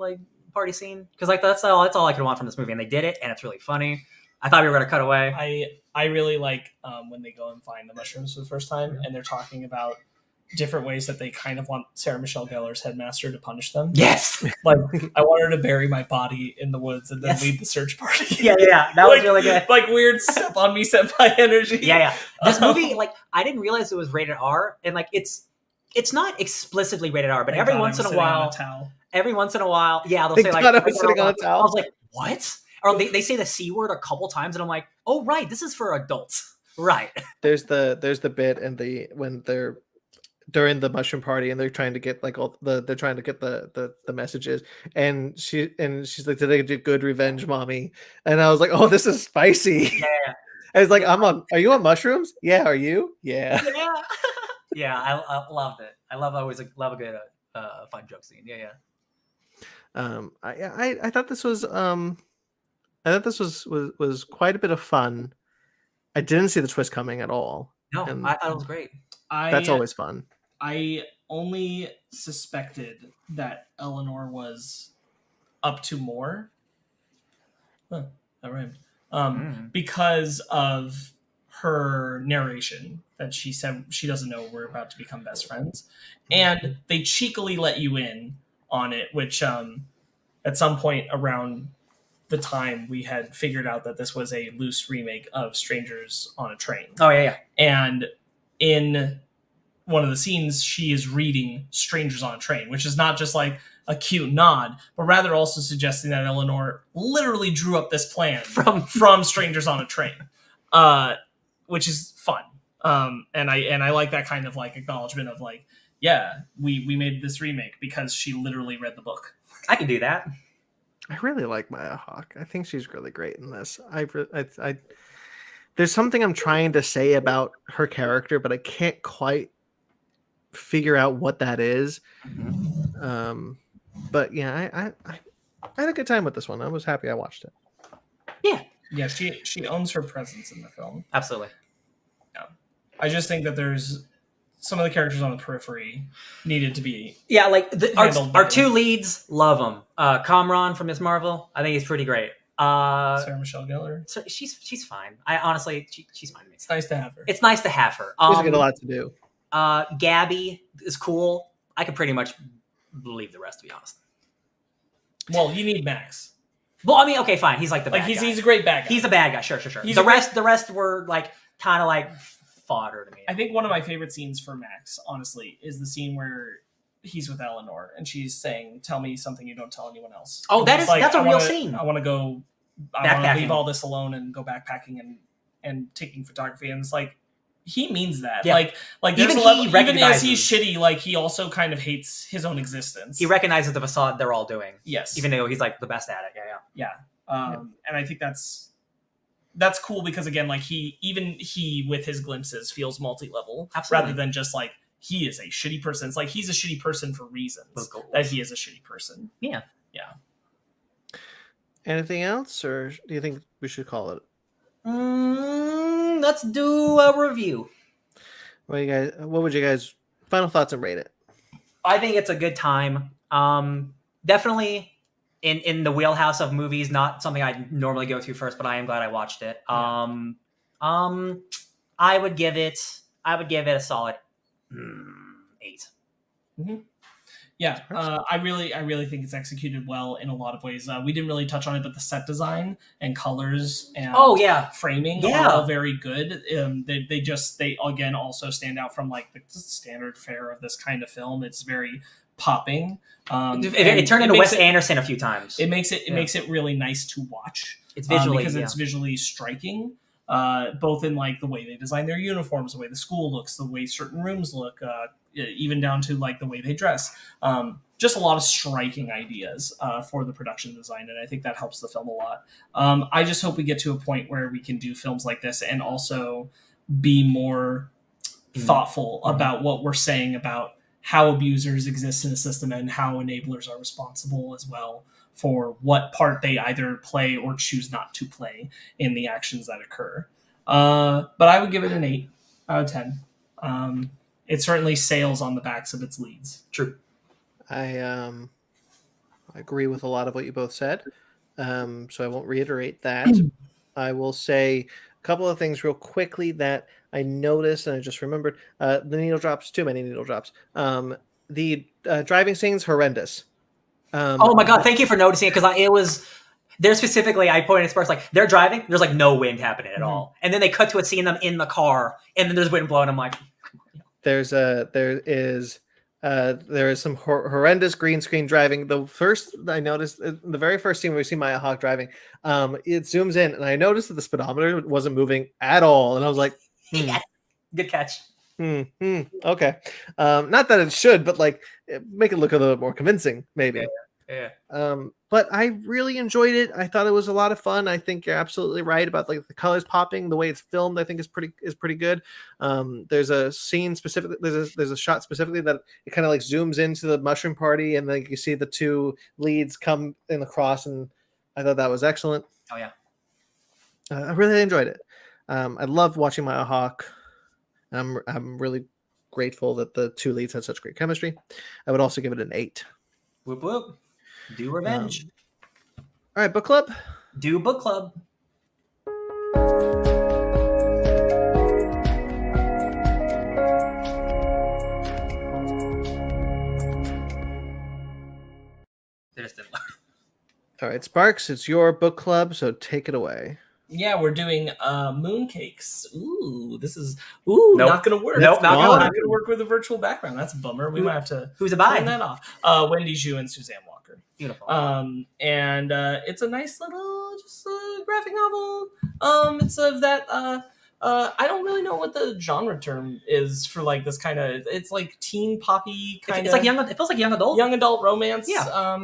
party scene, because like that's all I could want from this movie, and they did it, and it's really funny. I thought we were gonna cut away. I really like when they go and find the mushrooms for the first time, and they're talking about different ways that they kind of want Sarah Michelle Gellar's headmaster to punish them. Yes, like I want her to bury my body in the woods and then lead the search party. Yeah, that was really good. Like weird step on me, senpai energy. Yeah. This movie, like I didn't realize it was rated R, and like it's not explicitly rated R, but every once in a while, yeah, they'll say like, I was sitting on a towel. I was like, what? Or they say the C word a couple times, and I'm like, oh right, this is for adults, right? There's the bit and when they're during the mushroom party and they're trying to get like they're trying to get the messages, and she's like, did they do good revenge, mommy? And I was like, oh, this is spicy. Yeah. I was like, are you on mushrooms? Yeah, are you? Yeah. Yeah, I loved it. I always love a good fun joke scene. Yeah. I thought this was was quite a bit of fun. I didn't see the twist coming at all. No, And I thought it was great. that's always fun. I only suspected that Eleanor was up to more. Huh, that rhymed. Because of her narration that she said she doesn't know we're about to become best friends, and they cheekily let you in on it, which at some point around the time we had figured out that this was a loose remake of Strangers on a Train. Oh yeah. And in one of the scenes, she is reading Strangers on a Train, which is not just like a cute nod, but rather also suggesting that Eleanor literally drew up this plan from Strangers on a Train, which is fun. And I like that kind of like acknowledgement of like, yeah, we made this remake because she literally read the book. I can do that. I really like Maya Hawke. I think she's really great in this. There's something I'm trying to say about her character, but I can't quite figure out what that is. But yeah, I had a good time with this one. I was happy I watched it. Yeah, she owns her presence in the film. Absolutely. Yeah, I just think that there's some of the characters on the periphery needed to be like our 2 leads, love them. Kamran from Ms. Marvel, I think he's pretty great. Sarah Michelle Gellar. So she's fine. I honestly, she's fine to me. It's nice to have her. It's nice to have her. She's got a lot to do. Gabby is cool. I could pretty much believe the rest, to be honest. Well, you need Max. Well, I mean, okay, fine. He's like the bad guy. He's a great bad guy. He's a bad guy. Sure. The rest were like kind of like fodder to me. I think one of my favorite scenes for Max, honestly, is the scene where he's with Eleanor and she's saying, "Tell me something you don't tell anyone else." Oh, that's a real scene. I want to leave all this alone and go backpacking and taking photography. And it's like, he means that. Yeah. Like even even as he's shitty, like he also kind of hates his own existence. He recognizes the facade they're all doing. Yes. Even though he's like the best at it. Yeah. And I think that's cool because again, like he with his glimpses feels multi-level. Absolutely. Rather than just like he is a shitty person. It's like he's a shitty person for reasons that he is a shitty person. Yeah. Anything else, or do you think we should call it? Let's do a review. What would you guys final thoughts and rate it? I think it's a good time. Definitely in the wheelhouse of movies, not something I normally go to first, but I am glad I watched it. I would give it a solid 8. Mm-hmm. Yeah, I really think it's executed well in a lot of ways. We didn't really touch on it, but the set design and colors and framing are all very good. They again also stand out from like the standard fare of this kind of film. It's very popping. It turned into Wes Anderson a few times. It makes it really nice to watch. It's visually because it's visually striking. Both in like the way they design their uniforms, the way the school looks, the way certain rooms look, even down to like the way they dress. Just a lot of striking ideas for the production design, and I think that helps the film a lot. I just hope we get to a point where we can do films like this and also be more thoughtful about what we're saying about how abusers exist in the system and how enablers are responsible as well for what part they either play or choose not to play in the actions that occur. But I would give it an 8 out of 10. It certainly sails on the backs of its leads. True. I agree with a lot of what you both said, so I won't reiterate that. I will say a couple of things real quickly that I noticed and I just remembered. The needle drops, too many needle drops. The driving scene's horrendous. Oh my god! Thank you for noticing it, because it was there specifically. I pointed at first, like they're driving. There's like no wind happening at all, and then they cut to a scene them in the car, and then there's wind blowing. I'm like, there is some horrendous green screen driving. I noticed the very first scene where we see Maya Hawke driving, it zooms in, and I noticed that the speedometer wasn't moving at all, and I was like, yeah, good catch. Okay. Not that it should, but like make it look a little more convincing, maybe. Yeah. But I really enjoyed it. I thought it was a lot of fun. I think you're absolutely right about like the colors popping, the way it's filmed. I think is pretty good. There's a scene specifically. There's a shot specifically that it kind of like zooms into the mushroom party, and like you see the two leads come in the cross, and I thought that was excellent. Oh yeah. I really enjoyed it. I loved watching Maya Hawke. I'm really grateful that the two leads had such great chemistry. I would also give it an 8. Whoop whoop. Do revenge. All right, book club. Do book club. They just didn't. All right, Sparks, it's your book club, so take it away. Yeah, we're doing Mooncakes. Ooh, this is Nope. not gonna work. Nope, not gonna not gonna work with a virtual background. That's a bummer. We might have to Who's a turn buy? that off. Wendy Zhu and Suzanne Walker. Beautiful. And it's a nice little just graphic novel. It's of that I don't really know what the genre term is for like this kind of. It's like teen poppy kind It's of. like young. It feels like young adult romance. Yeah.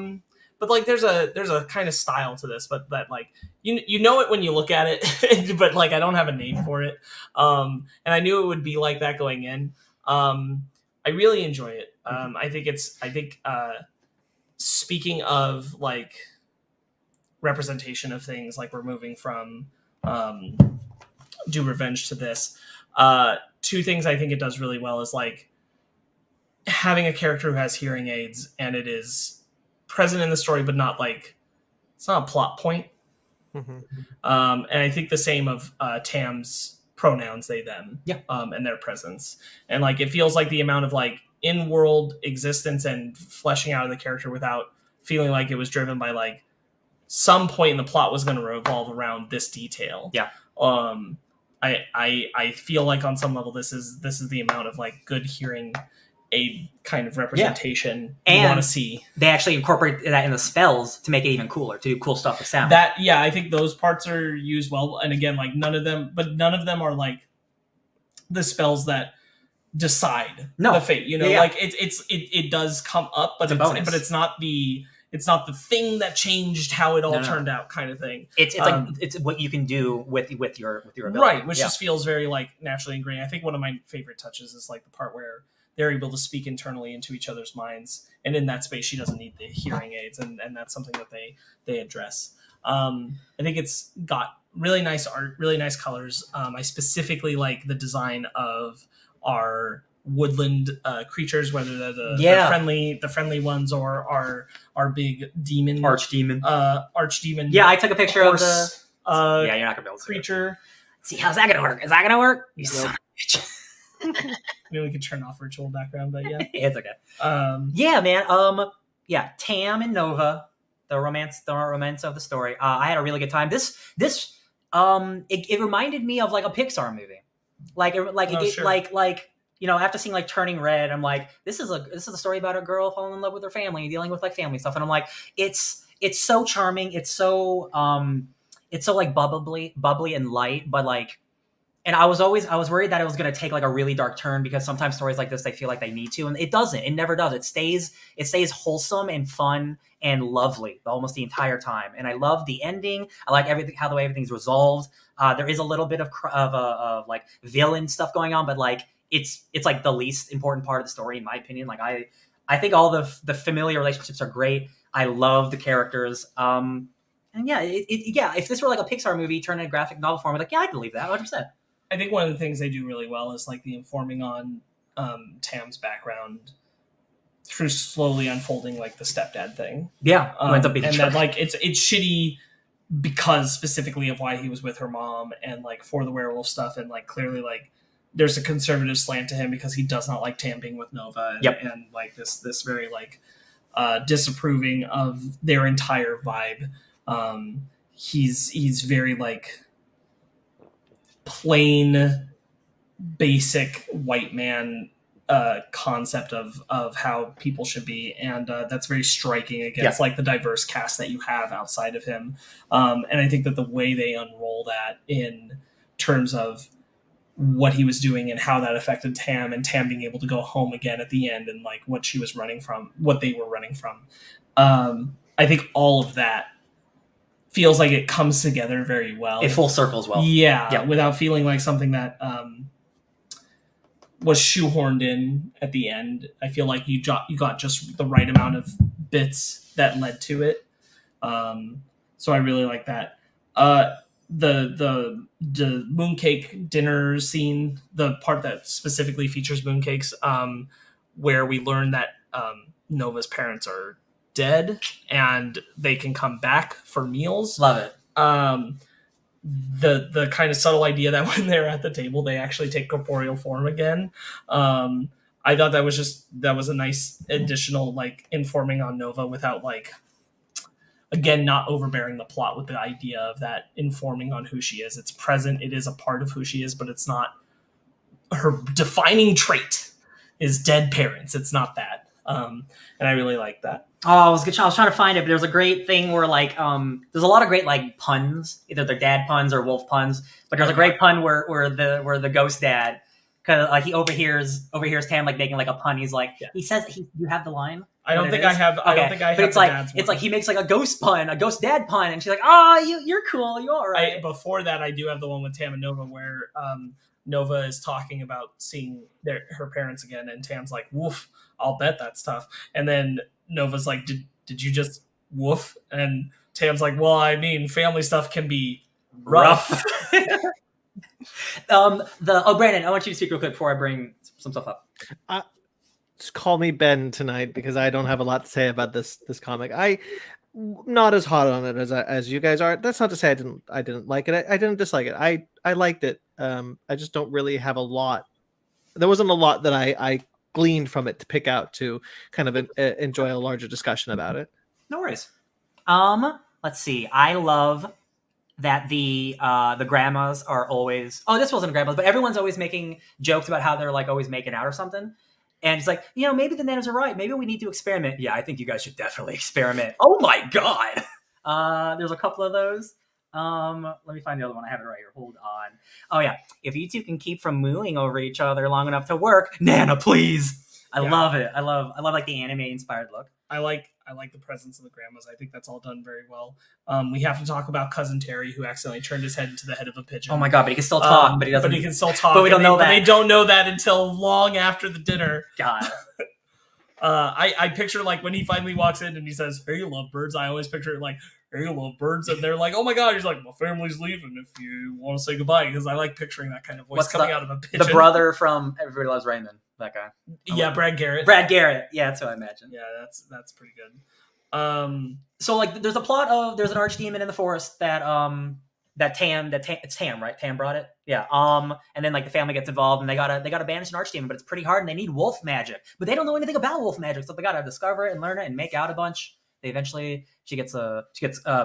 But like there's a kind of style to this, but that like you know it when you look at it, but like I don't have a name for it. And I knew it would be like that going in. I really enjoy it. I think speaking of like representation of things, like we're moving from Do Revenge to this. Two things I think it does really well is like having a character who has hearing aids and it is present in the story, but not like it's not a plot point. Mm-hmm. And I think the same of Tam's pronouns, they, them, Yeah. And their presence. And like it feels like the amount of like in-world existence and fleshing out of the character without feeling like it was driven by like some point in the plot was going to revolve around this detail. Yeah. I feel like on some level this is the amount of like good hearing aid kind of representation you want to see. They actually incorporate that in the spells to make it even cooler, to do cool stuff with sound. That I think those parts are used well. And again, like none of them are like the spells that decide the fate. You know, like it does come up, but it's not the thing that changed how it all turned out, kind of thing. It's like it's what you can do with your ability, right? Which just feels very like naturally ingrained. I think one of my favorite touches is like the part where they're able to speak internally into each other's minds, and in that space, she doesn't need the hearing aids, and that's something that they address. I think it's got really nice art, really nice colors. I specifically like the design of our woodland creatures, whether they're the friendly ones or our big demon archdemon. Yeah, I took a picture of the you're not gonna be able to creature. See, how's that gonna work? Is that gonna work? You son of a bitch. Maybe we could turn off virtual background, but yeah, it's okay. Yeah, man. Yeah, Tam and Nova, the romance of the story. I had a really good time. This it reminded me of like a Pixar movie, you know, after seeing like Turning Red, I'm like, this is a story about a girl falling in love with her family, dealing with like family stuff, and I'm like, it's so charming, it's so like bubbly and light, but like. And I was worried that it was going to take like a really dark turn, because sometimes stories like this, they feel like they need to, and it doesn't. It never does. It stays wholesome and fun and lovely almost the entire time. And I love the ending. I like how the way everything's resolved. There is a little bit of like villain stuff going on, but like it's like the least important part of the story, in my opinion. Like I think all the familiar relationships are great. I love the characters. And yeah, if this were like a Pixar movie turned into a graphic novel form, I'd be like, yeah, I believe that 100%. I think one of the things they do really well is like the informing on Tam's background through slowly unfolding like the stepdad thing. Yeah, ends up being and that like it's shitty because specifically of why he was with her mom and like for the werewolf stuff, and like clearly like there's a conservative slant to him because he does not like Tam being with Nova, and like this very like disapproving of their entire vibe. He's very like plain basic white man concept of how people should be, and that's very striking against like the diverse cast that you have outside of him, and I think that the way they unroll that in terms of what he was doing and how that affected Tam, and Tam being able to go home again at the end, and like what she was running from, what they were running from, I think all of that feels like it comes together very well. It full circles well. Yeah, without feeling like something that was shoehorned in at the end. I feel like you got just the right amount of bits that led to it. So I really like that. The mooncake dinner scene, the part that specifically features mooncakes, where we learn that Nova's parents are dead and they can come back for meals. Love it. The kind of subtle idea that when they're at the table they actually take corporeal form again. I thought that was a nice additional like informing on Nova without like, again, not overbearing the plot with the idea of that informing on who she is. It's present, it is a part of who she is, but it's not her defining trait is dead parents. It's not that. And I really like that. Oh, I was trying to find it, but there's a great thing where like there's a lot of great like puns, either they're dad puns or wolf puns. But there's a great pun where the ghost dad, because like he overhears Tam like making like a pun. He's like, he says you have the line. I don't think I have. I don't think I have. But it's like he makes like a ghost dad pun, and she's like, you're cool, you're all right. Before that, I do have the one with Tam and Nova where Nova is talking about seeing her parents again, and Tam's like, "Woof, I'll bet that's tough." And then Nova's like, "Did you just woof?" And Tam's like, "Well, I mean, family stuff can be rough." Brandon, I want you to speak real quick before I bring some stuff up. Just call me Ben tonight because I don't have a lot to say about this comic. I'm not as hot on it as you guys are. That's not to say I didn't like it. I didn't dislike it. I liked it. I just don't really have a lot. There wasn't a lot that I gleaned from it to pick out to kind of enjoy a larger discussion about it. No worries. Let's see. I love that the grandmas are always. Oh, this wasn't grandmas, but everyone's always making jokes about how they're like always making out or something. And it's like, maybe the nanas are right. Maybe we need to experiment. Yeah, I think you guys should definitely experiment. Oh my god. There's a couple of those. Let me find the other one. I have it right here. Hold on. Oh yeah. If you two can keep from mooing over each other long enough to work, Nana, please. I love it. I love like the anime inspired look. I like the presence of the grandmas. I think that's all done very well. We have to talk about Cousin Terry, who accidentally turned his head into the head of a pigeon. Oh my god, but he can still talk, but he doesn't. But he can still talk. But we don't know that. But they don't know that until long after the dinner. God. I picture like when he finally walks in and he says, "Hey, lovebirds." I always picture it like, "Hey, lovebirds," and they're like, "Oh my god!" He's like, "My family's leaving. If you want to say goodbye," because I like picturing that kind of voice coming out of a pigeon. The brother from Everybody Loves Raymond, that guy. Yeah, Brad Garrett. Brad Garrett. Yeah, that's what I imagine. Yeah, that's pretty good. So like, there's a plot of there's an archdemon in the forest that it's Tam, right? Tam brought it. Yeah. And then like the family gets involved and they gotta banish an archdemon, but it's pretty hard and they need wolf magic, but they don't know anything about wolf magic, so they gotta discover it and learn it and make out a bunch. They eventually she gets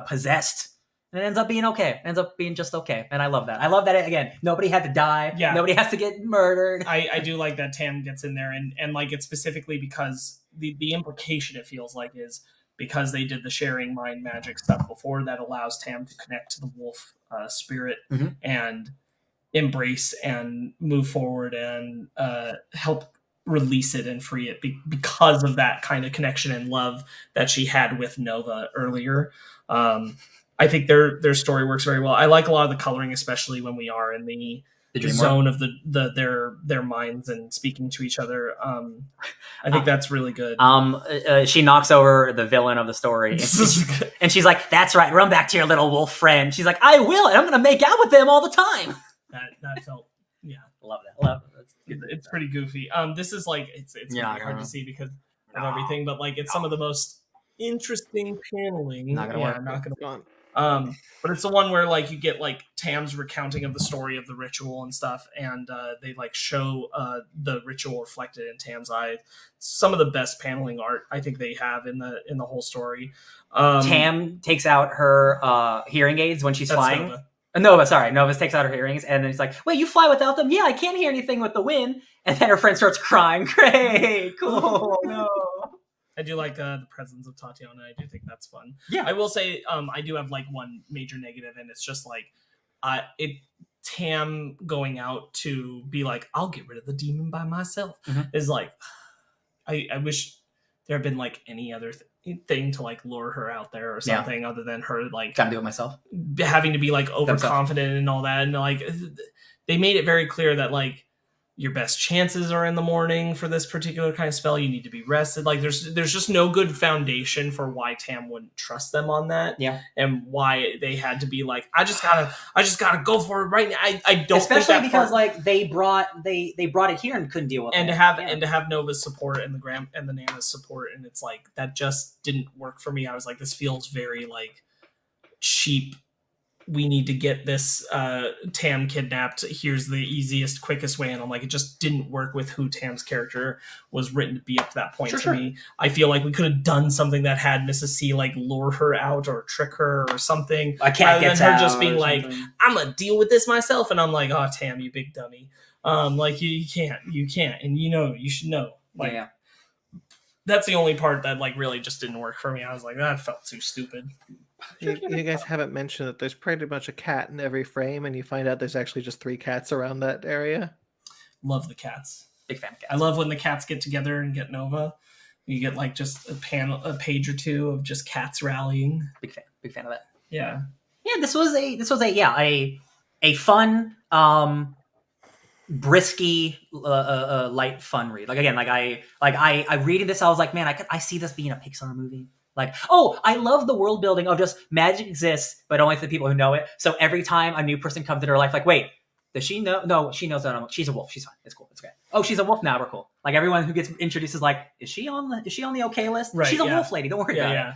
possessed. And it ends up being okay. It ends up being just okay. And I love that. I love that, again, nobody had to die. Yeah. Nobody has to get murdered. I do like that Tam gets in there and like it's specifically because the implication it feels like is because they did the sharing mind magic stuff before that allows Tam to connect to the wolf spirit and embrace and move forward and help release it and free it because of that kind of connection and love that she had with Nova earlier. I think their story works very well. I like a lot of the coloring, especially when we are in the zone of their minds and speaking to each other. I think that's really good. She knocks over the villain of the story, and she's like, "That's right, run back to your little wolf friend." She's like, "I will, and I'm gonna make out with them all the time." That felt, yeah, love that. It's pretty goofy. This is like it's really hard to see because of everything, but like it's some of the most interesting paneling. Not gonna work. But it's the one where like you get like Tam's recounting of the story of the ritual and stuff, and they like show the ritual reflected in Tam's eye. Some of the best paneling art I think they have in the whole story. Tam takes out her hearing aids when she's flying. Nova takes out her earrings, and then it's like, "Wait, you fly without them?" "Yeah, I can't hear anything with the wind." And then her friend starts crying. Great, cool. No. I do like the presence of Tatiana. I do think that's fun. Yeah. I will say I do have like one major negative, and it's just like Tam going out to be like, "I'll get rid of the demon by myself," is like, I wish there been like any other thing to like lure her out there or something other than her like Gotta do it myself. having to be like overconfident and all that. And like they made it very clear that like your best chances are in the morning for this particular kind of spell. You need to be rested. Like there's just no good foundation for why Tam wouldn't trust them on that. Yeah. And why they had to be like, I just gotta go for it right now. I don't especially think that because part, like they brought it here and couldn't deal with and it. to have Nova's support and the Nana's support, and it's like that just didn't work for me. I was like, this feels very like cheap. We need to get this Tam kidnapped. Here's the easiest, quickest way. And I'm like, it just didn't work with who Tam's character was written to be up to that point to me. I feel like we could have done something that had Mrs. C like lure her out or trick her or something. I can't get her just being like, I'm gonna deal with this myself. And I'm like, oh Tam, you big dummy. Like you can't. And you should know. Like that's the only part that like really just didn't work for me. I was like, that felt too stupid. You guys haven't mentioned that there's pretty much a cat in every frame, and you find out there's actually just 3 cats around that area. Love the cats. Big fan of cats. I love when the cats get together and get Nova. You get like just a page or two of just cats rallying. Big fan of that. Yeah. This was a fun, brisky, light fun read. Like again, I reading this, I was like, man, I see this being a Pixar movie. Like, oh, I love the world building of just magic exists, but only for the people who know it. So every time a new person comes into her life, like, wait, does she know? No, she knows that she's a wolf. She's fine. It's cool. It's okay. Oh, she's a wolf now. We're cool. Like everyone who gets introduced is like, is she on the okay list? Right, she's a wolf lady. Don't worry about it.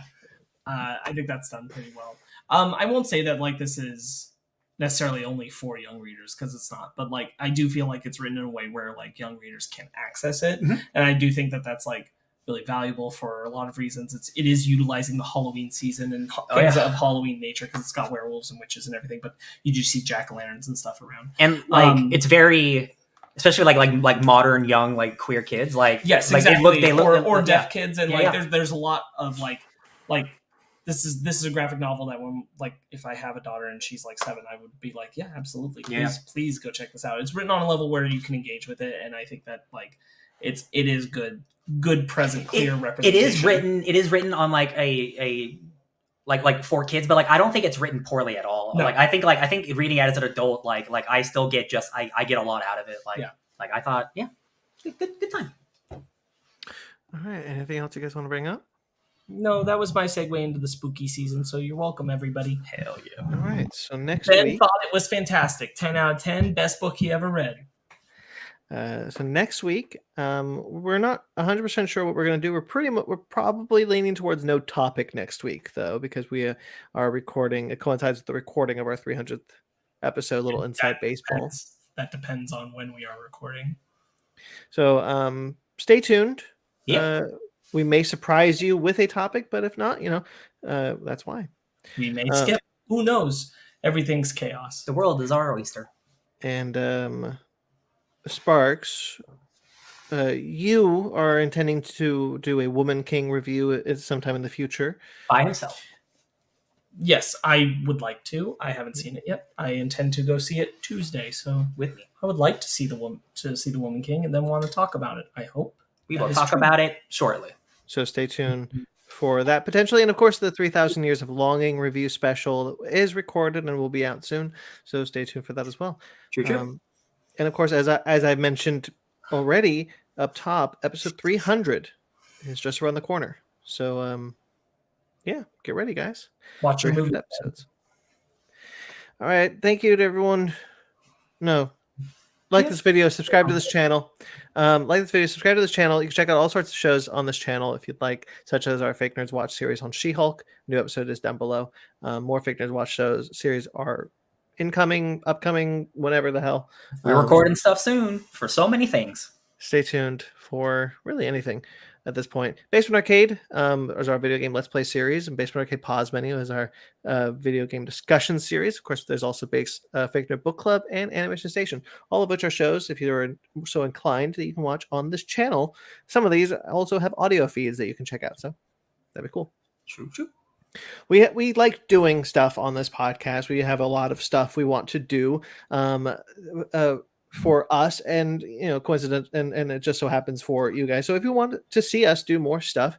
I think that's done pretty well. I won't say that like this is necessarily only for young readers because it's not, but like I do feel like it's written in a way where like young readers can access it, and I do think that that's like really valuable for a lot of reasons. It is utilizing the Halloween season and things of Halloween nature because it's got werewolves and witches and everything, but you do see jack-o'-lanterns and stuff around. And like it's very, especially like modern young like queer kids, like yes, like exactly. they look or deaf kids, and there's a lot of like this is a graphic novel that when like if I have a daughter and she's like 7, I would be like, yeah, absolutely, please go check this out. It's written on a level where you can engage with it, and I think that like it is good present clear representation. It is written on like a like for kids, but like I don't think it's written poorly at all. No. Like I think reading it as an adult, like I still get I get a lot out of it. Like I thought, good time. All right, anything else you guys want to bring up? No, that was my segue into the spooky season, so you're welcome, everybody. Hell yeah. All right, so next Ben week... thought it was fantastic. 10 out of 10, best book he ever read. So next week, we're not 100% sure what we're going to do. We're probably leaning towards no topic next week, though, because we are recording. It coincides with the recording of our 300th episode, Little Inside Baseball. That depends on when we are recording. So stay tuned. Yeah. We may surprise you with a topic, but if not, that's why. We may skip. Who knows? Everything's chaos. The world is our oyster. And Sparks, you are intending to do a Woman King review sometime in the future. By himself. Yes, I would like to. I haven't seen it yet. I intend to go see it Tuesday. So with me, I would like to see the Woman King, and then want to talk about it. I hope we will talk about it shortly. So stay tuned for that potentially, and of course the 3,000 Years of Longing review special is recorded and will be out soon. So stay tuned for that as well. True. And of course, as I mentioned already up top, episode 300 is just around the corner. So get ready, guys. Watch your movie episodes. All right, thank you to everyone. Like this video, subscribe to this channel. Subscribe to this channel. You can check out all sorts of shows on this channel if you'd like, such as our Fake Nerds Watch series on She-Hulk. New episode is down below. More Fake Nerds Watch series are upcoming, whatever the hell. We're recording stuff soon for so many things. Stay tuned for really anything at this point. Basement Arcade is our video game Let's Play series, and Basement Arcade Pause Menu is our video game discussion series. Of course, there's also Fake Nerd Book Club and Animation Station, all of which are shows, if you're so inclined, that you can watch on this channel. Some of these also have audio feeds that you can check out, so that'd be cool. True. We like doing stuff on this podcast. We have a lot of stuff we want to do. for us, and coincident, and it just so happens for you guys. So if you want to see us do more stuff,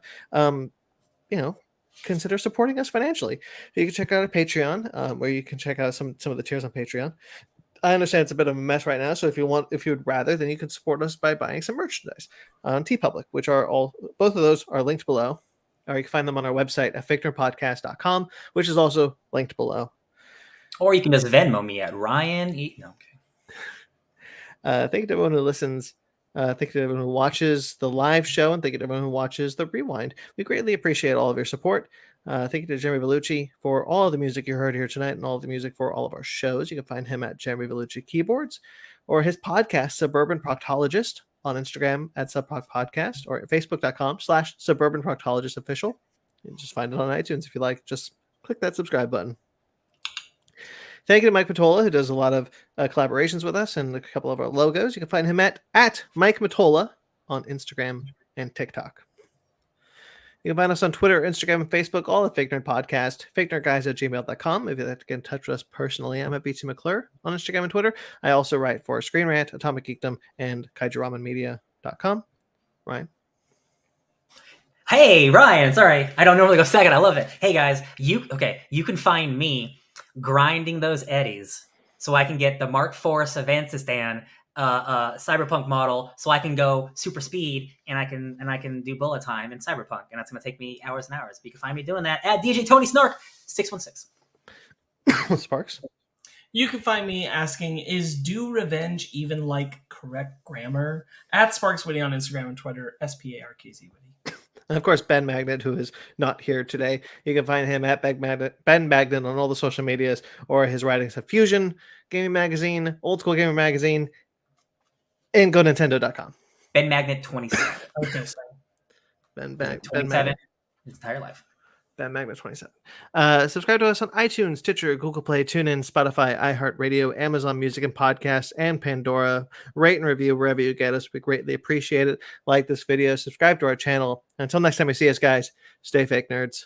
consider supporting us financially. You can check out our Patreon, where you can check out some of the tiers on Patreon. I understand it's a bit of a mess right now, so if you would rather, then you can support us by buying some merchandise on TeePublic, which are both of those are linked below, or you can find them on our website at FichtnerPodcast.com, which is also linked below. Or you can just Venmo me at Ryan. Thank you to everyone who listens. Thank you to everyone who watches the live show, and thank you to everyone who watches the rewind. We greatly appreciate all of your support. Thank you to Jeremy Vellucci for all of the music you heard here tonight and all of the music for all of our shows. You can find him at Jeremy Vellucci Keyboards, or his podcast, Suburban Proctologist, on Instagram at SubProcPodcast, or at Facebook.com/Suburban Proctologist Official. You can just find it on iTunes if you like. Just click that subscribe button. Thank you to Mike Matola, who does a lot of collaborations with us and a couple of our logos. You can find him at Mike Matola on Instagram and TikTok. You can find us on Twitter, Instagram, and Facebook, all at Fake Nerd Podcast, fakenerdguys@gmail.com. If you'd like to get in touch with us personally, I'm at BT McClure on Instagram and Twitter. I also write for Screen Rant, Atomic Geekdom, and KaijuRamenMedia.com. Ryan? Hey, Ryan. Sorry, I don't normally go second. I love it. Hey, guys. You can find me grinding those eddies so I can get the Mark IV Savansistan cyberpunk model, so I can go super speed and I can do bullet time in cyberpunk, and that's going to take me hours and hours. But you can find me doing that at DJ Tony Snark 616. Sparks? You can find me asking, is do revenge even like correct grammar? At Sparks Witty on Instagram and Twitter, SPARKZ Witty. And of course, Ben Magnet, who is not here today. You can find him at Ben Magnet on all the social medias, or his writings at Fusion Gaming Magazine, Old School Gaming Magazine, and GoNintendo.com. Ben Magnet 27. Okay, so Ben 27. Magnet. His entire life. Ben Magnet 27. Subscribe to us on iTunes, Stitcher, Google Play, TuneIn, Spotify, iHeartRadio, Amazon Music and Podcasts, and Pandora. Rate and review wherever you get us. We greatly appreciate it. Like this video, subscribe to our channel. Until next time we see us, guys, stay fake nerds.